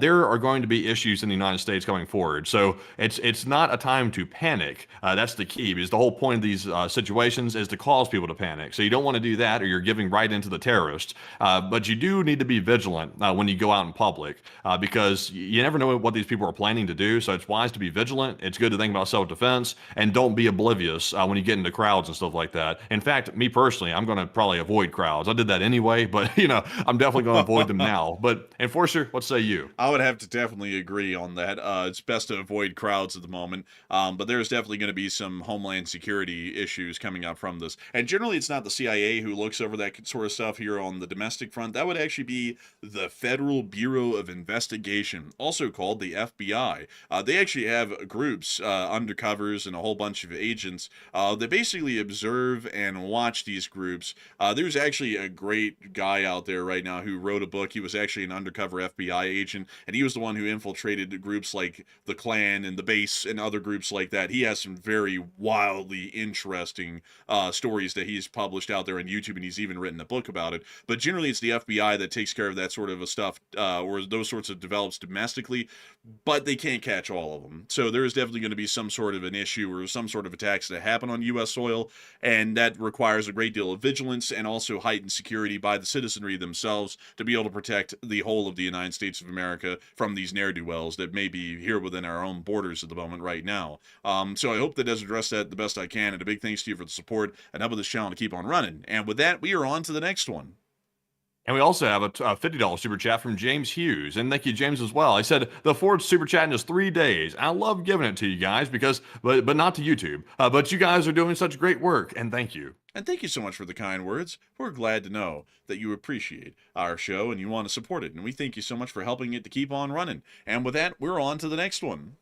D: there are going to be issues in the United States going forward. So it's not a time to panic. That's the key, because the whole point of these situations is to cause people to panic. So you don't want to do that, or you're giving right into the terrorists. But you do need to be vigilant when you go out in public, because you never know what these people are planning to do. So it's wise to be vigilant. It's good to think about self-defense, and don't be oblivious when you get into crowds and stuff like that. In fact, me personally, I'm going to probably avoid crowds. I did that anyway, but I'm definitely going to avoid them now. But Enforcer, what say you?
C: I would have to definitely agree on that. It's best to avoid crowds at the moment, but there's definitely going to be some homeland security issues coming up from this. And generally, it's not the CIA who looks over that sort of stuff here on the domestic front. That would actually be the Federal Bureau of Investigation, also called the FBI. They actually have groups, undercovers, and a whole bunch of agents that basically observe and watch these groups. There's actually a great guy out there right now who wrote a book. He was actually an undercover FBI agent, and he was the one who infiltrated groups like the Klan and the Base and other groups like that. He has some very wildly interesting stories that he's published out there on YouTube, and he's even written a book about it. But generally, it's the FBI that takes care of that sort of stuff, or those sorts of develops domestically, but they can't catch all of them. So there is definitely going to be some sort of an issue or some sort of attacks that happen on U.S. soil, and that requires a great deal of vigilance and also heightened security by the citizenry themselves to be able to protect the whole of the United States of America from these ne'er-do-wells that may be here within our own borders at the moment right now. So I hope that does address that the best I can, and a big thanks to you for the support and helping this channel to keep on running. And with that, we are on to the next one.
D: And we also have a $50 super chat from James Hughes. And thank you, James, as well. I said the Ford super chat in just 3 days. I love giving it to you guys because, but not to YouTube. But you guys are doing such great work, and thank you.
C: And thank you so much for the kind words. We're glad to know that you appreciate our show and you want to support it. And we thank you so much for helping it to keep on running. And with that, we're on to the next one.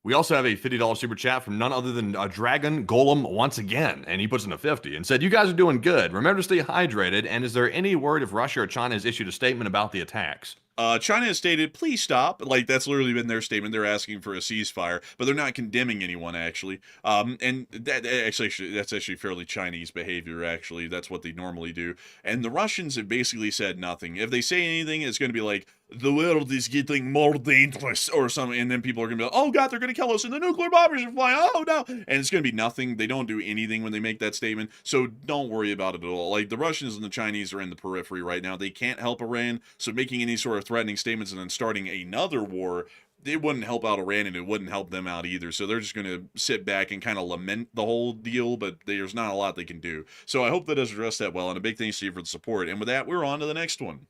D: We also have a $50 super chat from none other than Dragon Golem once again, and he puts in a 50 and said, "You guys are doing good. Remember to stay hydrated, and is there any word if Russia or China has issued a statement about the attacks?"
C: China has stated, please stop. Like, that's literally been their statement. They're asking for a ceasefire, but they're not condemning anyone, actually. And that's actually fairly Chinese behavior, actually. That's what they normally do. And the Russians have basically said nothing. If they say anything, it's going to be like, the world is getting more dangerous or something, and then people are going to be like, oh god, they're going to kill us, and the nuclear bombers are flying, oh no, and it's going to be nothing. They don't do anything when they make that statement, so don't worry about it at all. Like, the Russians and the Chinese are in the periphery right now. They can't help Iran, so making any sort of threatening statements and then starting another war, it wouldn't help out Iran, and it wouldn't help them out either. So they're just going to sit back and kind of lament the whole deal, but there's not a lot they can do. So I hope that does address that well, and a big thanks to you for the support. And with that, we're on to the next one.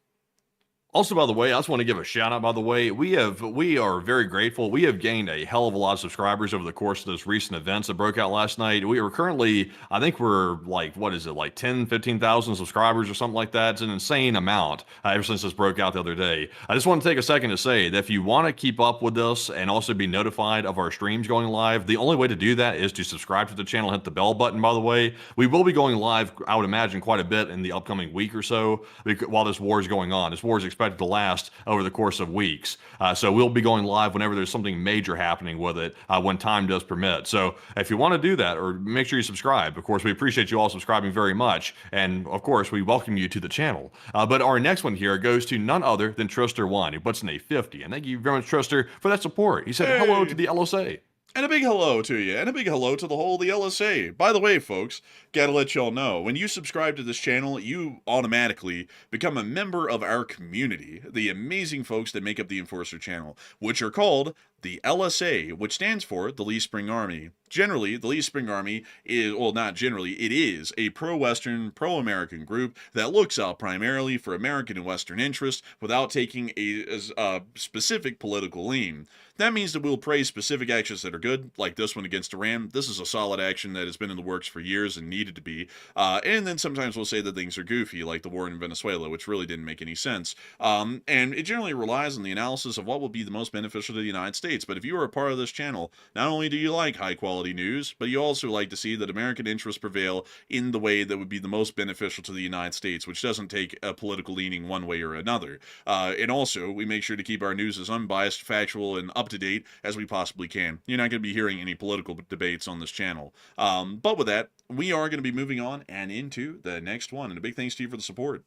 D: Also, by the way, I just want to give a shout out, by the way. We are very grateful. We have gained a hell of a lot of subscribers over the course of those recent events that broke out last night. We are currently, I think we're like, what is it, like 10, 15,000 subscribers or something like that. It's an insane amount ever since this broke out the other day. I just want to take a second to say that if you want to keep up with this and also be notified of our streams going live, the only way to do that is to subscribe to the channel, hit the bell button, by the way. We will be going live, I would imagine, quite a bit in the upcoming week or so while this war is going on. This war is expected to last over the course of weeks. So we'll be going live whenever there's something major happening with it when time does permit. So if you want to do that, or make sure you subscribe. Of course, we appreciate you all subscribing very much. And of course, we welcome you to the channel. But our next one here goes to none other than Trister1, who puts in a 50. And thank you very much, Trister, for that support. He said hello to the LSA.
C: And a big hello to you, and a big hello to the whole of the LSA. By the way, folks, gotta let y'all know, when you subscribe to this channel, you automatically become a member of our community, the amazing folks that make up the Enforcer channel, which are called the LSA, which stands for the Lee Spring Army. Generally, the Lee Spring Army is, well, not generally, it is a pro-Western, pro-American group that looks out primarily for American and Western interests without taking a specific political lean. That means that we'll praise specific actions that are good, like this one against Iran. This is a solid action that has been in the works for years and needed to be. And then sometimes we'll say that things are goofy, like the war in Venezuela, which really didn't make any sense. And it generally relies on the analysis of what will be the most beneficial to the United States. But if you are a part of this channel, not only do you like high-quality news, but you also like to see that American interests prevail in the way that would be the most beneficial to the United States, which doesn't take a political leaning one way or another. And also, we make sure to keep our news as unbiased, factual, and up to date as we possibly can. You're not going to be hearing any political debates on this channel. But with that, we are going to be moving on and into the next one. And a big thanks to you for the support.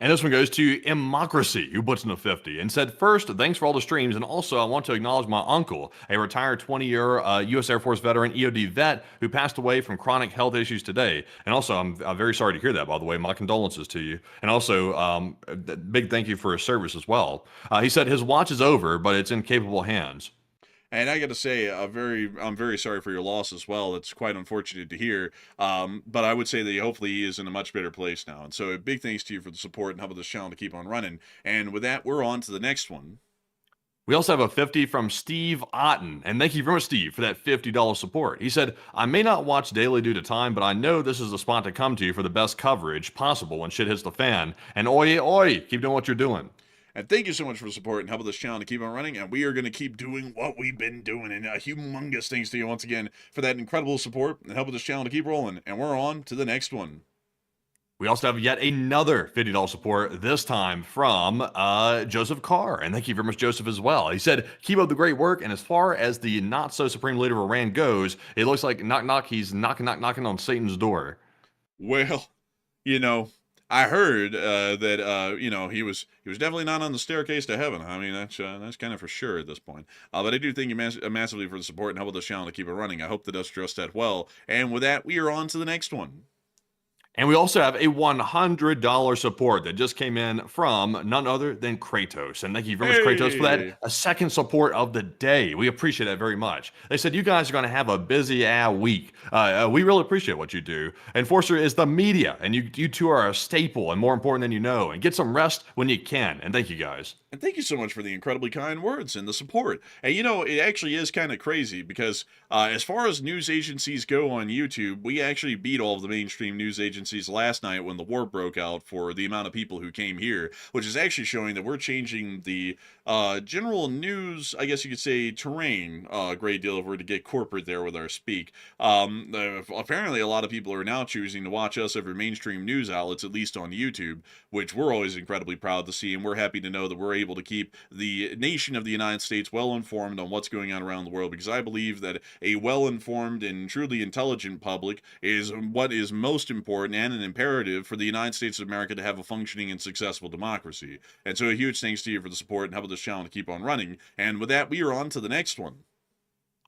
D: And this one goes to Immocracy, who puts in a 50 and said, first, thanks for all the streams. And also, I want to acknowledge my uncle, a retired 20-year U.S. Air Force veteran, EOD vet, who passed away from chronic health issues today. And also, I'm very sorry to hear that, by the way. My condolences to you. And also, big thank you for his service as well. He said his watch is over, but it's in capable hands.
C: And I got to say, I'm very sorry for your loss as well. It's quite unfortunate to hear. But I would say that hopefully he is in a much better place now. And so, big thanks to you for the support and helping this channel to keep on running. And with that, we're on to the next one.
D: We also have a 50 from Steve Otten, and thank you very much, Steve, for that $50 support. He said, I may not watch daily due to time, but I know this is the spot to come to for the best coverage possible when shit hits the fan. And oi, oi, keep doing what you're doing.
C: And thank you so much for the support and helping this channel to keep on running. And we are going to keep doing what we've been doing. And a humongous thanks to you once again for that incredible support and helping this channel to keep rolling. And we're on to the next one.
D: We also have yet another $50 support, this time from Joseph Carr. And thank you very much, Joseph, as well. He said, keep up the great work. And as far as the not-so-supreme leader of Iran goes, it looks like he's knocking on Satan's door.
C: Well, you know, I heard that you know, he was definitely not on the staircase to heaven. I mean, that's kind of for sure at this point. But I do thank you massively for the support and helping this channel to keep it running. I hope that does just that well. And with that, we are on to the next one.
D: And we also have a $100 support that just came in from none other than Kratos. And thank you very much, Kratos, for that. A second support of the day. We appreciate that very much. They said you guys are going to have a busy week. We really appreciate what you do. Enforcer is the media, and you two are a staple and more important than you know. And get some rest when you can. And thank you guys.
C: And thank you so much for the incredibly kind words and the support. And you know, it actually is kind of crazy because as far as news agencies go on YouTube, we actually beat all of the mainstream news agencies last night when the war broke out for the amount of people who came here, which is actually showing that we're changing the general news, I guess you could say, terrain a great deal if we're to get corporate there with our speak. Apparently, a lot of people are now choosing to watch us over mainstream news outlets, at least on YouTube, which we're always incredibly proud to see, and we're happy to know that we're able to keep the nation of the United States well informed on what's going on around the world, because I believe that a well-informed and truly intelligent public is what is most important and an imperative for the United States of America to have a functioning and successful democracy. And so a huge thanks to you for the support and helping this channel to keep on running. And with that, we are on to the next one.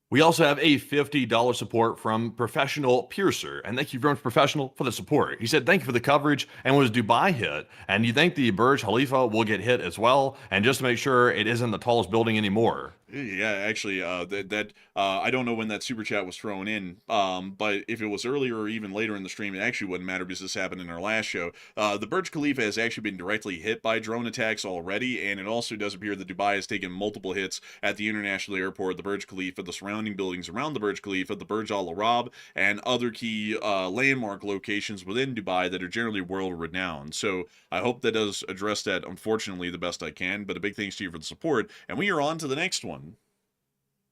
D: We also have a $50 support from Professional Piercer. And thank you very much, Professional, for the support. He said, thank you for the coverage. And was Dubai hit? And you think the Burj Khalifa will get hit as well? And just to make sure it isn't the tallest building anymore.
C: Yeah, actually, I don't know when that super chat was thrown in, but if it was earlier or even later in the stream, it actually wouldn't matter because this happened in our last show. The Burj Khalifa has actually been directly hit by drone attacks already, and it also does appear that Dubai has taken multiple hits at the international airport, the Burj Khalifa, the surrounding buildings around the Burj Khalifa, the Burj Al Arab, and other key landmark locations within Dubai that are generally world-renowned. So I hope that does address that, unfortunately, the best I can, but a big thanks to you for the support, and we are on to the next one.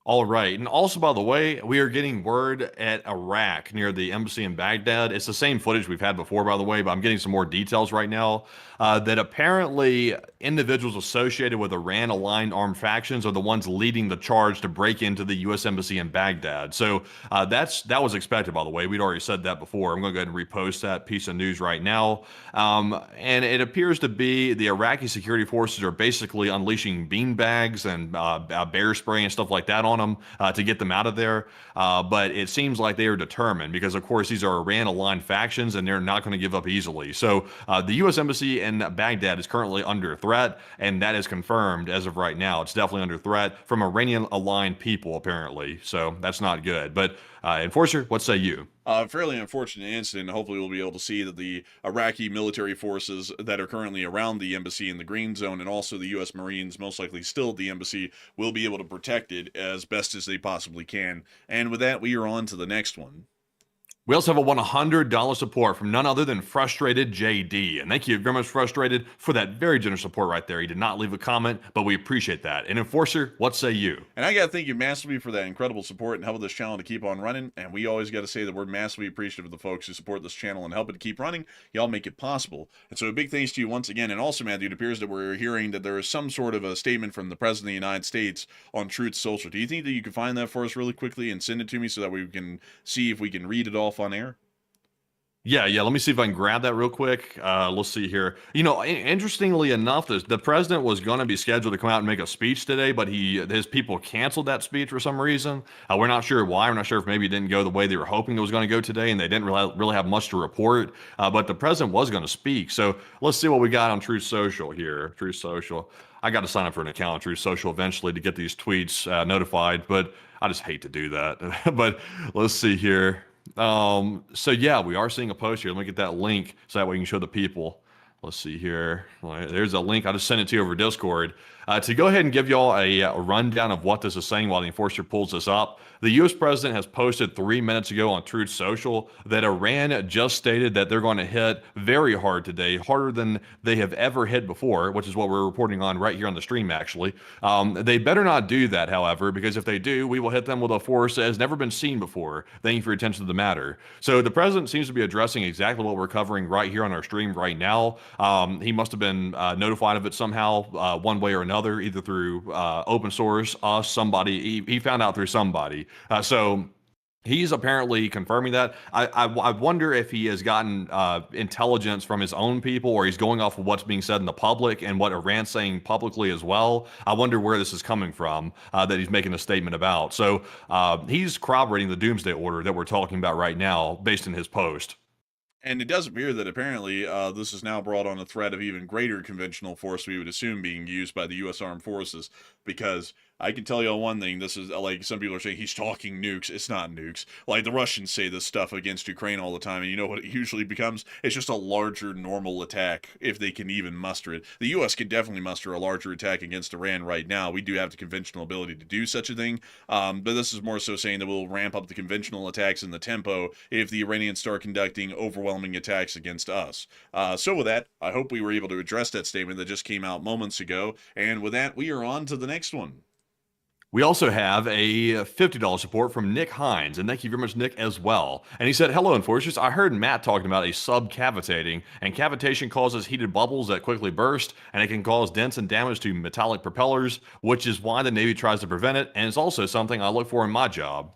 D: All right. And also, by the way, we are getting word at Iraq near the embassy in Baghdad. It's the same footage we've had before, by the way, but I'm getting some more details right now that apparently individuals associated with Iran-aligned armed factions are the ones leading the charge to break into the U.S. embassy in Baghdad. So that was expected, by the way. We'd already said that before. I'm going to go ahead and repost that piece of news right now. And it appears to be the Iraqi security forces are basically unleashing beanbags and bear spray and stuff like that on them to get them out of there. But it seems like they are determined because, of course, these are Iran-aligned factions and they're not going to give up easily. So the U.S. embassy in Baghdad is currently under threat, and that is confirmed as of right now. It's definitely under threat from Iranian-aligned people, apparently. So that's not good. But Enforcer, what say you?
C: Fairly unfortunate incident. Hopefully we'll be able to see that the Iraqi military forces that are currently around the embassy in the green zone, and also the U.S. Marines, most likely still at the embassy, will be able to protect it as best as they possibly can. And with that, we are on to the next one.
D: We also have a $100 support from none other than Frustrated JD. And thank you very much, Frustrated, for that very generous support right there. He did not leave a comment, but we appreciate that. And Enforcer, what say you?
C: And I got to thank you massively for that incredible support and helping this channel to keep on running. And we always got to say that we're massively appreciative of the folks who support this channel and help it to keep running. Y'all make it possible. And so a big thanks to you once again. And also, Matthew, it appears that we're hearing that there is some sort of a statement from the President of the United States on Truth Social. Do you think that you could find that for us really quickly and send it to me so that we can see if we can read it off on air?
D: Yeah. Let me see if I can grab that real quick. Let's see here. Interestingly enough, the president was going to be scheduled to come out and make a speech today, but his people canceled that speech for some reason. We're not sure why. We're not sure if maybe it didn't go the way they were hoping it was going to go today, and they didn't really have much to report. But the president was going to speak. So let's see what we got on Truth Social here. Truth Social. I got to sign up for an account on Truth Social eventually to get these tweets notified, but I just hate to do that. But let's see here. So yeah, we are seeing a post here. Let me get that link so that way we can show the people. Let's see here. There's a link. I just sent it to you over Discord. To go ahead and give y'all a rundown of what this is saying while the enforcer pulls this up. The U.S. president has posted 3 minutes ago on Truth Social that Iran just stated that they're going to hit very hard today, harder than they have ever hit before, which is what we're reporting on right here on the stream, actually. They better not do that, however, because if they do, we will hit them with a force that has never been seen before. Thank you for your attention to the matter. So the president seems to be addressing exactly what we're covering right here on our stream right now. He must have been notified of it somehow, one way or another, either through open source, us, somebody. He found out through somebody. So he's apparently confirming that. I wonder if he has gotten intelligence from his own people, or he's going off of what's being said in the public and what Iran's saying publicly as well. I wonder where this is coming from that he's making a statement about. So he's corroborating the Doomsday order that we're talking about right now based in his post.
C: And it does appear that apparently this has now brought on a threat of even greater conventional force, we would assume, being used by the U.S. Armed Forces, because I can tell you one thing. This is like some people are saying he's talking nukes. It's not nukes. Like the Russians say this stuff against Ukraine all the time, and you know what it usually becomes? It's just a larger normal attack if they can even muster it. The U.S. can definitely muster a larger attack against Iran right now. We do have the conventional ability to do such a thing, but this is more so saying that we'll ramp up the conventional attacks in the tempo if the Iranians start conducting overwhelming attacks against us. So with that, I hope we were able to address that statement that just came out moments ago. And with that, we are on to the next one.
D: We also have a $50 support from Nick Hines, and thank you very much, Nick, as well. And he said, hello, enforcers. I heard Matt talking about a sub cavitating, and cavitation causes heated bubbles that quickly burst, and it can cause dents and damage to metallic propellers, which is why the Navy tries to prevent it, and it's also something I look for in my job.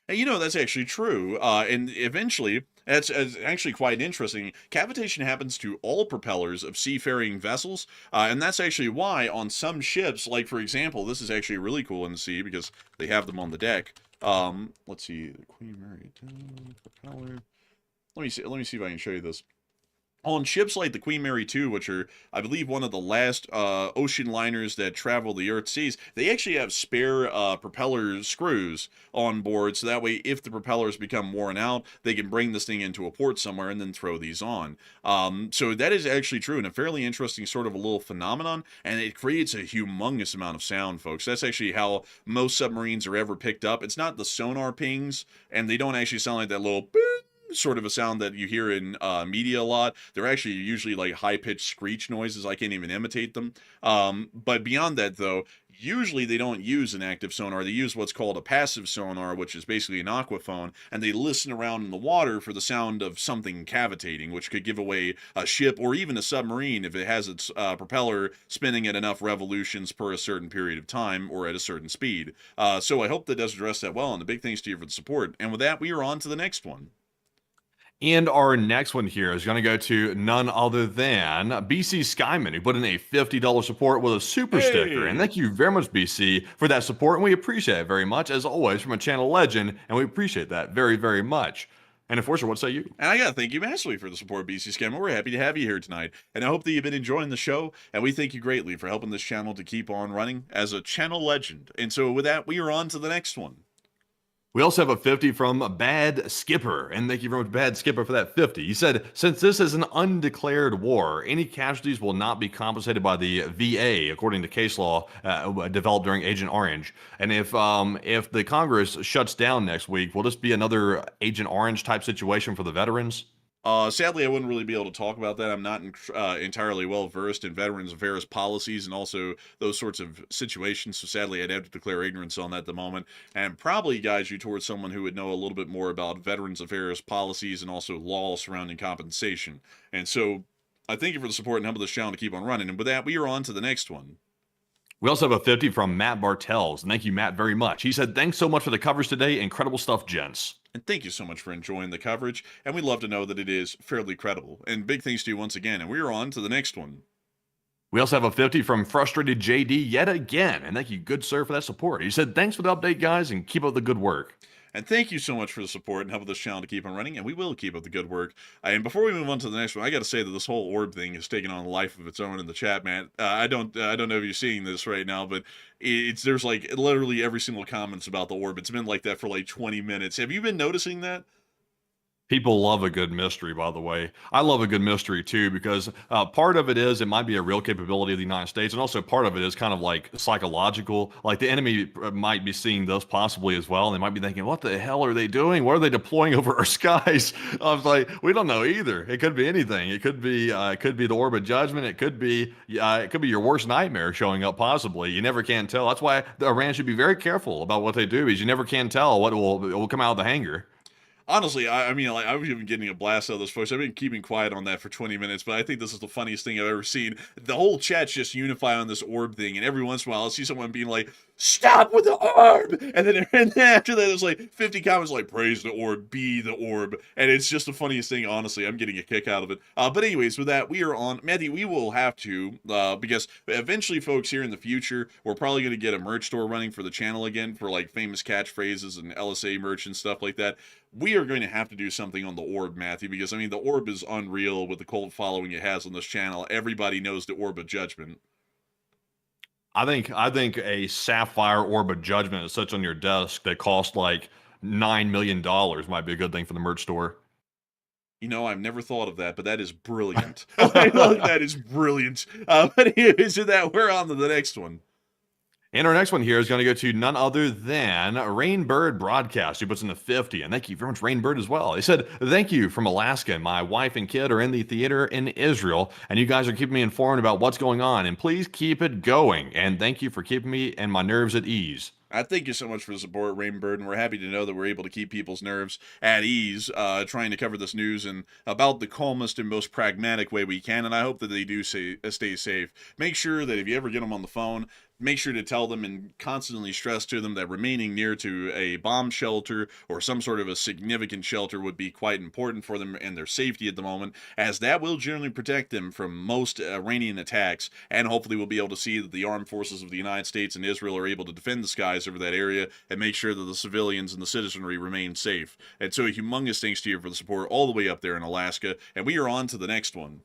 C: And that's actually true. And eventually, it's actually quite interesting. Cavitation happens to all propellers of seafaring vessels, and that's actually why on some ships, like for example, this is actually really cool in the sea because they have them on the deck. Let's see, the Queen Mary propeller. Let me see if I can show you this. On ships like the Queen Mary 2, which are, I believe, one of the last ocean liners that travel the Earth's seas, they actually have spare propeller screws on board, so that way, if the propellers become worn out, they can bring this thing into a port somewhere and then throw these on. So that is actually true, and a fairly interesting sort of a little phenomenon, and it creates a humongous amount of sound, folks. That's actually how most submarines are ever picked up. It's not the sonar pings, and they don't actually sound like that little boop sort of a sound that you hear in media a lot. They're actually usually like high-pitched screech noises. I can't even imitate them. But beyond that, though, usually they don't use an active sonar. They use what's called a passive sonar, which is basically an aquaphone, and they listen around in the water for the sound of something cavitating, which could give away a ship or even a submarine if it has its propeller spinning at enough revolutions per a certain period of time or at a certain speed. So I hope that does address that well, and a big thanks to you for the support. And with that, we are on to the next one.
D: And our next one here is going to go to none other than BC Skyman, who put in a $50 support with a super sticker. And thank you very much, BC, for that support. And we appreciate it very much, as always, from a channel legend. And we appreciate that very, very much. And Enforcer, what say you?
C: And I got to thank you massively for the support, BC Scammer. We're happy to have you here tonight. And I hope that you've been enjoying the show. And we thank you greatly for helping this channel to keep on running as a channel legend. And so with that, we are on to the next one.
D: We also have a 50 from Bad Skipper, and thank you very much, Bad Skipper, for that 50. He said, since this is an undeclared war, any casualties will not be compensated by the VA, according to case law developed during Agent Orange. And if the Congress shuts down next week, will this be another Agent Orange type situation for the veterans?
C: Sadly, I wouldn't really be able to talk about that. I'm not entirely well versed in Veterans Affairs policies and also those sorts of situations. So sadly, I'd have to declare ignorance on that at the moment and probably guide you towards someone who would know a little bit more about Veterans Affairs policies and also law surrounding compensation. And so I thank you for the support and help this channel to keep on running. And with that, we are on to the next one.
D: We also have a 50 from Matt Bartels. And thank you, Matt, very much. He said, thanks so much for the coverage today. Incredible stuff, gents.
C: And thank you so much for enjoying the coverage, and we love to know that it is fairly credible. And big thanks to you once again, and we are on to the next one.
D: We also have a 50 from Frustrated JD yet again, and thank you, good sir, for that support. He said, thanks for the update, guys, and keep up the good work.
C: And thank you so much for the support and helping this channel to keep on running, and we will keep up the good work. And before we move on to the next one, I got to say that this whole orb thing has taken on a life of its own in the chat, man. I don't know if you're seeing this right now, but there's like literally every single comments about the orb. It's been like that for like 20 minutes. Have you been noticing that?
D: People love a good mystery, by the way. I love a good mystery too, because part of it is it might be a real capability of the United States, and also part of it is kind of like psychological. Like the enemy might be seeing this possibly as well, and they might be thinking, "What the hell are they doing? What are they deploying over our skies?" I was like, "We don't know either. It could be anything. It could be the Orb of Judgment. It could be your worst nightmare showing up. Possibly. You never can tell. That's why Iran should be very careful about what they do, because you never can tell what will come out of the hangar."
C: Honestly, I mean, like, I was even getting a blast out of this, folks. I've been keeping quiet on that for 20 minutes, but I think this is the funniest thing I've ever seen. The whole chat's just unify on this orb thing, and every once in a while, I'll see someone being like, "Stop with the orb!" And then after that, there's like 50 comments like, "Praise the orb, be the orb." And it's just the funniest thing, honestly. I'm getting a kick out of it. But anyways, with that, we are on. Matthew, we will have to, because eventually, folks, here in the future, we're probably going to get a merch store running for the channel again for like famous catchphrases and LSA merch and stuff like that. We are going to have to do something on the orb, Matthew, because, I mean, the orb is unreal with the cult following it has on this channel. Everybody knows the Orb of Judgment.
D: I think a sapphire Orb of Judgment that sits on your desk that costs like $9 million might be a good thing for the merch store.
C: You know, I've never thought of that, but that is brilliant. That is brilliant. But anyways, with that, we're on to the next one.
D: And our next one here is going to go to none other than Rainbird Broadcast, who puts in the 50. And thank you very much, Rainbird, as well. He said, "Thank you from Alaska. My wife and kid are in the theater in Israel, and you guys are keeping me informed about what's going on. And please keep it going. And thank you for keeping me and my nerves at ease."
C: I thank you so much for the support, Rainbird, and we're happy to know that we're able to keep people's nerves at ease, trying to cover this news in about the calmest and most pragmatic way we can, and I hope that they do stay safe. Make sure that if you ever get them on the phone, make sure to tell them and constantly stress to them that remaining near to a bomb shelter or some sort of a significant shelter would be quite important for them and their safety at the moment, as that will generally protect them from most Iranian attacks, and hopefully we'll be able to see that the armed forces of the United States and Israel are able to defend the skies over that area and make sure that the civilians and the citizenry remain safe. And so a humongous thanks to you for the support all the way up there in Alaska, and we are on to the next one.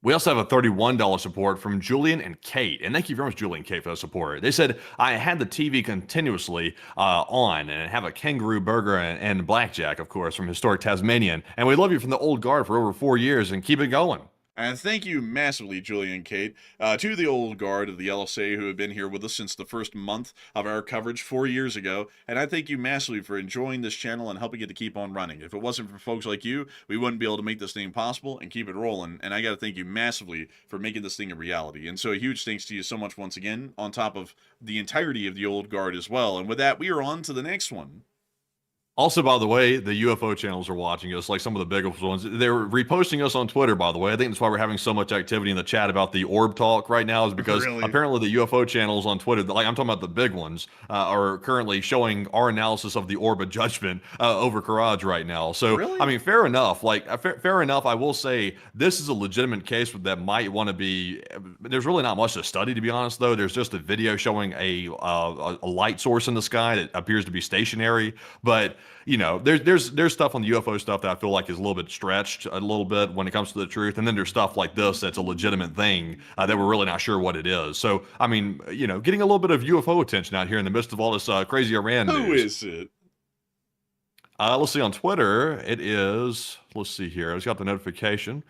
D: We also have a $31 support from Julian and Kate. And thank you very much, Julian and Kate, for the support. They said, "I had the TV continuously on and have a kangaroo burger and blackjack, of course, from historic Tasmanian. And we love you from the old guard for over 4 years and keep it going."
C: And thank you massively, Julian and Kate, to the old guard of the LSA who have been here with us since the first month of our coverage 4 years ago. And I thank you massively for enjoying this channel and helping it to keep on running. If it wasn't for folks like you, we wouldn't be able to make this thing possible and keep it rolling. And I got to thank you massively for making this thing a reality. And so a huge thanks to you so much once again, on top of the entirety of the old guard as well. And with that, we are on to the next one.
D: Also, by the way, the UFO channels are watching us, like some of the biggest ones. They're reposting us on Twitter, by the way. I think that's why we're having so much activity in the chat about the orb talk right now, is because apparently the UFO channels on Twitter, like I'm talking about the big ones, are currently showing our analysis of the Orb of Judgment over Barrage right now. So, I mean, fair enough. Like, fair enough. I will say this is a legitimate case that might want to be. There's really not much to study, to be honest, though. There's just a video showing a light source in the sky that appears to be stationary, but you know, there's stuff on the UFO stuff that I feel like is a little bit stretched a little bit when it comes to the truth, and then there's stuff like this that's a legitimate thing that we're really not sure what it is. So, I mean, you know, getting a little bit of UFO attention out here in the midst of all this crazy Iran news.
C: Who is it?
D: Let's see on Twitter. It is. Let's see here. I just got the notification.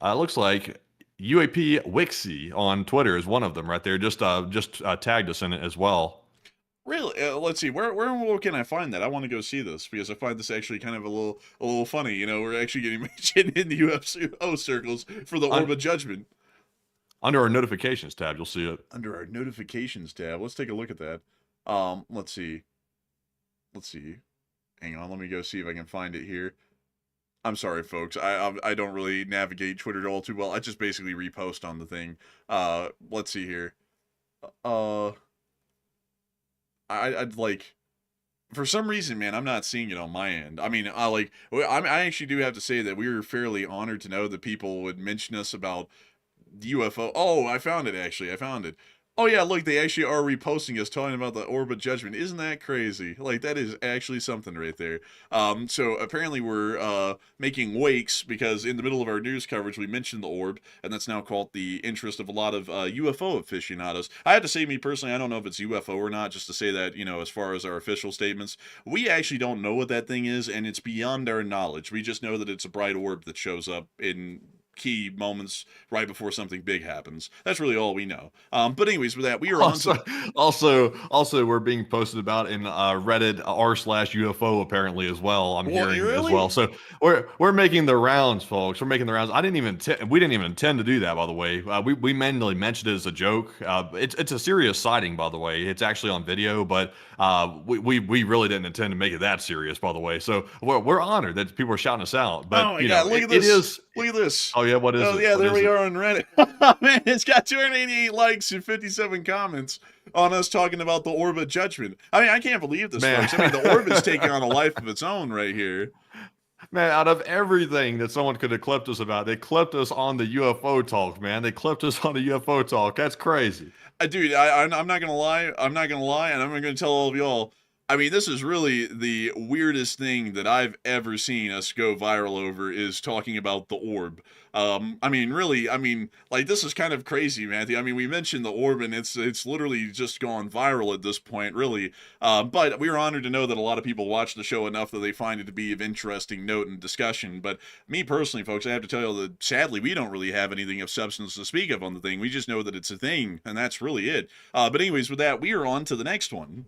D: It looks like UAP Wixie on Twitter is one of them right there. Just tagged us in it as well.
C: Really? Let's see. Where can I find that? I want to go see this because I find this actually kind of a little funny. You know, we're actually getting mentioned in the UFO circles for the Orb of Judgment.
D: Under our notifications tab, you'll see it.
C: Under our notifications tab. Let's take a look at that. Let's see. Hang on. Let me go see if I can find it here. I'm sorry, folks. I don't really navigate Twitter all too well. I just basically repost on the thing. Let's see here. I'd like, For some reason, man, I'm not seeing it on my end. I mean, I actually do have to say that we were fairly honored to know that people would mention us about the UFO. Oh, I found it, actually. I found it. Oh, yeah, look, they actually are reposting us talking about the Orb of Judgment. Isn't that crazy? Like, that is actually something right there. So apparently we're making wakes because in the middle of our news coverage, we mentioned the Orb, and that's now caught the interest of a lot of UFO aficionados. I have to say, me personally, I don't know if it's UFO or not, just to say that, as far as our official statements, we actually don't know what that thing is, and it's beyond our knowledge. We just know that it's a bright orb that shows up in key moments right before something big happens. That's really all we know. But anyways, with that, we are
D: also we're being posted about in Reddit r/UFO apparently as well. I'm hearing
C: really?
D: as well. So we're making the rounds, folks. We're making the rounds. We didn't even intend to do that, by the way. We mainly mentioned it as a joke. It's a serious sighting, by the way. It's actually on video, but we really didn't intend to make it that serious, by the way. So we're honored that people are shouting us out. But
C: oh my God, look at this. Look at this.
D: Oh yeah, what is it?
C: Oh yeah,
D: what
C: there we
D: it?
C: are on Reddit. Man, it's got 288 likes and 57 comments on us talking about the Orb of Judgment. I mean, I can't believe this, folks. I mean, the Orb is taking on a life of its own right here.
D: Man, out of everything that someone could have clipped us about, they clipped us on the UFO talk, man. They clipped us on the UFO talk. That's crazy.
C: Dude, I'm not gonna lie. I'm not gonna lie, and I'm gonna tell all of y'all. I mean, this is really the weirdest thing that I've ever seen us go viral over is talking about the orb. I mean, really, like, this is kind of crazy, Matthew. I mean, we mentioned the orb, and it's literally just gone viral at this point, really. But we're honored to know that a lot of people watch the show enough that they find it to be of interesting note and discussion. But me personally, folks, I have to tell you that sadly, we don't really have anything of substance to speak of on the thing. We just know that it's a thing, and that's really it. But anyways, with that, we are on to the next one.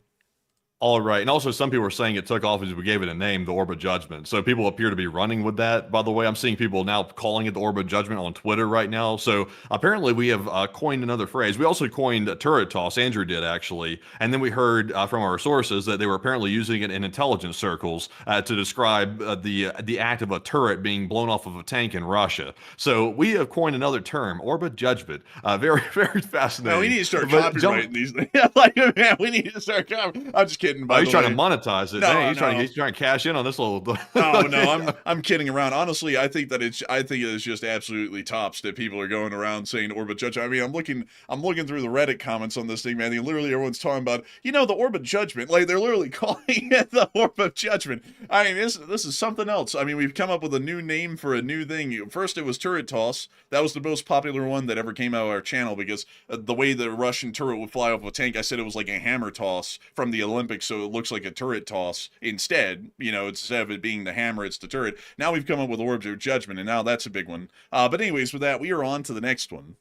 D: All right. And also, some people are saying it took off as we gave it a name, the Orb of Judgment. So people appear to be running with that. By the way, I'm seeing people now calling it the Orb of Judgment on Twitter right now. So apparently we have coined another phrase. We also coined a turret toss. Andrew did, actually. And then we heard from our sources that they were apparently using it in intelligence circles to describe the act of a turret being blown off of a tank in Russia. So we have coined another term, Orb of Judgment. Very, very fascinating.
C: No, we need to start copyrighting these things. Like, man, we need to start copyrighting. I'm just kidding.
D: He's trying to monetize it.
C: No,
D: Dang, he's trying to cash in on this little.
C: No, I'm kidding around. Honestly, I think it is just absolutely tops that people are going around saying Orb of Judgment. I mean, I'm looking through the Reddit comments on this thing, man. Literally, everyone's talking about, the Orb of Judgment. Like, they're literally calling it the Orb of Judgment. I mean, this is something else. I mean, we've come up with a new name for a new thing. First, it was turret toss. That was the most popular one that ever came out of our channel because the way the Russian turret would fly off a tank, I said it was like a hammer toss from the Olympics, so it looks like a turret toss instead. Instead of it being the hammer, it's the turret. Now we've come up with Orbs of Judgment, and now that's a big one. But anyways, with that, we are on to the next one.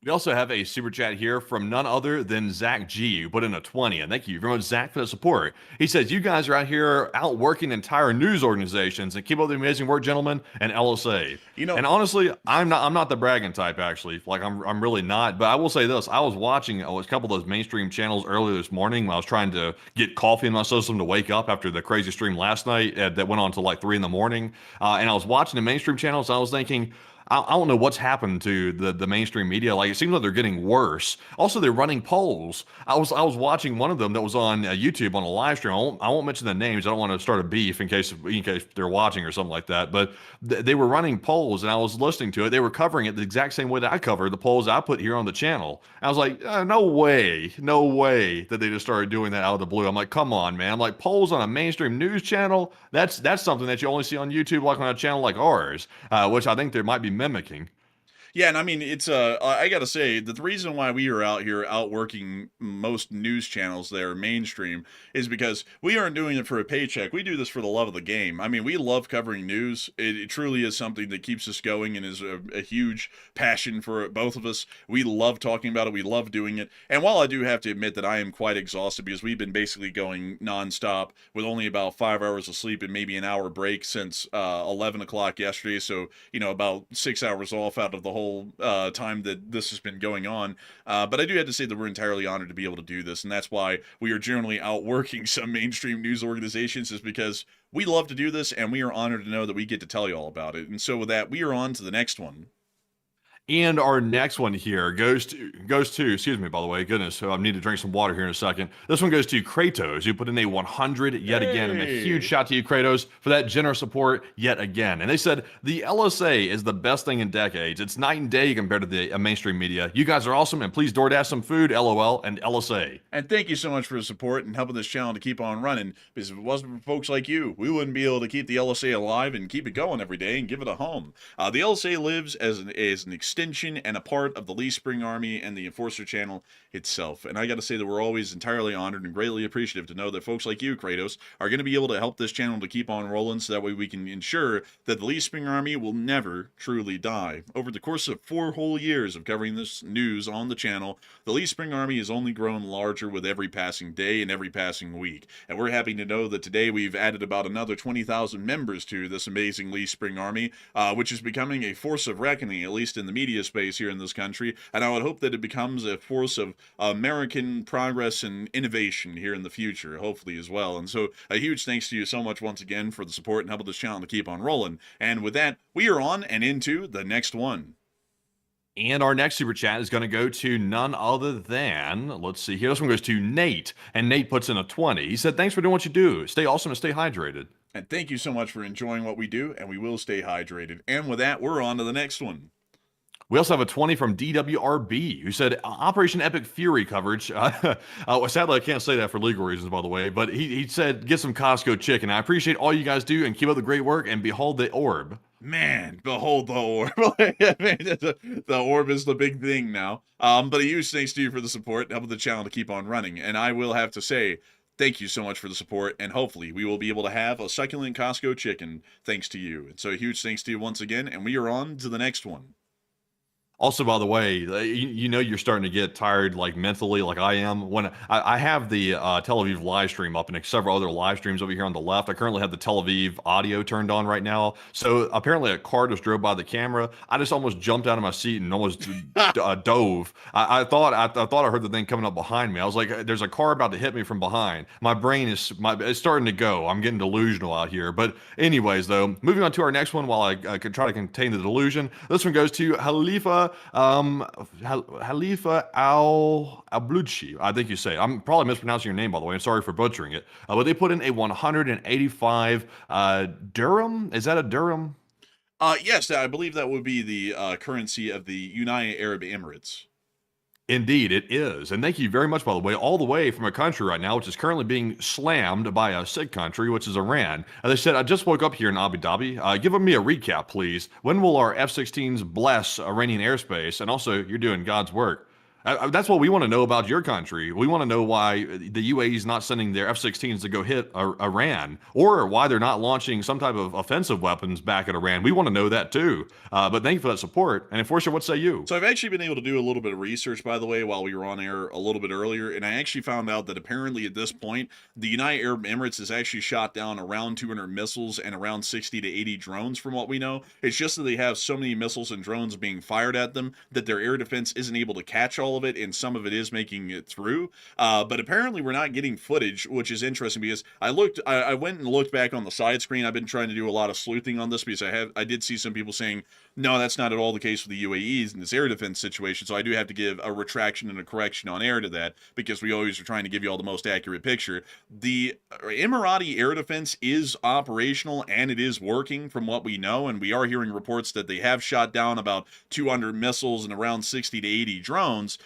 D: We also have a super chat here from none other than Zach G, who put in a 20. And thank you very much, Zach, for the support. He says, you guys are out here outworking entire news organizations, and keep up the amazing work, gentlemen, and LSA. And honestly, I'm not the bragging type, actually. Like, I'm really not. But I will say this. I was watching a couple of those mainstream channels earlier this morning when I was trying to get coffee in my system to wake up after the crazy stream last night that went on to like 3 in the morning. And I was watching the mainstream channels, and I was thinking, I don't know what's happened to the mainstream media. Like, it seems like they're getting worse. Also, they're running polls. I was watching one of them that was on YouTube on a live stream. I won't mention the names. I don't want to start a beef in case they're watching or something like that. But they were running polls, and I was listening to it. They were covering it the exact same way that I cover the polls I put here on the channel. I was like, no way that they just started doing that out of the blue. I'm like, come on, man. I'm like, polls on a mainstream news channel? That's something that you only see on YouTube, like on a channel like ours, which I think there might be mimicking.
C: Yeah, and I mean, it's I gotta say that the reason why we are out here outworking most news channels that are mainstream is because we aren't doing it for a paycheck. We do this for the love of the game. I mean, we love covering news. It truly is something that keeps us going and is a huge passion for both of us. We love talking about it. We love doing it. And while I do have to admit that I am quite exhausted because we've been basically going nonstop with only about 5 hours of sleep and maybe an hour break since 11 o'clock yesterday. So, about 6 hours off out of the whole time that this has been going on. But I do have to say that we're entirely honored to be able to do this, and that's why we are generally outworking some mainstream news organizations, is because we love to do this, and we are honored to know that we get to tell you all about it. And so with that, we are on to the next one.
D: And our next one here goes to, excuse me, by the way, goodness, so I need to drink some water here in a second. This one goes to Kratos, who put in a 100 yet again, and a huge shout to you, Kratos, for that generous support yet again. And they said, the LSA is the best thing in decades. It's night and day compared to the mainstream media. You guys are awesome, and please DoorDash some food, LOL, and LSA.
C: And thank you so much for the support and helping this channel to keep on running, because if it wasn't for folks like you, we wouldn't be able to keep the LSA alive and keep it going every day and give it a home. The LSA lives as an extension and a part of the Lee Spring Army and the Enforcer channel itself. And I got to say that we're always entirely honored and greatly appreciative to know that folks like you, Kratos, are going to be able to help this channel to keep on rolling, so that way we can ensure that the Lee Spring Army will never truly die. Over the course of 4 whole years of covering this news on the channel, the Lee Spring Army has only grown larger with every passing day and every passing week. And we're happy to know that today we've added about another 20,000 members to this amazing Lee Spring Army, which is becoming a force of reckoning, at least in the media space here in this country, and I would hope that it becomes a force of American progress and innovation here in the future, hopefully as well. And so a huge thanks to you so much once again for the support and helping this channel to keep on rolling. And with that, we are on and into the next one.
D: And our next super chat is going to go to none other than, let's see here, this one goes to Nate, and Nate puts in a 20. He said, thanks for doing what you do. Stay awesome and stay hydrated.
C: And thank you so much for enjoying what we do, and we will stay hydrated. And with that, we're on to the next one.
D: We also have a 20 from DWRB, who said, Operation Epic Fury coverage. Sadly, I can't say that for legal reasons, by the way, but he said, get some Costco chicken. I appreciate all you guys do, and keep up the great work, and behold the orb.
C: Man, behold the orb. The orb is the big thing now. But a huge thanks to you for the support, helping the channel to keep on running. And I will have to say, thank you so much for the support, and hopefully we will be able to have a succulent Costco chicken thanks to you. And so a huge thanks to you once again, and we are on to the next one.
D: Also, by the way, you know you're starting to get tired, like mentally, like I am. When I have the Tel Aviv live stream up and several other live streams over here on the left. I currently have the Tel Aviv audio turned on right now. So apparently a car just drove by the camera. I just almost jumped out of my seat and almost dove. I thought I heard the thing coming up behind me. I was like, there's a car about to hit me from behind. My brain is it's starting to go. I'm getting delusional out here. But anyways, though, moving on to our next one while I could try to contain the delusion. This one goes to Khalifa Al-Bludshi, I think you say. I'm probably mispronouncing your name, by the way. I'm sorry for butchering it. But they put in a 185 dirham. Is that a dirham?
C: Yes, I believe that would be the currency of the United Arab Emirates.
D: Indeed, it is. And thank you very much, by the way, all the way from a country right now, which is currently being slammed by a sick country, which is Iran. And they said, I just woke up here in Abu Dhabi. Give me a recap, please. When will our F-16s bless Iranian airspace? And also, you're doing God's work. That's what we want to know about your country. We want to know why the UAE is not sending their F-16s to go hit Iran, or why they're not launching some type of offensive weapons back at Iran. We want to know that too. But thank you for that support. And Enforcer, what say you?
C: So I've actually been able to do a little bit of research, by the way, while we were on air a little bit earlier, and I actually found out that apparently at this point, the United Arab Emirates has actually shot down around 200 missiles and around 60 to 80 drones from what we know. It's just that they have so many missiles and drones being fired at them that their air defense isn't able to catch all of it, and some of it is making it through. But apparently we're not getting footage, which is interesting, because I went and looked back on the side screen. I've been trying to do a lot of sleuthing on this, because I did see some people saying, no, that's not at all the case with the UAEs in this air defense situation. So I do have to give a retraction and a correction on air to that, because we always are trying to give you all the most accurate picture. The Emirati air defense is operational and it is working from what we know, and we are hearing reports that they have shot down about 200 missiles and around 60 to 80 drones.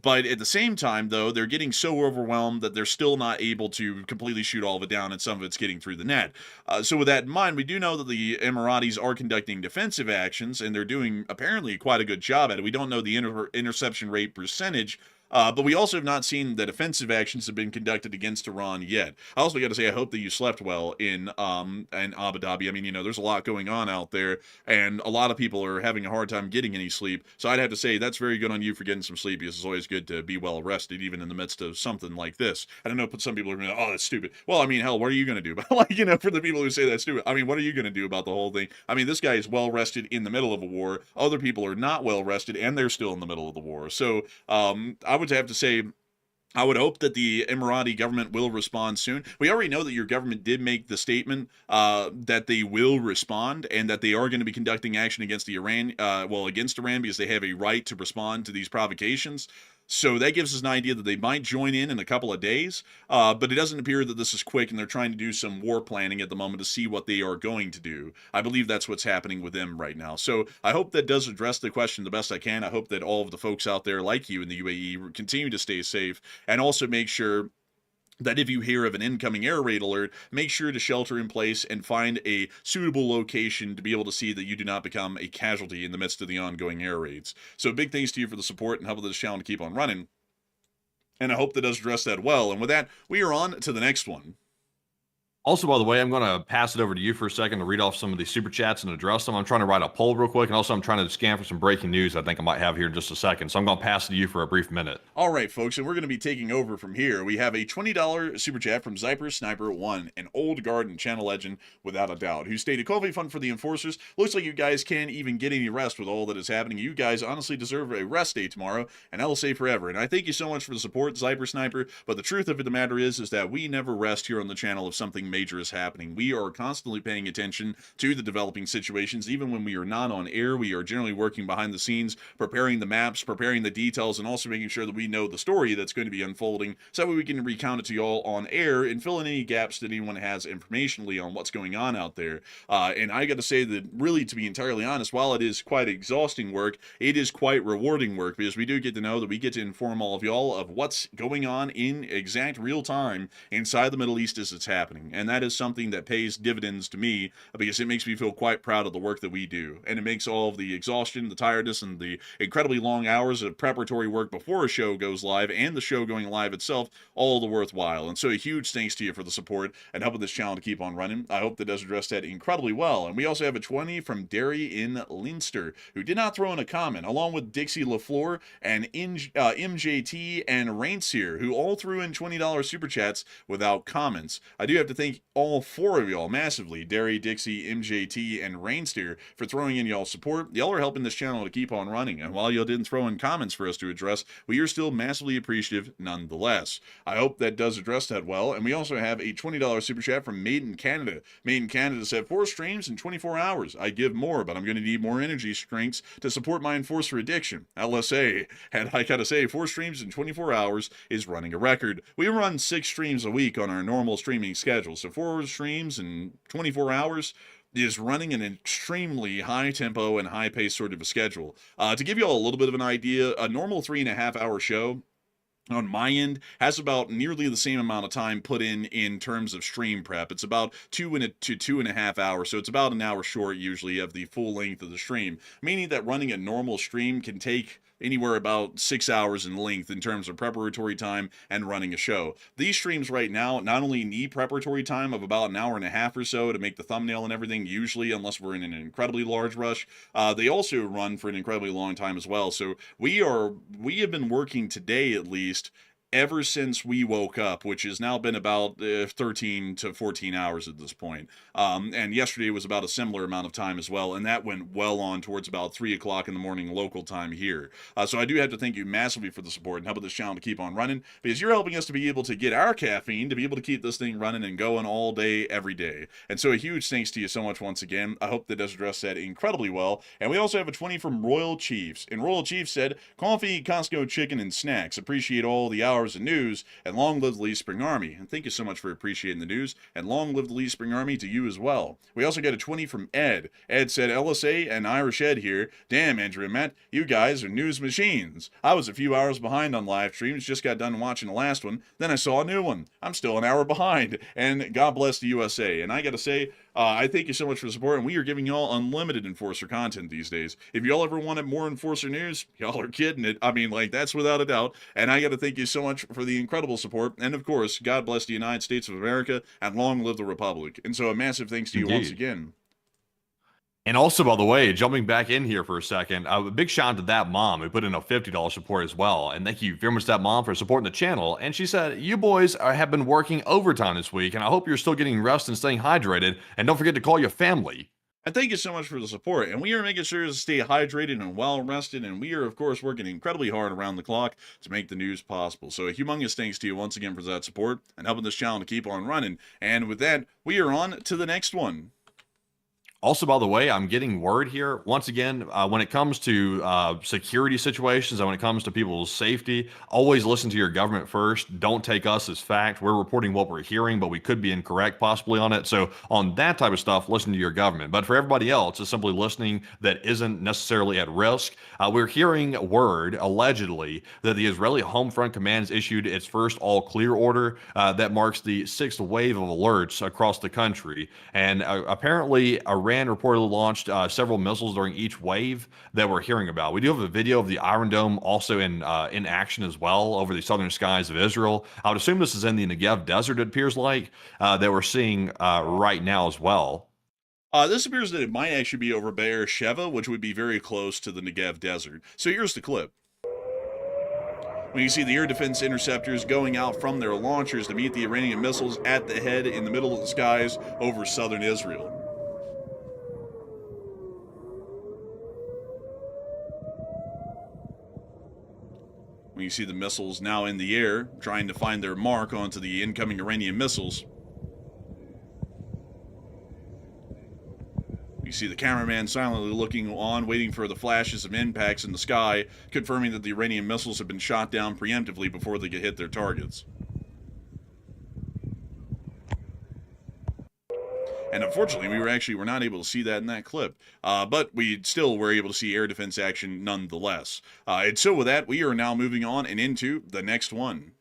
C: But at the same time, though, they're getting so overwhelmed that they're still not able to completely shoot all of it down, and some of it's getting through the net. So with that in mind, we do know that the Emiratis are conducting defensive actions, and they're doing apparently quite a good job at it. We don't know the interception rate percentage, but we also have not seen that offensive actions have been conducted against Iran yet. I also got to say, I hope that you slept well in Abu Dhabi. I mean, you know, there's a lot going on out there, and a lot of people are having a hard time getting any sleep. So I'd have to say that's very good on you for getting some sleep, because it's always good to be well rested, even in the midst of something like this. I don't know, some people are going to be like, oh, that's stupid. Well, I mean, hell, what are you going to do? But like, you know, for the people who say that's stupid, I mean, what are you going to do about the whole thing? I mean, this guy is well rested in the middle of a war. Other people are not well rested, and they're still in the middle of the war. So I would have to say, I would hope that the Emirati government will respond soon. We already know that your government did make the statement that they will respond and that they are going to be conducting action against against Iran because they have a right to respond to these provocations. So that gives us an idea that they might join in a couple of days, but it doesn't appear that this is quick, and they're trying to do some war planning at the moment to see what they are going to do. I believe that's what's happening with them right now. So I hope that does address the question the best I can. I hope that all of the folks out there like you in the UAE continue to stay safe, and also make sure that if you hear of an incoming air raid alert, make sure to shelter in place and find a suitable location to be able to see that you do not become a casualty in the midst of the ongoing air raids. So big thanks to you for the support and helping this channel to keep on running. And I hope that does address that well. And with that, we are on to the next one.
D: Also, by the way, I'm going to pass it over to you for a second to read off some of these super chats and address them. I'm trying to write a poll real quick, and also I'm trying to scan for some breaking news I think I might have here in just a second. So I'm going to pass it to you for a brief minute.
C: All right, folks, and we're going to be taking over from here. We have a $20 super chat from Zyper Sniper 1, an old guard and channel legend without a doubt, who stated, "Coffee fund for the enforcers. Looks like you guys can't even get any rest with all that is happening. You guys honestly deserve a rest day tomorrow, and I'll say forever." And I thank you so much for the support, Zyper Sniper, but the truth of the matter is that we never rest here on the channel if something major is happening. We are constantly paying attention to the developing situations. Even when we are not on air, we are generally working behind the scenes, preparing the maps, preparing the details, and also making sure that we know the story that's going to be unfolding so that we can recount it to y'all on air and fill in any gaps that anyone has informationally on what's going on out there. And I got to say that really, to be entirely honest, while it is quite exhausting work, it is quite rewarding work because we do get to know that we get to inform all of y'all of what's going on in exact real time inside the Middle East as it's happening. And that is something that pays dividends to me because it makes me feel quite proud of the work that we do, and it makes all of the exhaustion, the tiredness, and the incredibly long hours of preparatory work before a show goes live and the show going live itself all the worthwhile. And so a huge thanks to you for the support and helping this channel to keep on running. I hope that does address that incredibly well. And we also have a 20 from Derry in Leinster, who did not throw in a comment, along with Dixie LaFleur and MJT and Rainseer, who all threw in $20 super chats without comments. I do have to thank all four of y'all massively, Derry, Dixie, MJT, and Rainsteer, for throwing in y'all's support. Y'all are helping this channel to keep on running, and while y'all didn't throw in comments for us to address, we are still massively appreciative nonetheless. I hope that does address that well. And we also have a $20 super chat from Made in Canada. Made in Canada said, 4 streams in 24 hours. I give more, but I'm going to need more energy strengths to support my enforcer addiction. LSA. And I gotta say, 4 streams in 24 hours is running a record. We run 6 streams a week on our normal streaming schedule, so 4 streams in 24 hours is running an extremely high tempo and high pace sort of a schedule. To give you all a little bit of an idea, a normal 3.5 hour show on my end has about nearly the same amount of time put in terms of stream prep. It's about 2 to 2.5 hours, so it's about an hour short usually of the full length of the stream, meaning that running a normal stream can take anywhere about 6 hours in length in terms of preparatory time and running a show. These streams right now not only need preparatory time of about an hour and a half or so to make the thumbnail and everything, usually, unless we're in an incredibly large rush, they also run for an incredibly long time as well. So we have been working today at least ever since we woke up, which has now been about 13 to 14 hours at this point. And yesterday was about a similar amount of time as well, and that went well on towards about 3 o'clock in the morning local time here. So I do have to thank you massively for the support and helping this channel to keep on running, because you're helping us to be able to get our caffeine to be able to keep this thing running and going all day, every day. And so a huge thanks to you so much once again. I hope that does address that incredibly well. And we also have a 20 from Royal Chiefs. And Royal Chiefs said, "Coffee, Costco chicken, and snacks. Appreciate all the hours of news, and long live the Lee Spring Army." And thank you so much for appreciating the news, and long live the Lee Spring Army to you as well. We also got a 20 from Ed. Ed said, "LSA and Irish Ed here. Damn, Andrew and Matt, you guys are news machines. I was a few hours behind on live streams, just got done watching the last one, then I saw a new one. I'm still an hour behind, and God bless the USA." And I gotta say, I thank you so much for the support, and we are giving y'all unlimited Enforcer content these days. If y'all ever wanted more Enforcer news, y'all are getting it. I mean, like, that's without a doubt. And I got to thank you so much for the incredible support. And of course, God bless the United States of America, and long live the Republic. And so a massive thanks to you once again.
D: And also, by the way, jumping back in here for a second, a big shout out to that mom who put in a $50 support as well. And thank you very much to that mom for supporting the channel. And she said, "You boys have been working overtime this week, and I hope you're still getting rest and staying hydrated. And don't forget to call your family."
C: And thank you so much for the support. And we are making sure to stay hydrated and well rested. And we are, of course, working incredibly hard around the clock to make the news possible. So a humongous thanks to you once again for that support and helping this channel to keep on running. And with that, we are on to the next one.
D: Also, by the way, I'm getting word here, once again, when it comes to security situations and when it comes to people's safety, always listen to your government first. Don't take us as fact. We're reporting what we're hearing, but we could be incorrect possibly on it. So on that type of stuff, listen to your government. But for everybody else, it's simply listening that isn't necessarily at risk. We're hearing word, allegedly, that the Israeli Home Front Command has issued its first all-clear order that marks the 6th wave of alerts across the country. And apparently, Iran reportedly launched several missiles during each wave that we're hearing about. We do have a video of the Iron Dome also in action as well over the southern skies of Israel. I would assume this is in the Negev Desert, it appears like, that we're seeing right now as well.
C: This appears that it might actually be over Be'er Sheva, which would be very close to the Negev Desert. So here's the clip. When you see the air defense interceptors going out from their launchers to meet the Iranian missiles at the head in the middle of the skies over southern Israel. When you see the missiles now in the air, trying to find their mark onto the incoming Iranian missiles. You see the cameraman silently looking on, waiting for the flashes of impacts in the sky, confirming that the Iranian missiles have been shot down preemptively before they could hit their targets. And unfortunately, we were not able to see that in that clip. But we still were able to see air defense action nonetheless. And so with that, we are now moving on and into the next one.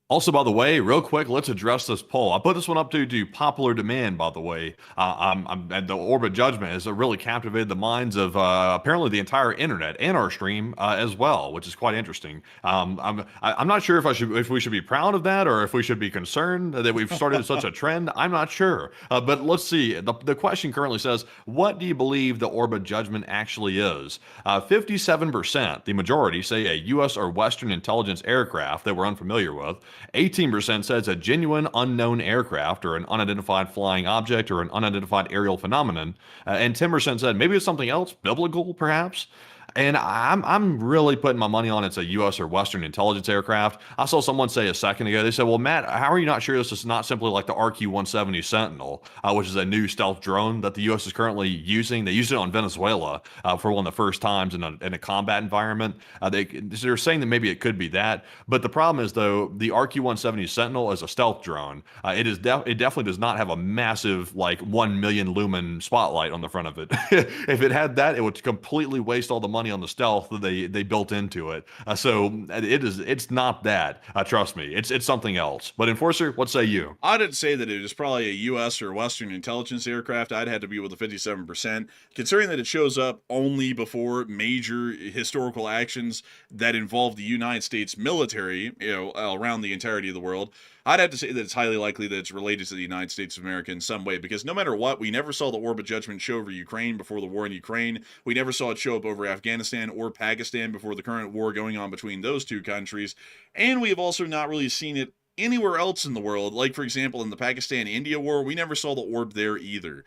D: Also, by the way, real quick, let's address this poll. I put this one up to popular demand, by the way. And the Orb of Judgment has really captivated the minds of apparently the entire internet and our stream as well, which is quite interesting. I'm not sure if we should be proud of that or if we should be concerned that we've started such a trend. I'm not sure. But let's see. The question currently says, what do you believe the Orb of Judgment actually is? 57%, the majority, say a U.S. or Western intelligence aircraft that we're unfamiliar with. 18% says a genuine unknown aircraft or an unidentified flying object or an unidentified aerial phenomenon. And 10% said maybe it's something else, biblical perhaps. And I'm really putting my money on it's a U.S. or Western intelligence aircraft. I saw someone say a second ago, they said, well, Matt, how are you not sure this is not simply like the RQ-170 Sentinel, which is a new stealth drone that the U.S. is currently using? They used it on Venezuela for one of the first times in a combat environment. They're saying that maybe it could be that. But the problem is, though, the RQ-170 Sentinel is a stealth drone. It definitely does not have a massive, like, 1 million lumen spotlight on the front of it. If it had that, it would completely waste all the money on the stealth that they built into it. So it's not that. Trust me, it's something else. But Enforcer, what say you?
C: I'd say that it is probably a U.S. or Western intelligence aircraft. I'd have to be with the 57%, considering that it shows up only before major historical actions that involve the United States military, around the entirety of the world. I'd have to say that it's highly likely that it's related to the United States of America in some way, because no matter what, we never saw the Orb of Judgment show over Ukraine before the war in Ukraine. We never saw it show up over Afghanistan or Pakistan before the current war going on between those two countries. And we have also not really seen it anywhere else in the world. Like, for example, in the Pakistan-India war, we never saw the orb there either.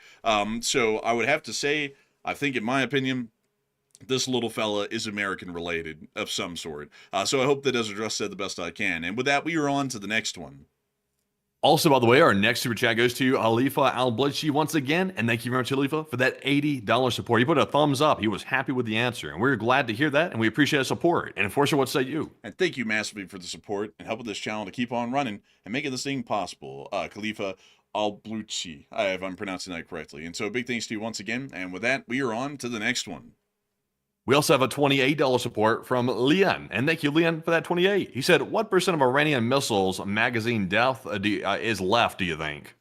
C: So I would have to say, I think in my opinion, this little fella is American related of some sort. So I hope that does address that the best I can. And with that, we are on to the next one.
D: Also, by the way, our next super chat goes to Alifa Al-Blitchi once again. And thank you very much, Alifa, for that $80 support. He put a thumbs up. He was happy with the answer. And we're glad to hear that. And we appreciate the support. And Enforcer, what say you?
C: And thank you massively for the support and helping this channel to keep on running and making this thing possible. Khalifa Al-Blitchi, if I'm pronouncing that correctly. And so big thanks to you once again. And with that, we are on to the next one.
D: We also have a $28 support from Leon, and thank you, Leon, for that 28. He said, what % of Iranian missiles magazine depth is left, do you think?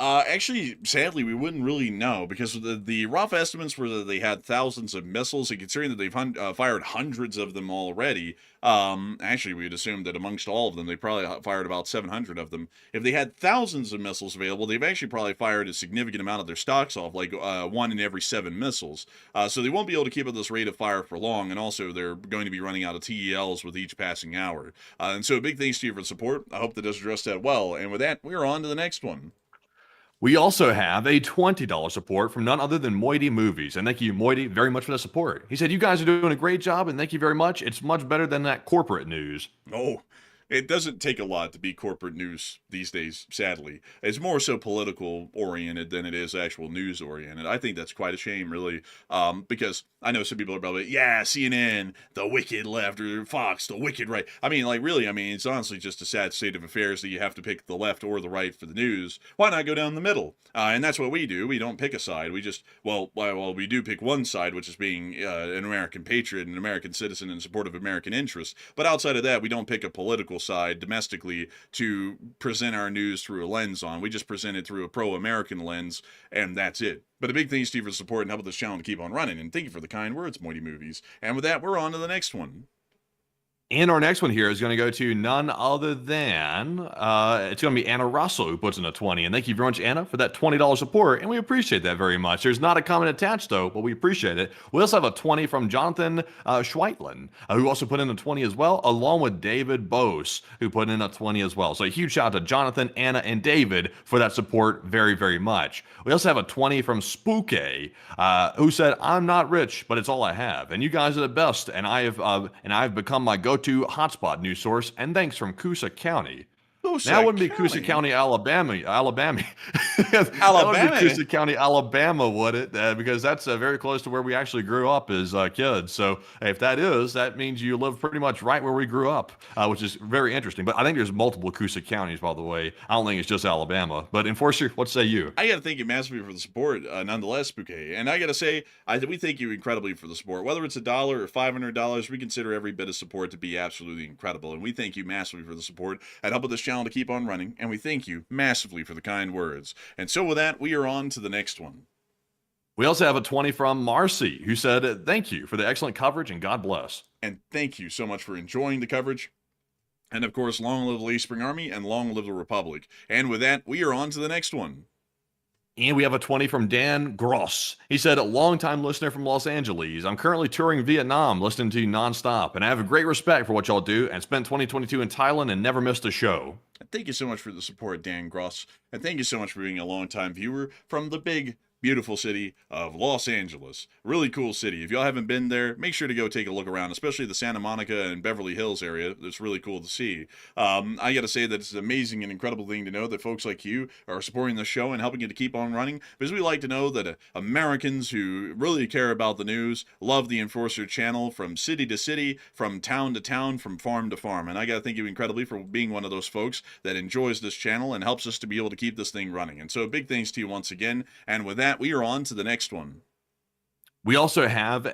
C: Actually, sadly, we wouldn't really know, because the rough estimates were that they had thousands of missiles, and considering that they've fired hundreds of them already, actually, we'd assume that amongst all of them, they probably fired about 700 of them. If they had thousands of missiles available, they've actually probably fired a significant amount of their stocks off, like 1 in every 7 missiles. So they won't be able to keep at this rate of fire for long, and also they're going to be running out of TELs with each passing hour. And so big thanks to you for the support. I hope that does address that well. And with that, we're on to the next one.
D: We also have a $20 support from none other than Moity Movies. And thank you, Moity, very much for the support. He said, you guys are doing a great job, and thank you very much. It's much better than that corporate news.
C: Oh, it doesn't take a lot to be corporate news these days, sadly. It's more so political oriented than it is actual news oriented. I think that's quite a shame, really, because I know some people are probably, yeah, CNN, the wicked left, or Fox, the wicked right. I mean, like, really, I mean, it's honestly just a sad state of affairs that you have to pick the left or the right for the news. Why not go down the middle? And that's what we do. We don't pick a side. We just, well, we do pick one side, which is being an American patriot, an American citizen in support of American interests. But outside of that, we don't pick a political side domestically to present our news through a lens on. We just present it through a pro-American lens, and that's it. But a big thanks to you for the support and helping this channel to keep on running. And thank you for the kind words, Moity Movies. And with that, we're on to the next one.
D: And our next one here is going to go to none other than, it's going to be Anna Russell, who puts in a 20. And thank you very much, Anna, for that $20 support. And we appreciate that very much. There's not a comment attached, though, but we appreciate it. We also have a 20 from Jonathan Schweitlin, who also put in a 20 as well, along with David Bose, who put in a 20 as well. So a huge shout out to Jonathan, Anna, and David for that support very, very much. We also have a 20 from Spooky, who said, I'm not rich, but it's all I have. And you guys are the best. And I've become my go-to hotspot news source, and thanks from Coosa County. That wouldn't be Coosa County, Alabama. That wouldn't be Coosa County, Alabama, would it? Because that's very close to where we actually grew up as kids. So if that is, that means you live pretty much right where we grew up, which is very interesting. But I think there's multiple Coosa counties, by the way. I don't think it's just Alabama. But Enforcer, what say you?
C: I got to thank you massively for the support, nonetheless, Bouquet. And I got to say, we thank you incredibly for the support. Whether it's $1 or $500, we consider every bit of support to be absolutely incredible. And we thank you massively for the support and helping this channel to keep on running, and we thank you massively for the kind words. And so with that, we are on to the next one.
D: We also have a 20 from Marcy, who said, thank you for the excellent coverage, and God bless.
C: And thank you so much for enjoying the coverage. And of course, long live the Late Spring Army, and long live the Republic. And with that, we are on to the next one.
D: And we have a 20 from Dan Gross. He said, a longtime listener from Los Angeles. I'm currently touring Vietnam, listening to you nonstop, and I have a great respect for what y'all do, and spent 2022 in Thailand and never missed a show.
C: Thank you so much for the support, Dan Gross. And thank you so much for being a longtime viewer from the big, beautiful city of Los Angeles. Really cool city. If y'all haven't been there, make sure to go take a look around, especially the Santa Monica and Beverly Hills area. It's really cool to see. I got to say that it's an amazing and incredible thing to know that folks like you are supporting the show and helping it to keep on running, because we like to know that Americans who really care about the news love the Enforcer channel from city to city, from town to town, from farm to farm. And I got to thank you incredibly for being one of those folks that enjoys this channel and helps us to be able to keep this thing running. And so big thanks to you once again. And with that, we are on to the next one.
D: We also have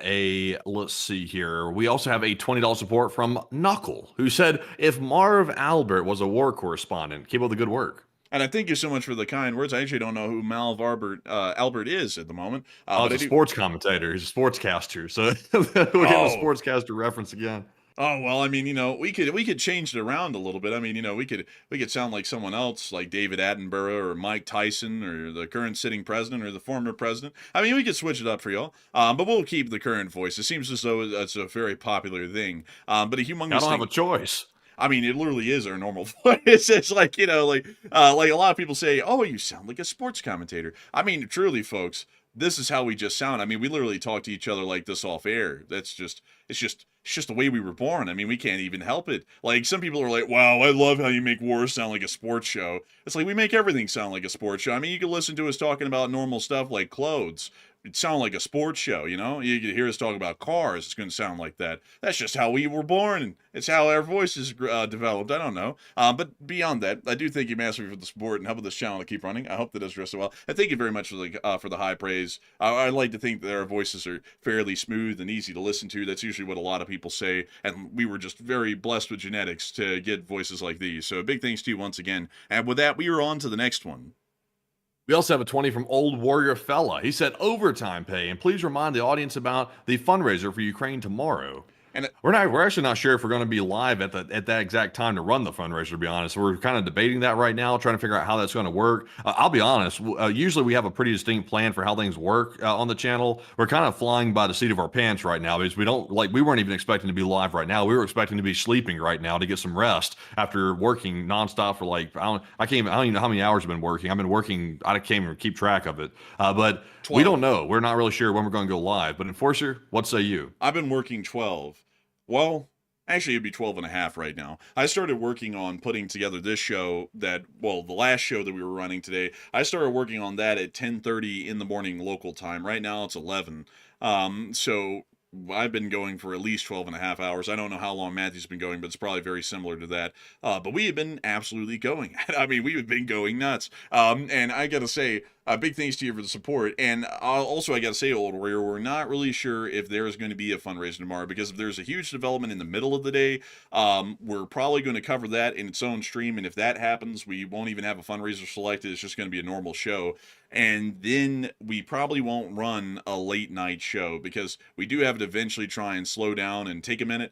D: let's see here. We also have a $20 support from Knuckle, who said, if Marv Albert was a war correspondent, keep up the good work.
C: And I thank you so much for the kind words. I actually don't know who Marv Albert is at the moment.
D: He's a sports commentator. He's a sportscaster. So we're getting a sportscaster reference again.
C: Oh, well, I mean, we could change it around a little bit. I mean, we could sound like someone else, like David Attenborough or Mike Tyson or the current sitting president or the former president. I mean, we could switch it up for y'all, but we'll keep the current voice. It seems as though that's a very popular thing, but a humongous
D: I don't have a choice.
C: I mean, it literally is our normal voice. It's like, like a lot of people say, oh, you sound like a sports commentator. I mean, truly, folks, this is how we just sound. I mean, we literally talk to each other like this off air. It's just the way we were born. I mean, we can't even help it. Like, some people are like, wow, I love how you make war sound like a sports show. It's like, we make everything sound like a sports show. I mean, you can listen to us talking about normal stuff like clothes. It sound like a sports show, You can hear us talk about cars. It's going to sound like that. That's just how we were born. It's how our voices developed. I don't know. But beyond that, I do thank you massively for the support and helping this channel to keep running. I hope that does rest well. And thank you very much for the high praise. I like to think that our voices are fairly smooth and easy to listen to. That's usually what a lot of people say. And we were just very blessed with genetics to get voices like these. So big thanks to you once again. And with that, we are on to the next one.
D: We also have a 20 from Old Warrior Fella. He said, overtime pay, and please remind the audience about the fundraiser for Ukraine tomorrow.
C: And
D: We're actually not sure if we're going to be live at that exact time to run the fundraiser, to be honest. We're kind of debating that right now, trying to figure out how that's going to work. I'll be honest, usually we have a pretty distinct plan for how things work on the channel. We're kind of flying by the seat of our pants right now because we weren't even expecting to be live right now. We were expecting to be sleeping right now to get some rest after working nonstop for I don't even know how many hours I've been working. I've been working, I can't even keep track of it. But
C: 12.
D: We don't know. We're not really sure when we're going to go live. But Enforcer, what say you?
C: I've been working 12. Well, actually, it'd be 12 and a half right now. I started working on putting together this show the last show that we were running today, I started working on that at 10:30 in the morning local time. Right now, it's 11. So I've been going for at least 12 and a half hours. I don't know how long Matthew's been going, but it's probably very similar to that. But we have been absolutely going. I mean, we have been going nuts. And I got to say, big thanks to you for the support. And also, I got to say, Old Warrior, we're not really sure if there's going to be a fundraiser tomorrow, because if there's a huge development in the middle of the day, we're probably going to cover that in its own stream. And if that happens, we won't even have a fundraiser selected. It's just going to be a normal show. And then we probably won't run a late night show, because we do have to eventually try and slow down and take a minute,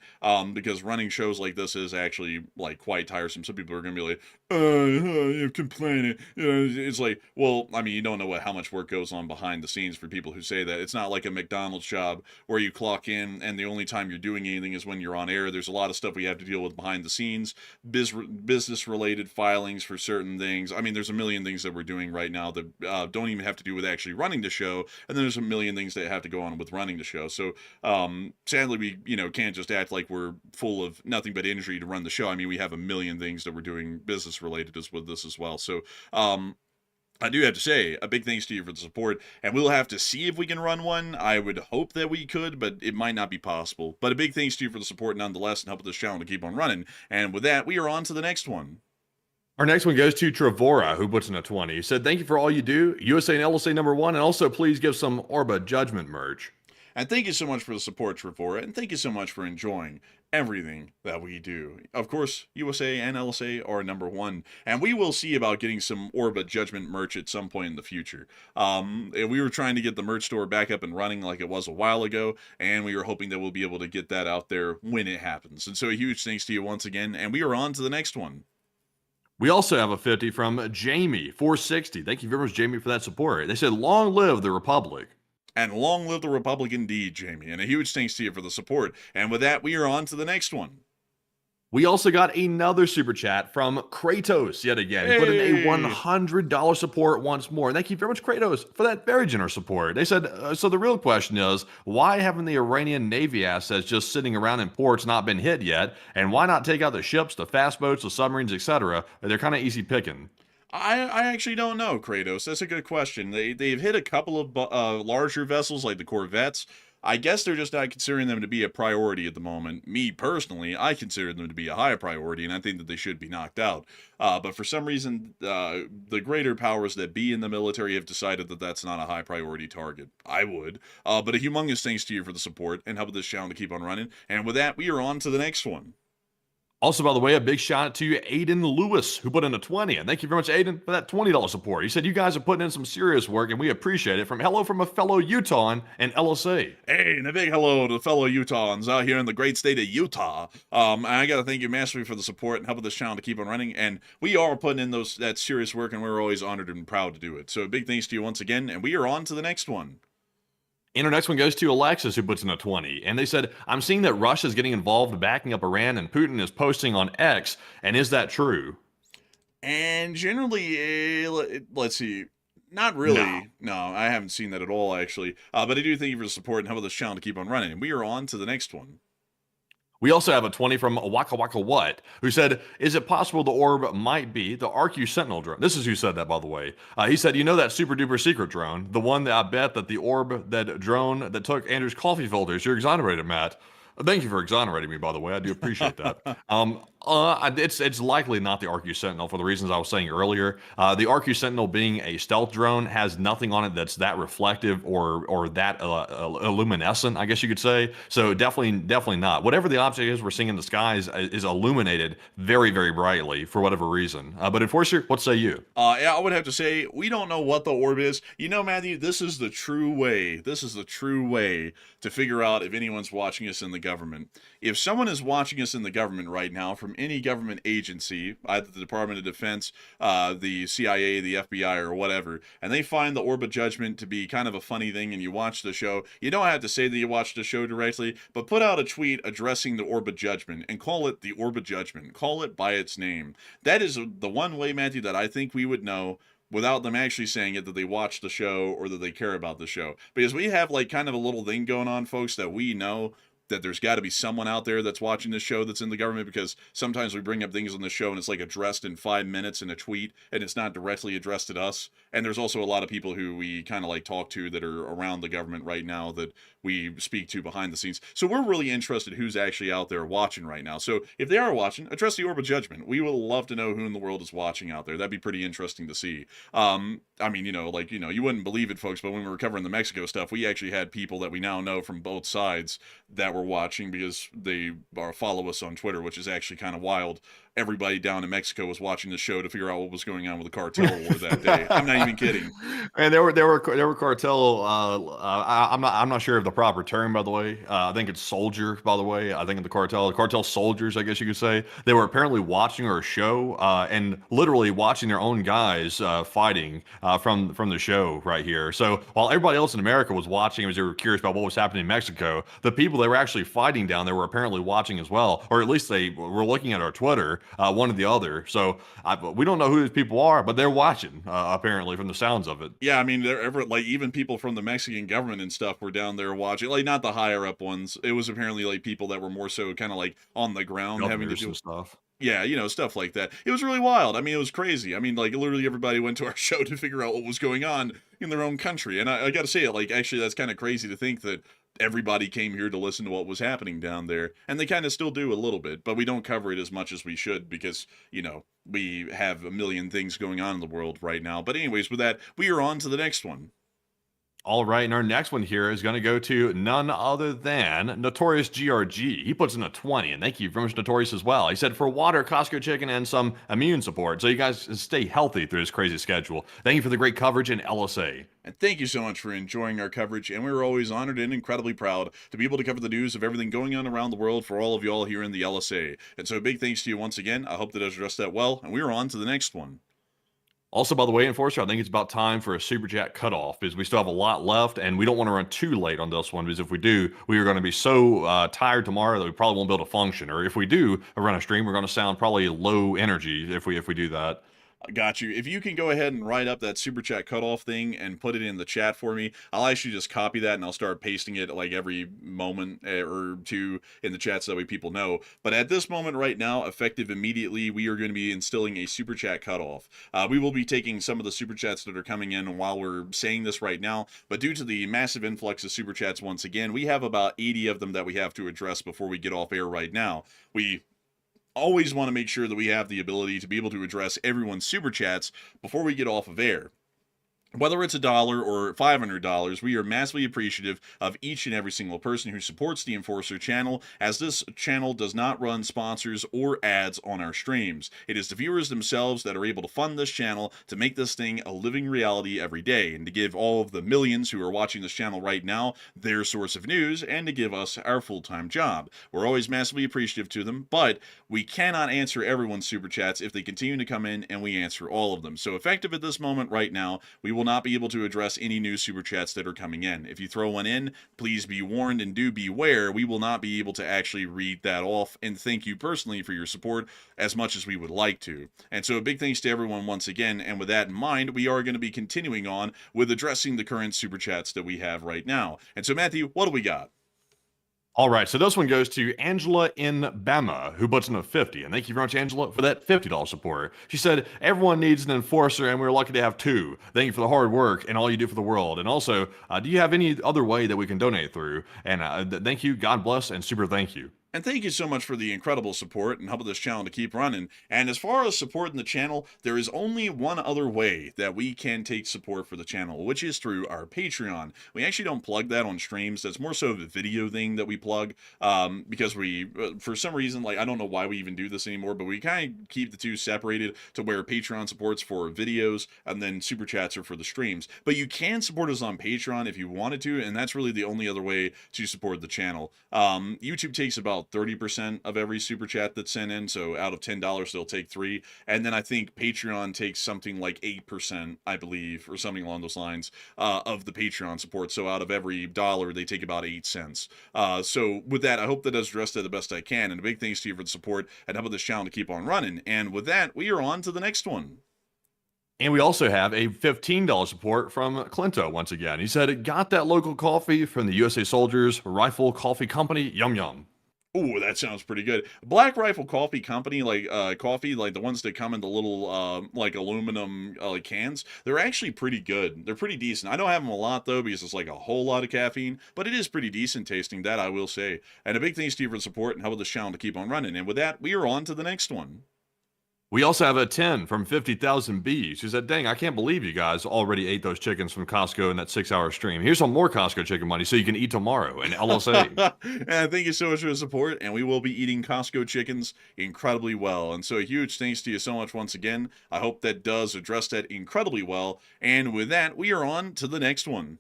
C: because running shows like this is actually like quite tiresome. Some people are going to be like, you're complaining. It's like, well, I mean, you don't know how much work goes on behind the scenes for people who say that. It's not like a McDonald's job where you clock in and the only time you're doing anything is when you're on air. There's a lot of stuff we have to deal with behind the scenes, business related filings for certain things. I mean, there's a million things that we're doing right now that don't even have to do with actually running the show, and then there's a million things that have to go on with running the show. So sadly, we can't just act like we're full of nothing but energy to run the show. I mean, we have a million things that we're doing business related with this as well. So I do have to say a big thanks to you for the support, and we'll have to see if we can run one. I would hope that we could, but it might not be possible. But a big thanks to you for the support nonetheless, and helping this channel to keep on running. And with that, we are on to the next one.
D: Our next one goes to Trevora, who puts in a 20. He said, "Thank you for all you do, USA and LSA #1, and also please give some Orb of Judgment merch."
C: And thank you so much for the support, Trevora, and thank you so much for enjoying everything that we do. Of course, USA and LSA are #1, and we will see about getting some Orb of Judgment merch at some point in the future. We were trying to get the merch store back up and running like it was a while ago, and we were hoping that we'll be able to get that out there when it happens. And so a huge thanks to you once again, and we are on to the next one.
D: We also have a 50 from Jamie 460. Thank you very much, Jamie, for that support. They said, "Long live the Republic."
C: And long live the Republic indeed, Jamie. And a huge thanks to you for the support. And with that, we are on to the next one.
D: We also got another super chat from Kratos yet again. He put in a $100 support once more. Thank you very much, Kratos, for that very generous support. They said, so the real question is, why haven't the Iranian Navy assets just sitting around in ports not been hit yet? And why not take out the ships, the fast boats, the submarines, etc.? They're kind of easy picking.
C: I actually don't know, Kratos. That's a good question. They've hit a couple of larger vessels like the corvettes. I guess they're just not considering them to be a priority at the moment. Me, personally, I consider them to be a high priority, and I think that they should be knocked out. But for some reason, the greater powers that be in the military have decided that that's not a high priority target. I would. But a humongous thanks to you for the support and helping this channel to keep on running. And with that, we are on to the next one.
D: Also, by the way, a big shout out to Aiden Lewis, who put in a 20. And thank you very much, Aiden, for that $20 support. He said, "You guys are putting in some serious work, and we appreciate it." Hello from a fellow Utahn and LSA.
C: Hey, and a big hello to the fellow Utahns out here in the great state of Utah. I got to thank you massively for the support and helping this channel to keep on running. And we are putting in that serious work, and we're always honored and proud to do it. So big thanks to you once again, and we are on to the next one.
D: And our next one goes to Alexis, who puts in a 20. And they said, "I'm seeing that Russia is getting involved backing up Iran, and Putin is posting on X. And is that true?"
C: And generally, let's see. Not really. No, I haven't seen that at all, actually. But I do thank you for the support and helping this channel to keep on running. And we are on to the next one.
D: We also have a 20 from Waka Waka What, who said, "Is it possible the orb might be the RQ Sentinel drone?" This is who said that, by the way. He said, "You know that super duper secret drone? The one that I bet that the orb, that drone that took Andrew's coffee filters. You're exonerated, Matt." Thank you for exonerating me, by the way. I do appreciate that. It's likely not the RQ Sentinel for the reasons I was saying earlier. The RQ Sentinel, being a stealth drone, has nothing on it that's that reflective or that luminescent, I guess you could say. So definitely not. Whatever the object is we're seeing in the skies is illuminated very, very brightly for whatever reason. But Enforcer, what say you?
C: Yeah, I would have to say we don't know what the orb is. You know, Matthew, this is the true way. This is the true way to figure out if anyone's watching us in the government. If someone is watching us in the government right now from any government agency, either the Department of Defense, the CIA, the FBI, or whatever, and they find the Orb of Judgment to be kind of a funny thing and you watch the show, you don't have to say that you watched the show directly, but put out a tweet addressing the Orb of Judgment and call it the Orb of Judgment. Call it by its name. That is the one way, Matthew, that I think we would know without them actually saying it that they watch the show or that they care about the show. Because we have like kind of a little thing going on, folks, that we know that there's got to be someone out there that's watching this show that's in the government, because sometimes we bring up things on the show and it's like addressed in 5 minutes in a tweet and it's not directly addressed at us. And there's also a lot of people who we kind of like talk to that are around the government right now that we speak to behind the scenes. So we're really interested who's actually out there watching right now. So if they are watching, address the Orb of Judgment. We will love to know who in the world is watching out there. That'd be pretty interesting to see. I mean, you wouldn't believe it, folks, but when we were covering the Mexico stuff, we actually had people that we now know from both sides that were watching because they follow us on Twitter, which is actually kind of wild. Everybody down in Mexico was watching the show to figure out what was going on with the cartel war that day. I'm not even kidding.
D: And there were cartel. I'm not sure of the proper term, by the way. I think it's soldier, by the way. I think the cartel soldiers, I guess you could say. They were apparently watching our show and literally watching their own guys fighting from the show right here. So while everybody else in America was watching, as they were curious about what was happening in Mexico, the people that were actually fighting down there were apparently watching as well, or at least they were looking at our Twitter. One or the other. So we don't know who these people are, but they're watching, apparently, from the sounds of it.
C: Yeah, I mean, even people from the Mexican government and stuff were down there watching, like not the higher up ones. It was apparently like people that were more so kind of like on the ground having to do
D: stuff.
C: Yeah, stuff like that. It was really wild. I mean, it was crazy. I mean, like literally everybody went to our show to figure out what was going on in their own country. And I got to say it, like actually that's kind of crazy to think that everybody came here to listen to what was happening down there, and they kind of still do a little bit, but we don't cover it as much as we should because we have a million things going on in the world right now. But anyways, with that, we are on to the next one.
D: All right, and our next one here is going to go to none other than Notorious GRG. He puts in a 20, and thank you very much, Notorious, as well. He said, for water, Costco chicken, and some immune support, so you guys stay healthy through this crazy schedule. Thank you for the great coverage in LSA.
C: And thank you so much for enjoying our coverage, and we're always honored and incredibly proud to be able to cover the news of everything going on around the world for all of y'all here in the LSA. And so big thanks to you once again. I hope that I addressed that well, and we're on to the next one.
D: Also, by the way, Enforcer, I think it's about time for a Super Chat cutoff because we still have a lot left, and we don't want to run too late on this one because if we do, we are going to be so tired tomorrow that we probably won't be able to function. Or if we do run a stream, we're going to sound probably low energy if we do that.
C: Got you. If you can go ahead and write up that Super Chat cutoff thing and put it in the chat for me, I'll actually just copy that and I'll start pasting it like every moment or two in the chat so that way people know. But at this moment right now, effective immediately, we are going to be instilling a Super Chat cutoff. We will be taking some of the Super Chats that are coming in while we're saying this right now, but due to the massive influx of Super Chats once again, we have about 80 of them that we have to address before we get off air right now. We always want to make sure that we have the ability to be able to address everyone's super chats before we get off of air. Whether it's $1 or $500, we are massively appreciative of each and every single person who supports the Enforcer channel, as this channel does not run sponsors or ads on our streams. It is the viewers themselves that are able to fund this channel to make this thing a living reality every day, and to give all of the millions who are watching this channel right now their source of news, and to give us our full-time job. We're always massively appreciative to them, but we cannot answer everyone's super chats if they continue to come in and we answer all of them. So effective at this moment right now, we will not be able to address any new super chats that are coming in. If you throw one in, please be warned and do beware. We will not be able to actually read that off, and thank you personally for your support as much as we would like to. And so a big thanks to everyone once again, and with that in mind, we are going to be continuing on with addressing the current super chats that we have right now. And so Matthew, what do we got?
D: All right, so this one goes to Angela in Bama, who puts in a 50. And thank you very much, Angela, for that $50 support. She said, everyone needs an enforcer, and we're lucky to have two. Thank you for the hard work and all you do for the world. And also, do you have any other way that we can donate through? And thank you, God bless, and super thank you.
C: And thank you so much for the incredible support and helping this channel to keep running. And as far as supporting the channel, there is only one other way that we can take support for the channel, which is through our Patreon. We actually don't plug that on streams. That's more so of a video thing that we plug because we, for some reason, like I don't know why we even do this anymore, but we kind of keep the two separated to where Patreon supports for videos and then Super Chats are for the streams. But you can support us on Patreon if you wanted to, and that's really the only other way to support the channel. YouTube takes about 30% of every super chat that's sent in, so out of $10 they'll take 3, and then I think Patreon takes something like 8%, I believe, or something along those lines, of the Patreon support. So out of every dollar they take about 8 cents. So with that, I hope that does address that the best I can, and a big thanks to you for the support and helping this channel to keep on running. And with that, we are on to the next one.
D: And we also have a $15 support from Clinto once again. He said, got that local coffee from the USA Soldiers Rifle Coffee Company. Yum yum.
C: Ooh, that sounds pretty good. Black Rifle Coffee Company, like coffee, like the ones that come in the little like aluminum like cans, they're actually pretty good. They're pretty decent. I don't have them a lot though because it's like a whole lot of caffeine, but it is pretty decent tasting, that I will say. And a big thanks to you for the support and helping this channel to keep on running. And with that, we are on to the next one.
D: We also have a 10 from 50,000 Bees who said, dang, I can't believe you guys already ate those chickens from Costco in that 6-hour stream. Here's some more Costco chicken money so you can eat tomorrow in LSA.
C: And thank you so much for the support, and we will be eating Costco chickens incredibly well. And so a huge thanks to you so much once again. I hope that does address that incredibly well. And with that, we are on to the next one.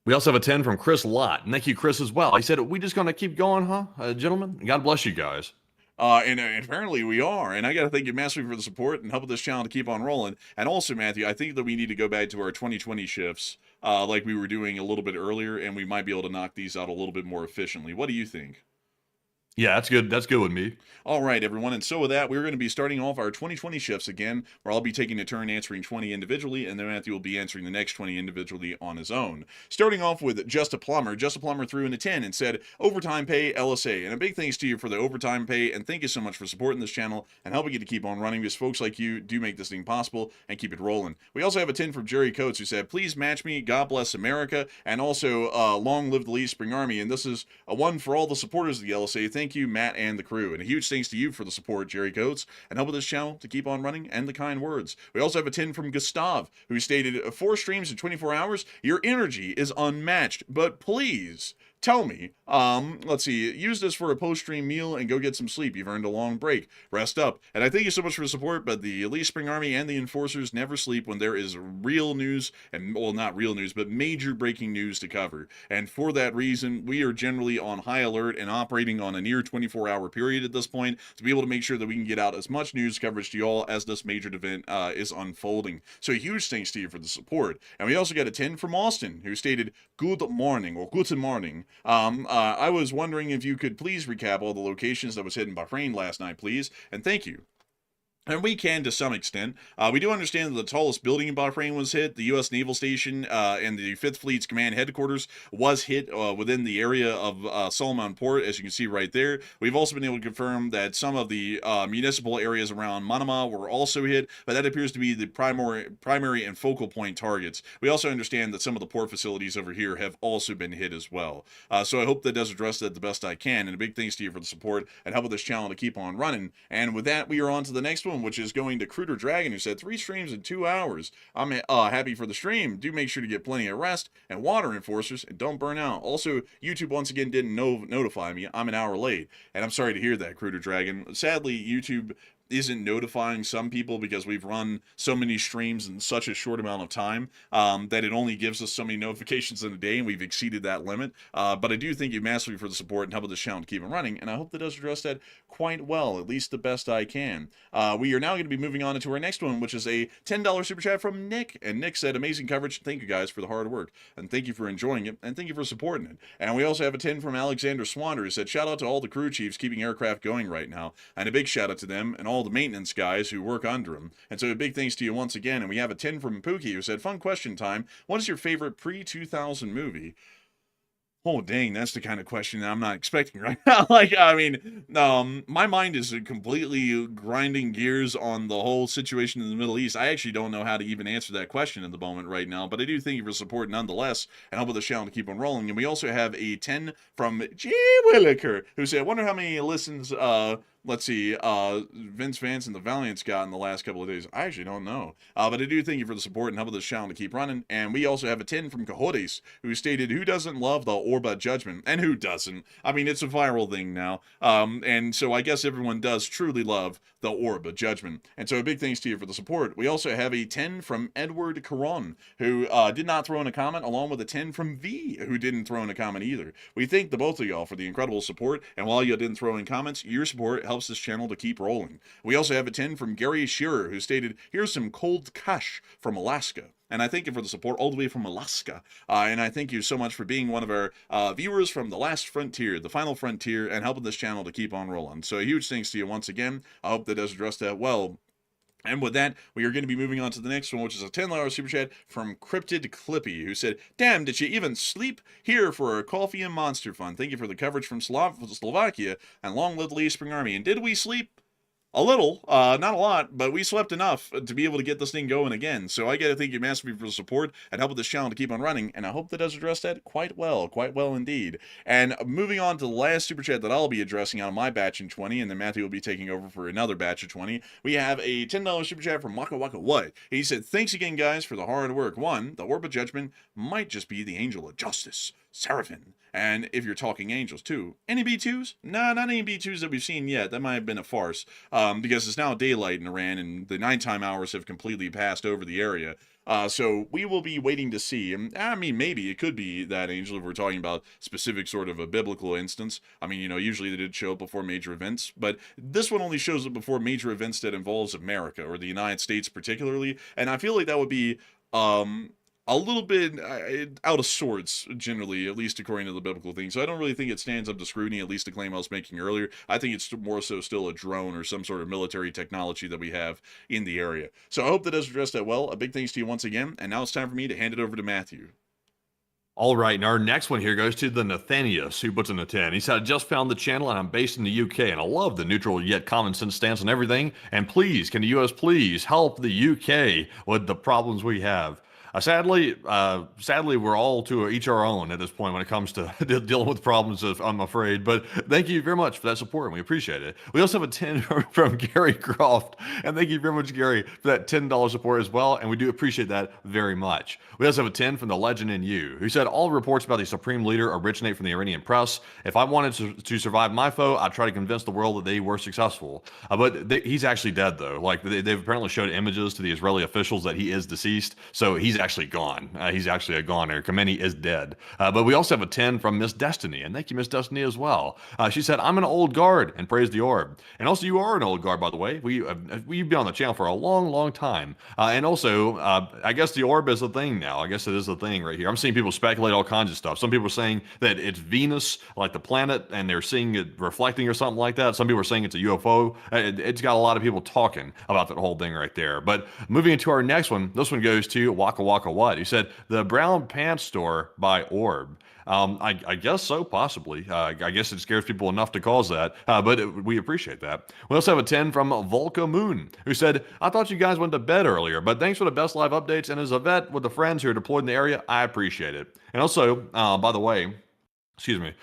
D: We also have a 10 from Chris Lott. And thank you, Chris, as well. He said, we just going to keep going, huh? Gentlemen, God bless you guys.
C: And apparently we are, and I got to thank you massively for the support and helping this channel to keep on rolling. And also, Matthew, I think that we need to go back to our 2020 shifts, like we were doing a little bit earlier, and we might be able to knock these out a little bit more efficiently. What do you think?
D: Yeah, that's good. That's good with me.
C: All right, everyone. And so with that, we're going to be starting off our 2020 shifts again, where I'll be taking a turn answering 20 individually, and then Matthew will be answering the next 20 individually on his own. Starting off with Just a Plumber. Just a Plumber threw in a 10 and said, overtime pay, LSA. And a big thanks to you for the overtime pay, and thank you so much for supporting this channel and helping it to keep on running, because folks like you do make this thing possible and keep it rolling. We also have a 10 from Jerry Coates, who said, please match me, God bless America, and also long live the Lee Spring Army. And this is a one for all the supporters of the LSA. Thank you, Matt and the crew. And a huge thanks to you for the support, Jerry Coates, and helping this channel to keep on running, and the kind words. We also have a 10 from Gustav, who stated, 4 streams in 24 hours, your energy is unmatched, but please tell me, let's see, use this for a post-stream meal and go get some sleep. You've earned a long break. Rest up. And I thank you so much for the support, but the Elite Spring Army and the Enforcers never sleep when there is real news, and, well, not real news, but major breaking news to cover. And for that reason, we are generally on high alert and operating on a near 24-hour period at this point to be able to make sure that we can get out as much news coverage to y'all as this major event is unfolding. So a huge thanks to you for the support. And we also got a 10 from Austin, who stated, good morning, or guten morning. I was wondering if you could please recap all the locations that was hit in Bahrain last night, please, and thank you. And we can to some extent. We do understand that the tallest building in Bahrain was hit. The U.S. Naval Station and the 5th Fleet's command headquarters was hit within the area of Solomon Port, as you can see right there. We've also been able to confirm that some of the municipal areas around Manama were also hit, but that appears to be the primary and focal point targets. We also understand that some of the port facilities over here have also been hit as well. So I hope that does address that the best I can, and a big thanks to you for the support and helping this channel to keep on running. And with that, we are on to the next one, which is going to Cruder Dragon, who said 3 streams in 2 hours. I'm happy for the stream. Do make sure to get plenty of rest and water, Enforcers, and don't burn out. Also, YouTube once again didn't notify me. I'm an hour late, and I'm sorry to hear that, Cruder Dragon. Sadly, YouTube isn't notifying some people because we've run so many streams in such a short amount of time that it only gives us so many notifications in a day, and we've exceeded that limit. But I do thank you massively for the support and helping this channel to keep it running, and I hope that does address that quite well, at least the best I can. We are now going to be moving on to our next one, which is a $10 super chat from Nick, and Nick said, amazing coverage. Thank you guys for the hard work, and thank you for enjoying it, and thank you for supporting it. And we also have a 10 from Alexander Swander, who said, shout out to all the crew chiefs keeping aircraft going right now, and a big shout out to them and all the maintenance guys who work under them. And so a big thanks to you once again. And we have a 10 from Pookie, who said, fun question time. What is your favorite pre-2000 movie? Oh, dang, that's the kind of question that I'm not expecting right now. My mind is completely grinding gears on the whole situation in the Middle East. I actually don't know how to even answer that question at the moment right now, but I do thank you for support nonetheless, and help with the channel to keep on rolling. And we also have a 10 from G. Williker, who said, I wonder how many listens, let's see, Vince Vance and the Valiants got in the last couple of days. I actually don't know. But I do thank you for the support and help with this channel to keep running. And we also have a 10 from Cojones, who stated, who doesn't love the Orb of Judgment? And who doesn't? I mean, it's a viral thing now. And so I guess everyone does truly love the Orb of Judgment. And so a big thanks to you for the support. We also have a 10 from Edward Caron, who did not throw in a comment, along with a 10 from V, who didn't throw in a comment either. We thank the both of y'all for the incredible support. And while you didn't throw in comments, your support helps this channel to keep rolling. We also have a 10 from Gary Shearer, who stated, here's some cold cash from Alaska. And I thank you for the support all the way from Alaska. And I thank you so much for being one of our viewers from the last frontier, the final frontier, and helping this channel to keep on rolling. So a huge thanks to you once again. I hope that does address that well. And with that, we are going to be moving on to the next one, which is a $10 super chat from Cryptid Clippy, who said, damn, did you even sleep? Here for a coffee and monster fun. Thank you for the coverage from Slovakia, and long live the Lee Spring Army. And did we sleep? A little, not a lot, but we slept enough to be able to get this thing going again. So I gotta thank you massively for the support and help with this channel to keep on running, and I hope that does address that quite well indeed. And moving on to the last super chat that I'll be addressing out of my batch in 20, and then Matthew will be taking over for another batch of 20. We have a $10 super chat from Waka Waka What. He said, thanks again, guys, for the hard work. One, the Orb of Judgment might just be the angel of justice, Seraphim. And if you're talking angels too, any B2s? No, not any B2s that we've seen yet. That might have been a farce, because it's now daylight in Iran and the nighttime hours have completely passed over the area. So we will be waiting to see. I mean, maybe it could be that angel if we're talking about specific sort of a biblical instance. I mean, you know, usually they did show up before major events, but this one only shows up before major events that involves America or the United States particularly. And I feel like that would be, a little bit out of sorts, generally, at least according to the biblical thing. So I don't really think it stands up to scrutiny, at least the claim I was making earlier. I think it's more so still a drone or some sort of military technology that we have in the area. So I hope that does address that well. A big thanks to you once again. And now it's time for me to hand it over to Matthew.
D: All right, and our next one here goes to the Nathanius, who puts in a 10. He said, I just found the channel and I'm based in the UK, and I love the neutral yet common sense stance on everything. And please, can the US please help the UK with the problems we have? Sadly, we're all to each our own at this point when it comes to dealing with problems, I'm afraid. But thank you very much for that support, and we appreciate it. We also have a 10 from Gary Croft, and thank you very much, Gary, for that $10 support as well, and we do appreciate that very much. We also have a 10 from the Legend in You, who said, all reports about the Supreme Leader originate from the Iranian press. If I wanted to survive my foe, I'd try to convince the world that they were successful. He's actually dead, though. Like, they've apparently showed images to the Israeli officials that he is deceased, so he's actually gone. He's actually a goner. Khamenei is dead. But we also have a 10 from Miss Destiny, and thank you, Miss Destiny, as well. She said, I'm an old guard, and praise the Orb. And also, you are an old guard, by the way. We've been on the channel for a long, long time. And also, I guess the Orb is a thing now. I guess it is a thing right here. I'm seeing people speculate all kinds of stuff. Some people are saying that it's Venus, like the planet, and they're seeing it reflecting or something like that. Some people are saying it's a UFO. It's got a lot of people talking about that whole thing right there. But moving into our next one, this one goes to Waka Waka What. He said, the Brown Pants Store by Orb. I guess so, possibly. I guess it scares people enough to cause that, but we appreciate that. We also have a 10 from Volca Moon, who said, I thought you guys went to bed earlier, but thanks for the best live updates, and as a vet with the friends who are deployed in the area, I appreciate it. And also, by the way, excuse me.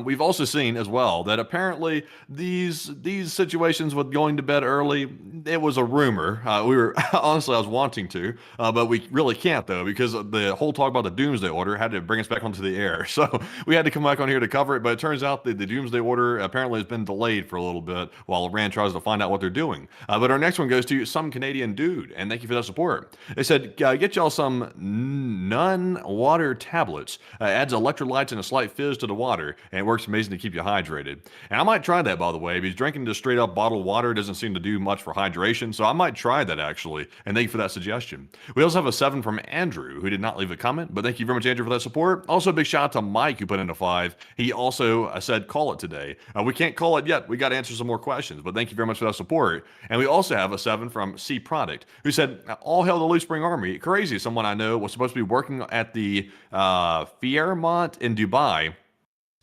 D: We've also seen as well that apparently these situations with going to bed early, it was a rumor. Honestly, I was wanting to, but we really can't though, because the whole talk about the Doomsday Order had to bring us back onto the air. So we had to come back on here to cover it, but it turns out that the Doomsday Order apparently has been delayed for a little bit while Iran tries to find out what they're doing. But our next one goes to some Canadian dude, and thank you for that support. They said, get y'all some Nun water tablets. Adds electrolytes and a slight fizz to the water, and it works amazing to keep you hydrated. And I might try that, by the way, because drinking just straight up bottled water doesn't seem to do much for hydration, so I might try that actually, and thank you for that suggestion. We also have a 7 from Andrew, who did not leave a comment, but thank you very much, Andrew, for that support. Also a big shout out to Mike, who put in a 5. He also said call it today. We can't call it yet, we got to answer some more questions, but thank you very much for that support. And we also have a 7 from C Product, who said, all hail the Lee Spring Army. Crazy, someone I know was supposed to be working at the Fairmont in Dubai,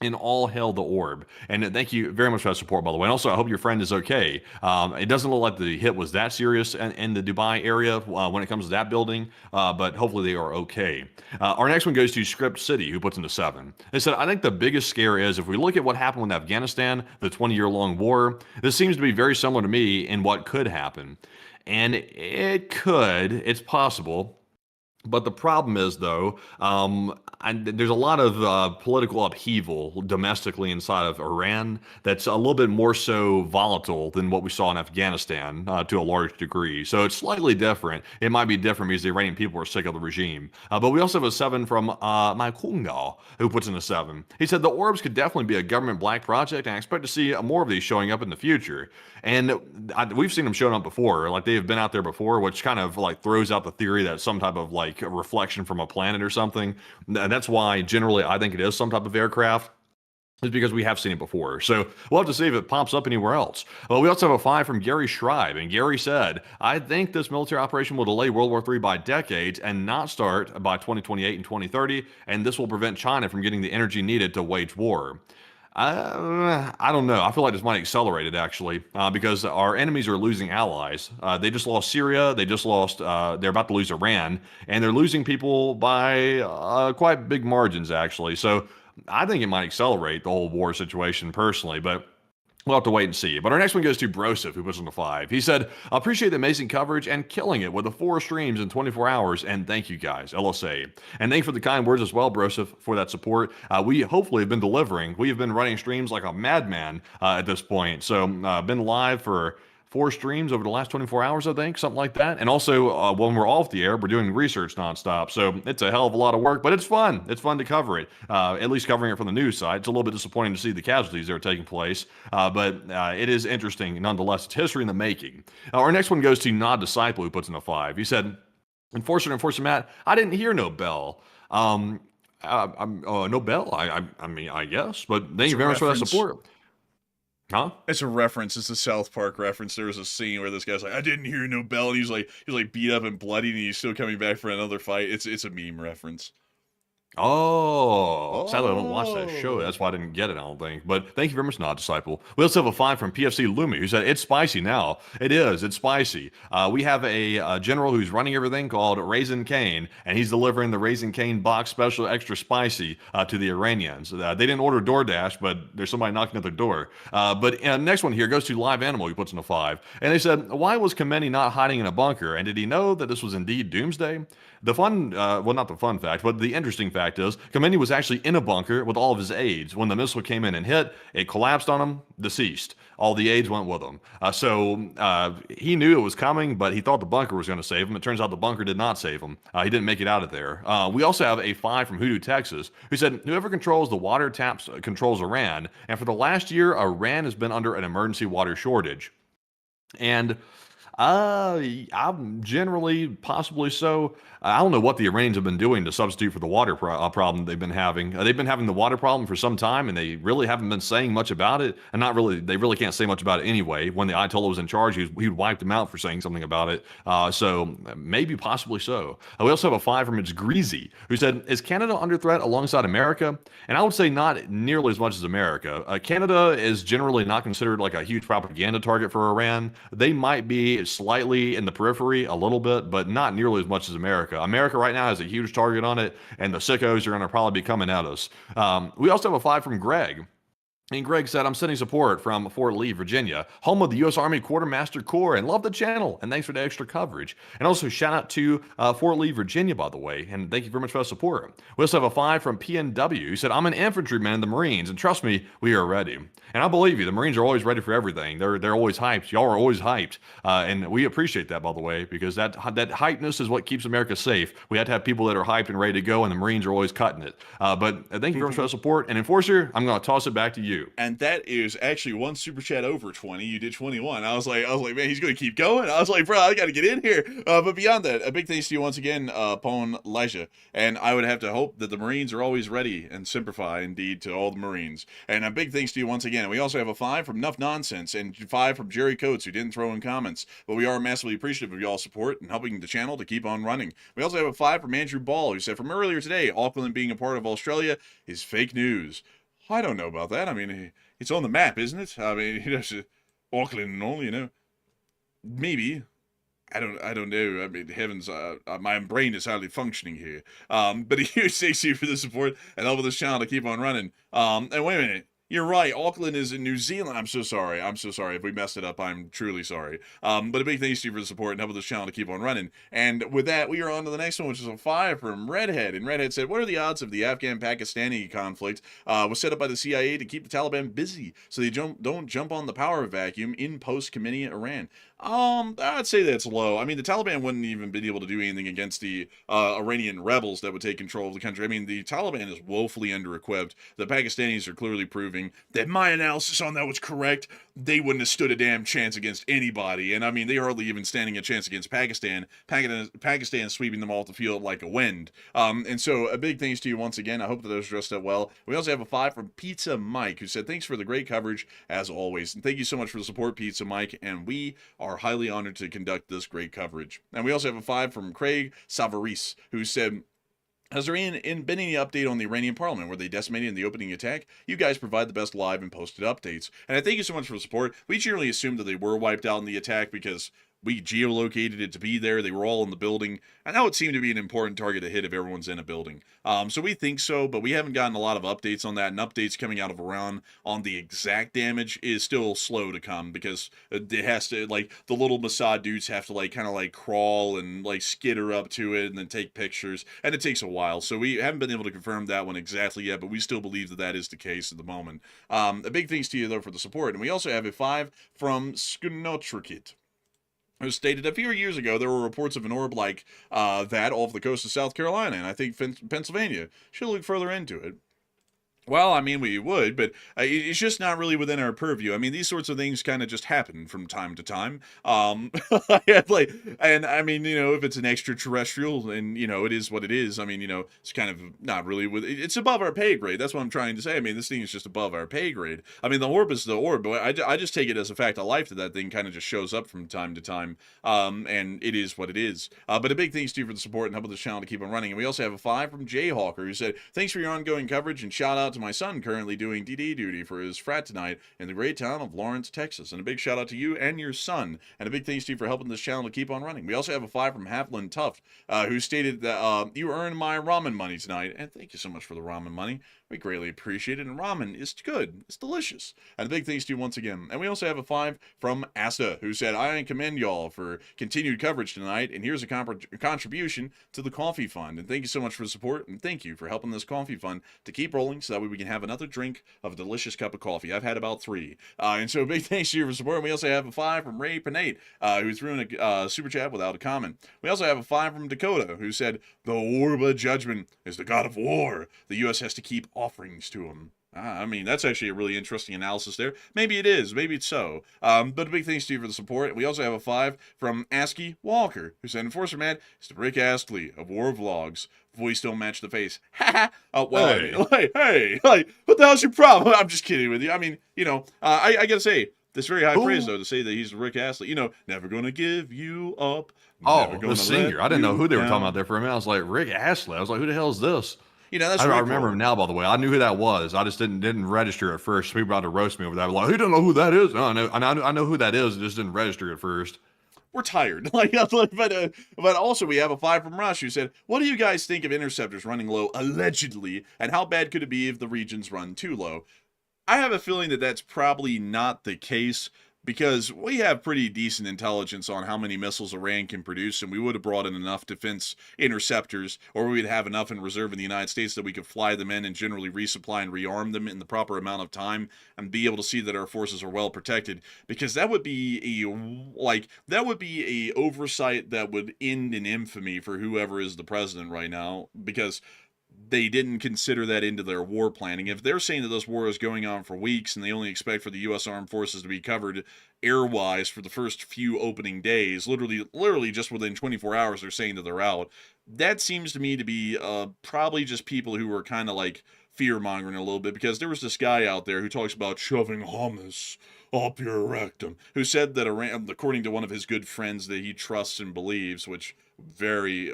D: And all hail the Orb. And thank you very much for that support, by the way. And also, I hope your friend is okay. It doesn't look like the hit was that serious in the Dubai area when it comes to that building, but hopefully they are okay. Our next one goes to Script City, who puts into 7. They said, I think the biggest scare is if we look at what happened with Afghanistan, the 20-year-long war, this seems to be very similar to me in what could happen. And it could, it's possible. But the problem is, though, there's a lot of political upheaval domestically inside of Iran that's a little bit more so volatile than what we saw in Afghanistan to a large degree. So it's slightly different. It might be different because the Iranian people are sick of the regime. But we also have a 7 from Mike Hungal, who puts in a 7. He said the orbs could definitely be a government black project, and I expect to see more of these showing up in the future. And we've seen them showing up before. Like, they have been out there before, which kind of like throws out the theory that some type of like a reflection from a planet or something. And that's why generally I think it is some type of aircraft, is because we have seen it before. So we'll have to see if it pops up anywhere else. Well, we also have a 5 from Gary Schreiber, and Gary said, I think this military operation will delay World War III by decades and not start by 2028 and 2030, and this will prevent China from getting the energy needed to wage war. I don't know. I feel like this might accelerate it, actually, because our enemies are losing allies. They just lost Syria. They just lost, they're about to lose Iran, and they're losing people by quite big margins, actually. So I think it might accelerate the whole war situation personally, but we'll have to wait and see. But our next one goes to Broseph, who puts on the 5. He said, I appreciate the amazing coverage and killing it with the 4 streams in 24 hours. And thank you guys, LSA. And thank you for the kind words as well, Broseph, for that support. We hopefully have been delivering. We have been running streams like a madman at this point. So been live for 4 streams over the last 24 hours, I think, something like that. And also, when we're off the air, we're doing research nonstop. So it's a hell of a lot of work, but it's fun. It's fun to cover it, at least covering it from the news side. It's a little bit disappointing to see the casualties that are taking place, but it is interesting nonetheless. It's history in the making. Our next one goes to Nod Disciple, who puts in a 5. He said, Enforcer Matt, I didn't hear no bell. No bell? I mean, I guess, but thank you very much for that support. Huh?
C: It's a reference. It's a South Park reference. There was a scene where this guy's like, I didn't hear no bell, and he's like beat up and bloody, and he's still coming back for another fight. It's a meme reference.
D: Oh, sadly I don't watch that show. That's why I didn't get it, I don't think. But thank you very much, Nod Disciple. We also have a 5 from PFC Lumi, who said, it's spicy now. It is. It's spicy. We have a general who's running everything called Raisin Cane, and he's delivering the Raisin Cane box special extra spicy to the Iranians. They didn't order DoorDash, but there's somebody knocking at their door. But next one here goes to Live Animal, who puts in a 5. And they said, why was Khamenei not hiding in a bunker? And did he know that this was indeed Doomsday? The fun, well, not the fun fact, but the interesting fact is Khamenei was actually in a bunker with all of his aides. When the missile came in and hit, it collapsed on him, deceased. All the aides went with him. So he knew it was coming, but he thought the bunker was going to save him. It turns out the bunker did not save him. He didn't make it out of there. We also have a 5 from Hoodoo, Texas, who said, whoever controls the water taps controls Iran. And for the last year, Iran has been under an emergency water shortage. And I'm generally, possibly so. I don't know what the Iranians have been doing to substitute for the water problem they've been having. They've been having the water problem for some time, and they really haven't been saying much about it. And not really, they really can't say much about it anyway. When the Ayatollah was in charge, he wiped them out for saying something about it. So maybe, possibly so. We also have a 5 from It's Greasy, who said, is Canada under threat alongside America? And I would say not nearly as much as America. Canada is generally not considered like a huge propaganda target for Iran. They might be slightly in the periphery a little bit, but not nearly as much as America. America right now has a huge target on it, and the sickos are going to probably be coming at us. We also have a 5 from Greg. And Greg said, I'm sending support from Fort Lee, Virginia, home of the U.S. Army Quartermaster Corps, and love the channel, and thanks for the extra coverage. And also shout out to Fort Lee, Virginia, by the way, and thank you very much for the support. We also have a 5 from PNW, who said, I'm an infantryman in the Marines, and trust me, we are ready. And I believe you, the Marines are always ready for everything. They're always hyped. Y'all are always hyped. And we appreciate that, by the way, because that hypeness is what keeps America safe. We have to have people that are hyped and ready to go, and the Marines are always cutting it. But thank you very much for the support. And Enforcer, I'm going to toss it back to you.
C: And that is actually one super chat over 20. You did 21. I was like, man, he's going to keep going. I was like, bro, I got to get in here. But beyond that, a big thanks to you once again, Pone Elijah. And I would have to hope that the Marines are always ready and simplify indeed to all the Marines. And a big thanks to you once again. And we also have a 5 from Nuff Nonsense and 5 from Jerry Coates, who didn't throw in comments. But we are massively appreciative of y'all's support and helping the channel to keep on running. We also have a 5 from Andrew Ball, who said, from earlier today, Auckland being a part of Australia is fake news. I don't know about that. I mean, it's on the map, isn't it? I mean, Auckland and all, Maybe. I don't know. I mean, heavens, my brain is hardly functioning here. But huge thanks to you for the support and help with this channel to keep on running. And wait a minute. You're right. Auckland is in New Zealand. I'm so sorry. I'm so sorry. If we messed it up, I'm truly sorry. But a big thanks to you for the support and help with this channel to keep on running. And with that, we are on to the next one, which is a 5 from Redhead. And Redhead said, what are the odds of the Afghan-Pakistani conflict was set up by the CIA to keep the Taliban busy so they don't jump on the power vacuum in post-Khamenei Iran? I'd say that's low. I mean, the Taliban wouldn't even be able to do anything against the Iranian rebels that would take control of the country. I mean, the Taliban is woefully under-equipped. The Pakistanis are clearly proving that my analysis on that was correct. They wouldn't have stood a damn chance against anybody. And I mean, they are hardly even standing a chance against Pakistan. Pakistan sweeping them off the field like a wind. And so a big thanks to you once again. I hope that those dressed up well. We also have a 5 from Pizza Mike, who said, thanks for the great coverage as always. And thank you so much for the support, Pizza Mike. And we are highly honored to conduct this great coverage. And we also have a 5 from Craig Savaris, who said, has there been any update on the Iranian parliament? Were they decimated in the opening attack? You guys provide the best live and posted updates. And I thank you so much for the support. We generally assumed that they were wiped out in the attack because we geolocated it to be there. They were all in the building. And that would seem to be an important target to hit if everyone's in a building. So we think so, but we haven't gotten a lot of updates on that. And updates coming out of Iran on the exact damage is still slow to come because it has to, like, the little Mossad dudes have to, like, kind of, like, crawl and, like, skitter up to it and then take pictures. And it takes a while. So we haven't been able to confirm that one exactly yet, but we still believe that that is the case at the moment. A big thanks to you, though, for the support. And we also have a 5 from Sknotrikit, who stated a few years ago there were reports of an orb like that off the coast of South Carolina, and I think Pennsylvania. Should look further into it. Well, I mean, we would, but it's just not really within our purview. I mean, these sorts of things kind of just happen from time to time. And I mean, if it's an extraterrestrial, and it is what it is. I mean, it's kind of not really it's above our pay grade. That's what I'm trying to say. I mean, this thing is just above our pay grade. I mean, the orb is the orb, but I just take it as a fact of life that thing kind of just shows up from time to time. And it is what it is. But a big thanks to you for the support and help with this channel to keep on running. And we also have a 5 from Jayhawker, who said, thanks for your ongoing coverage and shout out to my son currently doing DD duty for his frat tonight in the great town of Lawrence, Texas. And a big shout out to you and your son. And a big thanks to you for helping this channel to keep on running. We also have a 5 from Halfland Tuft, who stated that you earned my ramen money tonight. And thank you so much for the ramen money. We greatly appreciate it. And ramen is good. It's delicious. And a big thanks to you once again. And we also have a 5 from Asta, who said, I commend y'all for continued coverage tonight. And here's a contribution to the coffee fund. And thank you so much for the support. And thank you for helping this coffee fund to keep rolling so that way we can have another drink of a delicious cup of coffee. I've had about 3. And so big thanks to you for support. And we also have a 5 from Ray Panate, who threw in a super chat without a comment. We also have a 5 from Dakota, who said, the Orb of Judgment is the god of war. The U.S. has to keep offerings to him. I mean, that's actually a really interesting analysis there. Maybe it is. Maybe it's so. But a big thanks to you for the support. We also have a 5 from ASCII Walker, who said, Enforcer Matt is the Rick Astley of War Vlogs. Voice don't match the face. Ha ha. Well, hey, what the hell's your problem? I'm just kidding with you. I mean, I gotta say, this very high praise, though, to say that he's Rick Astley. Never gonna give you up.
D: Oh, the singer. I didn't know who they were talking about there for a minute. I was like, Rick Astley. I was like, who the hell is this?
C: That's
D: I remember him now, by the way. I knew who that was. I just didn't register at first. People about to roast me over that. Like, who don't know who that is? No, I know who that is. I just didn't register at first.
C: We're tired. But also we have a 5 from Rush, who said, what do you guys think of interceptors running low, allegedly, and how bad could it be if the regions run too low? I have a feeling that that's probably not the case, because we have pretty decent intelligence on how many missiles Iran can produce, and we would have brought in enough defense interceptors, or we'd have enough in reserve in the United States that we could fly them in and generally resupply and rearm them in the proper amount of time and be able to see that our forces are well protected, because that would be a oversight that would end in infamy for whoever is the president right now, because they didn't consider that into their war planning. If they're saying that this war is going on for weeks and they only expect for the U.S. Armed Forces to be covered air-wise for the first few opening days, literally just within 24 hours they're saying that they're out, that seems to me to be probably just people who are kind of like fear-mongering a little bit, because there was this guy out there who talks about shoving hummus up your rectum, who said that Iran, according to one of his good friends that he trusts and believes, which very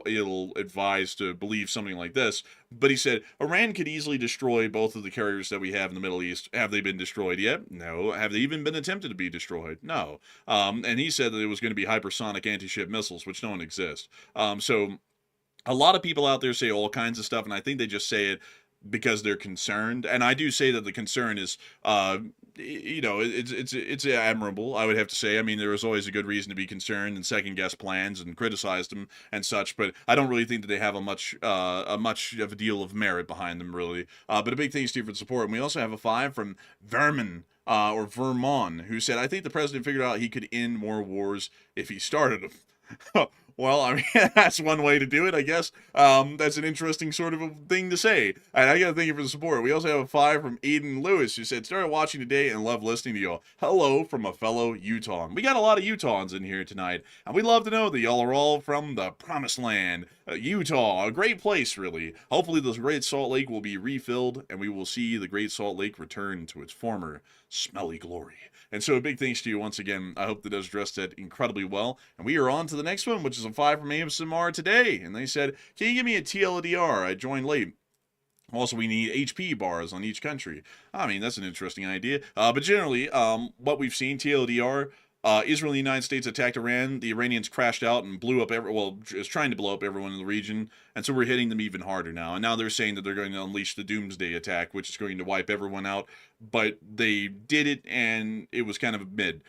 C: ill-advised to believe something like this. But he said, Iran could easily destroy both of the carriers that we have in the Middle East. Have they been destroyed yet? No. Have they even been attempted to be destroyed? No. And he said that it was going to be hypersonic anti-ship missiles, which don't exist. So a lot of people out there say all kinds of stuff, and I think they just say it because they're concerned. And I do say that the concern is, it's admirable, I would have to say. I mean, there was always a good reason to be concerned and second guess plans and criticize them and such, but I don't really think that they have a much of a deal of merit behind them, really. But a big thanks to you for the support. And we also have a 5 from Vermin. Or Vermon, who said, I think the president figured out he could end more wars if he started them. Well, I mean, that's one way to do it, I guess. That's an interesting sort of a thing to say. And I gotta thank you for the support. We also have a 5 from Aiden Lewis, who said, started watching today and love listening to y'all. Hello from a fellow Utahn. We got a lot of Utahns in here tonight, and we'd love to know that y'all are all from the promised land, Utah. A great place, really. Hopefully this Great Salt Lake will be refilled, and we will see the Great Salt Lake return to its former smelly glory. And so a big thanks to you once again. I hope that does address that incredibly well. And we are on to the next one, which is a 5 from AMSMR today. And they said, can you give me a TLDR? I joined late. Also, we need HP bars on each country. I mean, that's an interesting idea. But generally, what we've seen, TLDR, Israel and the United States attacked Iran. The Iranians crashed out and blew up is trying to blow up everyone in the region. And so we're hitting them even harder now. And now they're saying that they're going to unleash the Doomsday attack, which is going to wipe everyone out. But they did it, and it was kind of mid.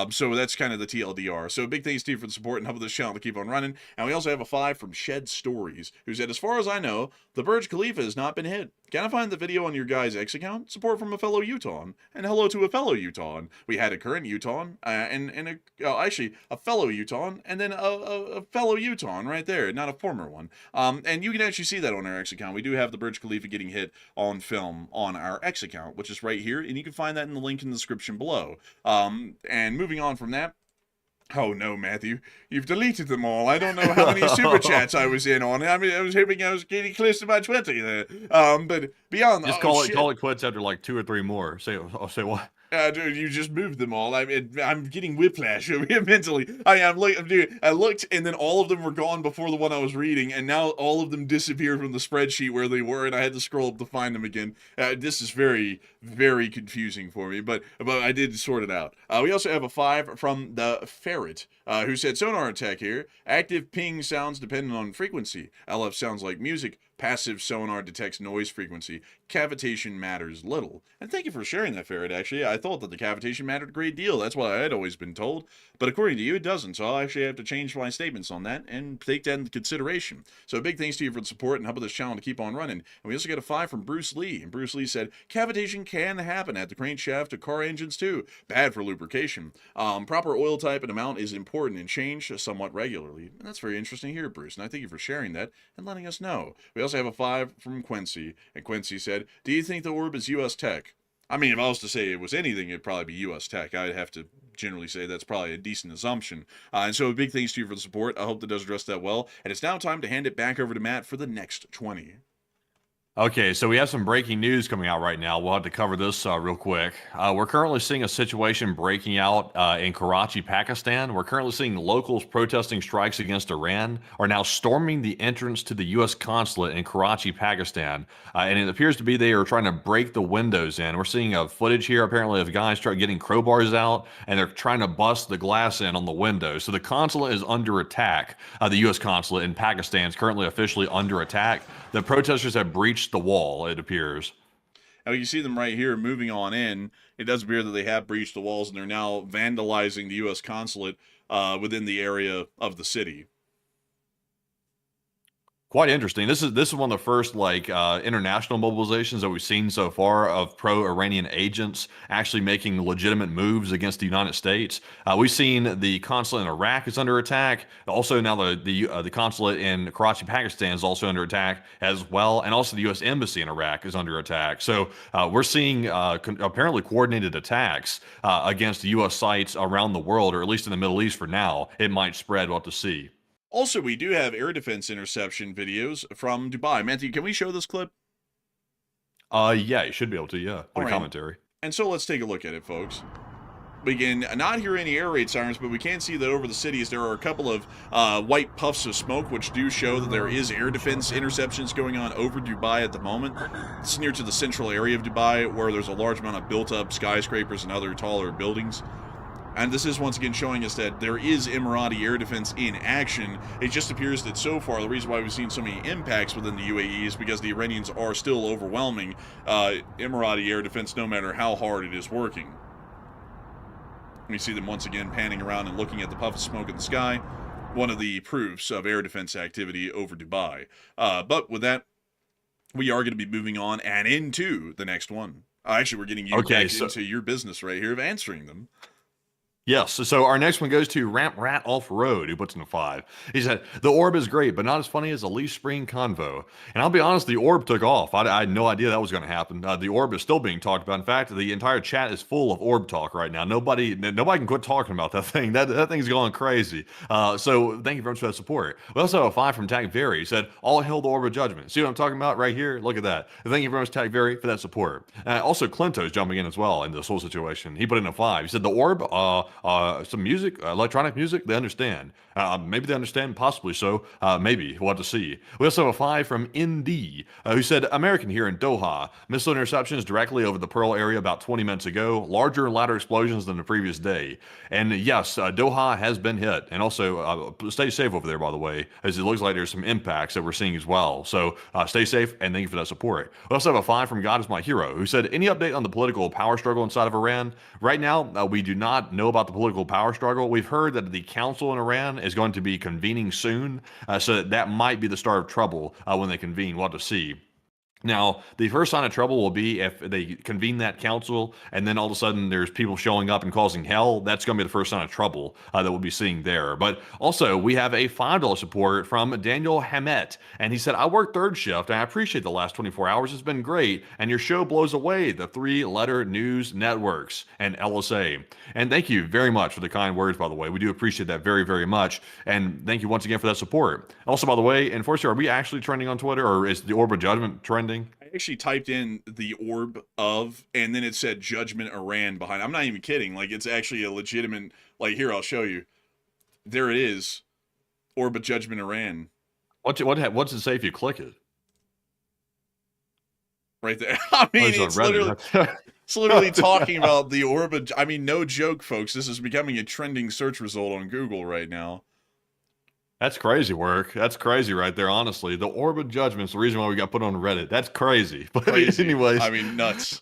C: So that's kind of the TLDR. So big thanks to you for the support and help this channel to keep on running. And we also have a 5 from Shed Stories, who said, as far as I know, the Burj Khalifa has not been hit. Can I find the video on your guys' X account? Support from a fellow Utahn. And hello to a fellow Utahn. We had a current Utahn, actually a fellow Utahn, and then a fellow Utahn right there, not a former one. And you can actually see that on our X account. We do have the Burj Khalifa getting hit on film on our X account, which is right here, and you can find that in the link in the description below. And moving on from that, oh no, Matthew, you've deleted them all. I don't know how many super chats I was in on. I mean, I was hoping I was getting close to my 20 there. But beyond that,
D: just call it quits after like 2 or 3 more. Say what?
C: Dude, you just moved them all. I'm getting whiplash over here mentally. I looked, and then all of them were gone before the one I was reading, and now all of them disappeared from the spreadsheet where they were, and I had to scroll up to find them again. This is very, very confusing for me, but I did sort it out. We also have a 5 from the Ferret, who said, sonar attack here. Active ping sounds dependent on frequency. LF sounds like music. Passive sonar detects noise frequency. Cavitation matters little. And thank you for sharing that, Ferret, actually. I thought that the cavitation mattered a great deal. That's what I had always been told. But according to you, it doesn't. So I'll actually have to change my statements on that and take that into consideration. So big thanks to you for the support and helping this channel to keep on running. And we also get a 5 from Bruce Lee. And Bruce Lee said, cavitation can happen at the crankshaft of car engines too. Bad for lubrication. Proper oil type and amount is important and change somewhat regularly. And that's very interesting here, Bruce. And I thank you for sharing that and letting us know. We also have a 5 from Quincy. And Quincy said, do you think the orb is US tech? I mean, if I was to say it was anything, it'd probably be US tech. I'd have to generally say that's probably a decent assumption. And so big thanks to you for the support. I hope that does address that well. And it's now time to hand it back over to Matt for the next 20.
D: Okay, so we have some breaking news coming out right now. We'll have to cover this real quick. We're currently seeing a situation breaking out in Karachi, Pakistan. We're currently seeing locals protesting strikes against Iran are now storming the entrance to the U.S. consulate in Karachi, Pakistan. And it appears to be they are trying to break the windows in. We're seeing footage here apparently of guys getting crowbars out, and they're trying to bust the glass in on the window. So the consulate is under attack. The U.S. consulate in Pakistan is currently officially under attack. The protesters have breached the wall, it appears.
C: Now you see them right here moving on in. It does appear that they have breached the walls and they're now vandalizing the U.S. consulate within the area of the city.
D: Quite interesting. This is one of the first international mobilizations that we've seen so far of pro-Iranian agents actually making legitimate moves against the United States. We've seen the consulate in Iraq is under attack. Also now the consulate in Karachi, Pakistan is also under attack as well, and also the U.S. embassy in Iraq is under attack. So we're seeing apparently coordinated attacks against U.S. sites around the world, or at least in the Middle East for now. It might spread. We'll have to see.
C: Also, we do have air defense interception videos from Dubai. Matthew, can we show this clip?
D: Yeah, you should be able to, yeah. What a commentary.
C: And so let's take a look at it, folks. we can not hear any air raid sirens, but we can see that over the cities there are a couple of white puffs of smoke, which do show that there is air defense interceptions going on over Dubai at the moment. It's near to the central area of Dubai, where there's a large amount of built-up skyscrapers and other taller buildings. And this is once again showing us that there is Emirati air defense in action. It just appears that so far, the reason why we've seen so many impacts within the UAE is because the Iranians are still overwhelming Emirati air defense, no matter how hard it is working. We see them once again panning around and looking at the puff of smoke in the sky, one of the proofs of air defense activity over Dubai. But with that, we are going to be moving on and into the next one. Actually, we're getting you back into your business right here of answering them.
D: Yes, so our next one goes to Ramp Rat Off-Road, who puts in a 5. He said, the Orb is great, but not as funny as a Leaf Spring Convo. And I'll be honest, the Orb took off. I had no idea that was going to happen. The Orb is still being talked about. In fact, the entire chat is full of Orb talk right now. Nobody can quit talking about that thing. That thing's going crazy. So thank you very much for that support. We also have a 5 from Tag Very. He said, all hail the Orb of Judgment. See what I'm talking about right here? Look at that. And thank you very much, Tag Very, for that support. Also, Clinto's jumping in as well in this whole situation. He put in a 5. He said, the Orb, some music, electronic music, they understand. Maybe they understand, possibly so. Maybe. We'll have to see. We also have a 5 from ND, who said, American here in Doha. Missile interceptions directly over the Pearl area about 20 minutes ago. Larger and louder explosions than the previous day. And yes, Doha has been hit. And also, stay safe over there, by the way, as it looks like there's some impacts that we're seeing as well. So stay safe, and thank you for that support. We also have a 5 from God is My Hero, who said, any update on the political power struggle inside of Iran? Right now, we do not know about the political power struggle. We've heard that the council in Iran is going to be convening soon, so that might be the start of trouble when they convene. We'll have to see. Now, the first sign of trouble will be if they convene that council and then all of a sudden there's people showing up and causing hell. That's going to be the first sign of trouble that we'll be seeing there. But also, we have a $5 support from Daniel Hamet. And he said, I work third shift and I appreciate the last 24 hours. It's been great. And your show blows away the 3-letter news networks and LSA. And thank you very much for the kind words, by the way. We do appreciate that very, very much. And thank you once again for that support. Also, by the way, Enforcer, are we actually trending on Twitter, or is the Orb of Judgment trending?
C: I actually typed in the Orb of, and then it said Judgment Iran behind. I'm not even kidding. Like, it's actually a legitimate, like, here, I'll show you. There it is. Orb of Judgment Iran.
D: What's it say if you click it?
C: Right there. I mean, it's literally talking about the Orb of, I mean, no joke, folks. This is becoming a trending search result on Google right now.
D: That's crazy work. That's crazy right there, honestly. The Orb of Judgment's the reason why we got put on Reddit. That's crazy. But anyways.
C: I mean, nuts.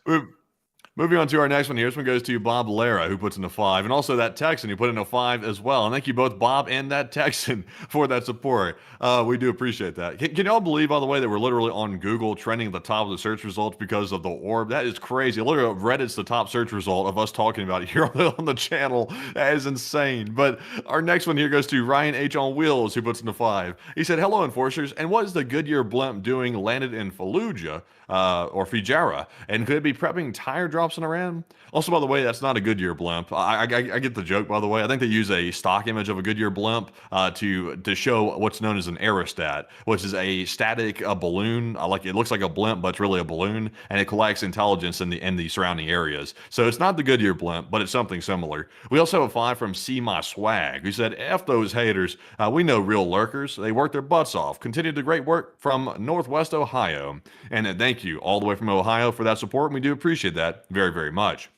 D: Moving on to our next one here. This one goes to Bob Lara, who puts in a 5. And also that Texan, who put in a 5 as well. And thank you both, Bob and that Texan, for that support. We do appreciate that. Can y'all believe, by the way, that we're literally on Google trending at the top of the search results because of the Orb? That is crazy. Literally, Reddit's the top search result of us talking about it here on the channel. That is insane. But our next one here goes to Ryan H. on Wheels, who puts in a 5. He said, hello, Enforcers. And what is the Goodyear blimp doing landed in Fallujah? Or Fijara, and could it be prepping tire drops in Iran? Also, by the way, that's not a Goodyear blimp. I get the joke, by the way. I think they use a stock image of a Goodyear blimp to show what's known as an aerostat, which is a static balloon. Like, it looks like a blimp, but it's really a balloon, and it collects intelligence in the surrounding areas. So it's not the Goodyear blimp, but it's something similar. We also have a 5 from See My Swag, who said, F those haters. We know real lurkers. They work their butts off. Continue the great work from Northwest Ohio. And thank you all the way from Ohio for that support. And we do appreciate that very, very much.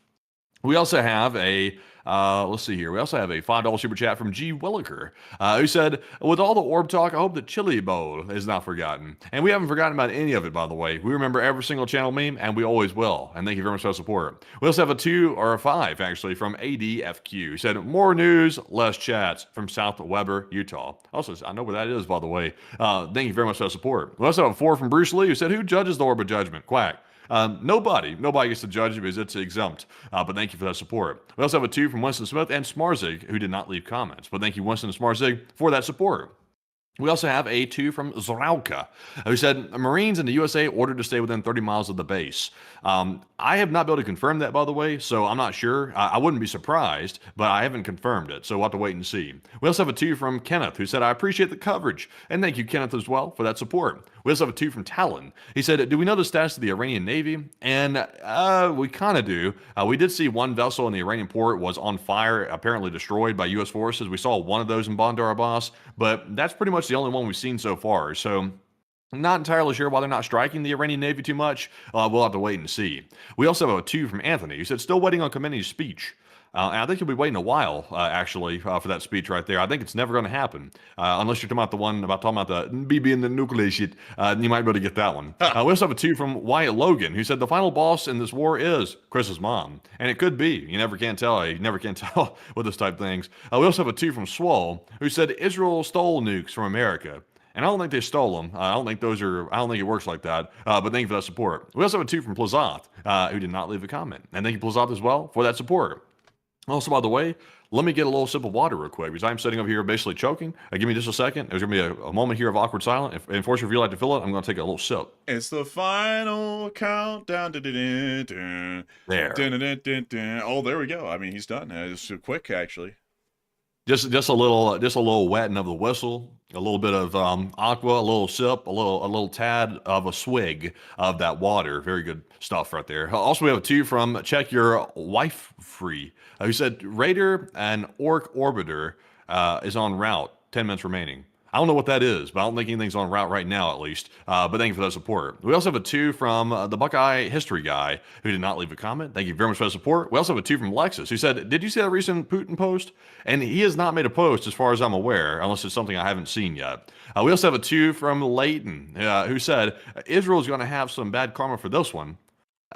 D: We also have a let's see here. We also have a $5 super chat from G. Williker, who said, with all the Orb talk, I hope the Chili Bowl is not forgotten. And we haven't forgotten about any of it, by the way. We remember every single channel meme, and we always will. And thank you very much for the support. We also have a 2 or a 5, actually, from ADFQ. He said, more news, less chats, from South Weber, Utah. Also, I know where that is, by the way. Thank you very much for the support. We also have a 4 from Bruce Lee, who said, who judges the Orb of Judgment? Quack. Nobody gets to judge it because it's exempt. But thank you for that support. We also have a 2 from Winston Smith and Smarzig, who did not leave comments. But thank you, Winston and Smarzig, for that support. We also have a 2 from Zorauka, who said, Marines in the USA ordered to stay within 30 miles of the base. I have not been able to confirm that, by the way, so I'm not sure. I wouldn't be surprised, but I haven't confirmed it, so we'll have to wait and see. We also have a 2 from Kenneth, who said, I appreciate the coverage, and thank you, Kenneth, as well, for that support. We also have a 2 from Talon. He said, do we know the status of the Iranian Navy? And we kind of do. We did see one vessel in the Iranian port was on fire, apparently destroyed by U.S. forces. We saw one of those in Bandar Abbas, but that's pretty much the only one we've seen so far. So I'm not entirely sure why they're not striking the Iranian Navy too much. We'll have to wait and see. We also have a 2 from Anthony, who said, still waiting on Khamenei's speech. And I think you'll be waiting a while, actually, for that speech right there. I think it's never going to happen, unless you're talking about the one about talking about the BB and the nuclear shit. You might be able to get that one. We also have a 2 from Wyatt Logan, who said the final boss in this war is Chris's mom, and it could be. You never can tell. You never can tell with this type of things. We also have a 2 from Swole, who said Israel stole nukes from America. And I don't think they stole them. I don't think it works like that. But thank you for that support. We also have a 2 from Plazoth, who did not leave a comment. And thank you, Plazoth, as well, for that support. Also, by the way, let me get a little sip of water real quick because I'm sitting over here basically choking. Give me just a second. There's going to be a moment here of awkward silence. If Enforcer, if you'd like to fill it, I'm going to take a little sip.
C: It's the final countdown.
D: There.
C: Oh, there we go. I mean, he's done. It's quick, actually.
D: Just a little wetting of the whistle, a little bit of aqua, a little sip, a little tad of a swig of that water. Very good stuff right there. Also, we have a 2 from Check Your Wife Free, who said Raider and Orc Orbiter is en route. 10 minutes remaining. I don't know what that is, but I don't think anything's en route right now, at least. But thank you for that support. We also have a 2 from the Buckeye History Guy, who did not leave a comment. Thank you very much for the support. We also have a 2 from Lexus, who said, did you see that recent Putin post? And he has not made a post, as far as I'm aware, unless it's something I haven't seen yet. We also have a 2 from Leighton, who said, Israel's going to have some bad karma for this one.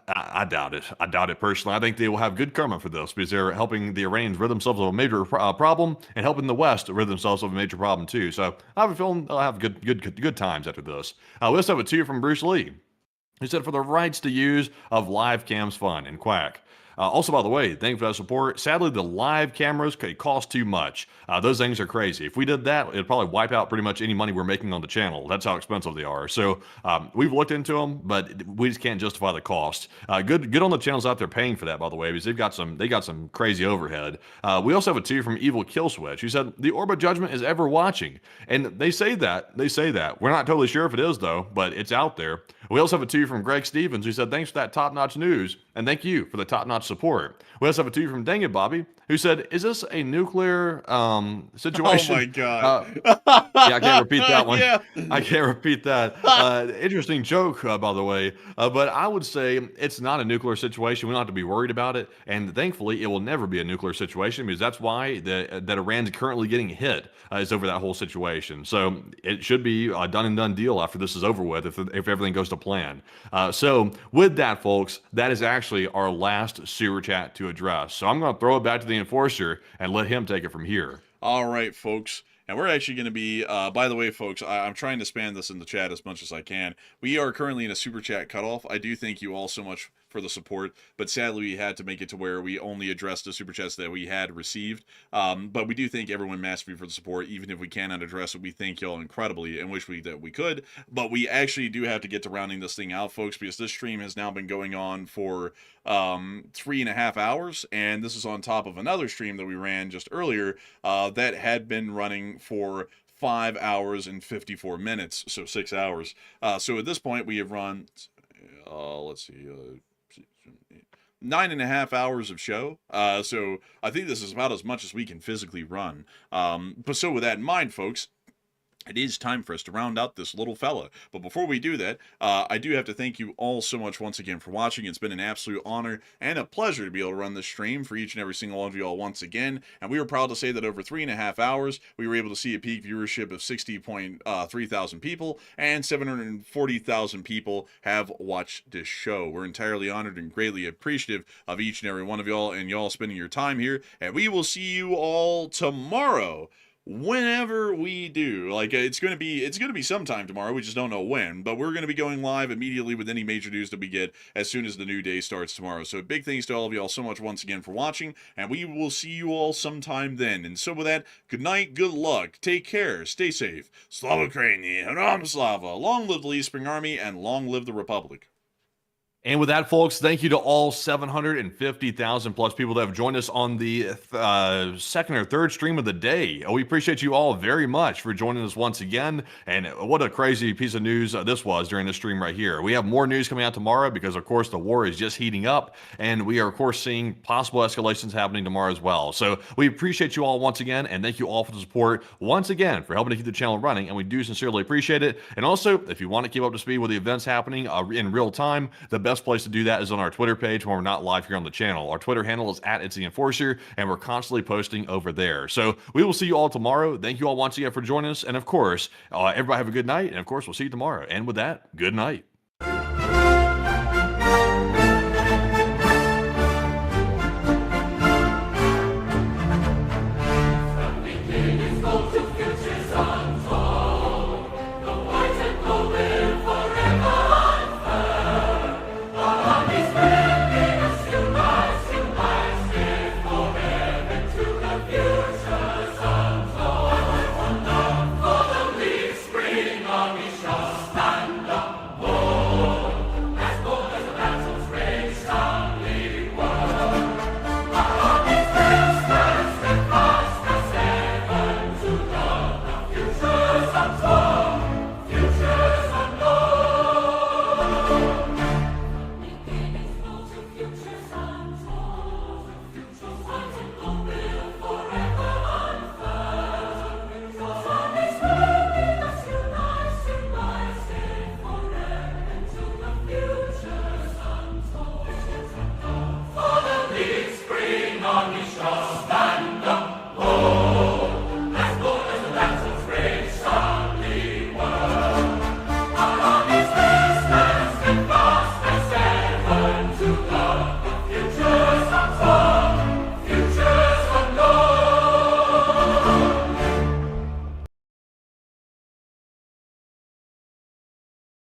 D: I doubt it. I doubt it personally. I think they will have good karma for this because they're helping the Iranians rid themselves of a major problem and helping the West rid themselves of a major problem too. So I have a feeling they'll have good times after this. We also have a 2 from Bruce Lee, who said for the rights to use of live cams fun and quack. Also, by the way, thank you for that support. Sadly, the live cameras cost too much. Those things are crazy. If we did that, it'd probably wipe out pretty much any money we're making on the channel. That's how expensive they are. So we've looked into them, but we just can't justify the cost. Good on the channels out there paying for that, by the way, because they got some crazy overhead. We also have a 2 from Evil Kill Switch, who said the Orb of Judgment is ever watching, and they say that. We're not totally sure if it is though, but it's out there. We also have a 2 from Greg Stevens, who said thanks for that top-notch news, and thank you for the top-notch support. We also have a 2 from Dang It Bobby, who said, is this a nuclear situation?
C: Oh my God.
D: Yeah, I can't repeat that one.
C: Yeah.
D: I can't repeat that. Interesting joke, by the way. But I would say it's not a nuclear situation. We don't have to be worried about it. And thankfully, it will never be a nuclear situation because that's why that Iran's currently getting hit is over that whole situation. So it should be a done and done deal after this is over with if everything goes to plan. So with that, folks, that is actually our last super chat to address. So I'm going to throw it back to the Enforcer and let him take it from here.
C: All right, folks. And we're actually going to be, by the way, folks, I'm trying to spam this in the chat as much as I can. We are currently in a super chat cutoff. I do thank you all so much for the support, but sadly we had to make it to where we only addressed the super chats that we had received. But we do thank everyone massively for the support. Even if we cannot address it, we thank y'all incredibly and wish that we could. But we actually do have to get to rounding this thing out, folks, because this stream has now been going on for 3.5 hours, and this is on top of another stream that we ran just earlier that had been running for 5 hours and 54 minutes, so 6 hours. So at this point we have run let's see, 9.5 hours of show. So I think this is about as much as we can physically run. But so with that in mind, folks, it is time for us to round out this little fella. But before we do that, I do have to thank you all so much once again for watching. It's been an absolute honor and a pleasure to be able to run this stream for each and every single one of you all once again. And we are proud to say that over 3.5 hours, we were able to see a peak viewership of 60.3 thousand people, and 740,000 people have watched this show. We're entirely honored and greatly appreciative of each and every one of y'all and y'all spending your time here. And we will see you all tomorrow. Whenever we do, like it's gonna be sometime tomorrow, we just don't know when, but we're gonna be going live immediately with any major news that we get as soon as the new day starts tomorrow. So big thanks to all of y'all so much once again for watching, and we will see you all sometime then. And so with that, good night, good luck, take care, stay safe. Slava Ukraini, Haram Slava, long live the Lee Spring Army, and long live the Republic.
D: And with that, folks, thank you to all 750,000 plus people that have joined us on the second or third stream of the day. We appreciate you all very much for joining us once again. And what a crazy piece of news this was during this stream right here. We have more news coming out tomorrow because, of course, the war is just heating up. And we are, of course, seeing possible escalations happening tomorrow as well. So we appreciate you all once again. And thank you all for the support once again for helping to keep the channel running. And we do sincerely appreciate it. And also, if you want to keep up to speed with the events happening in real time, the best place to do that is on our Twitter page when we're not live here on the channel. Our Twitter handle is @It'sTheEnforcer, and we're constantly posting over there. So we will see you all tomorrow. Thank you all once again for joining us. And of course, everybody have a good night. And of course, we'll see you tomorrow. And with that, good night.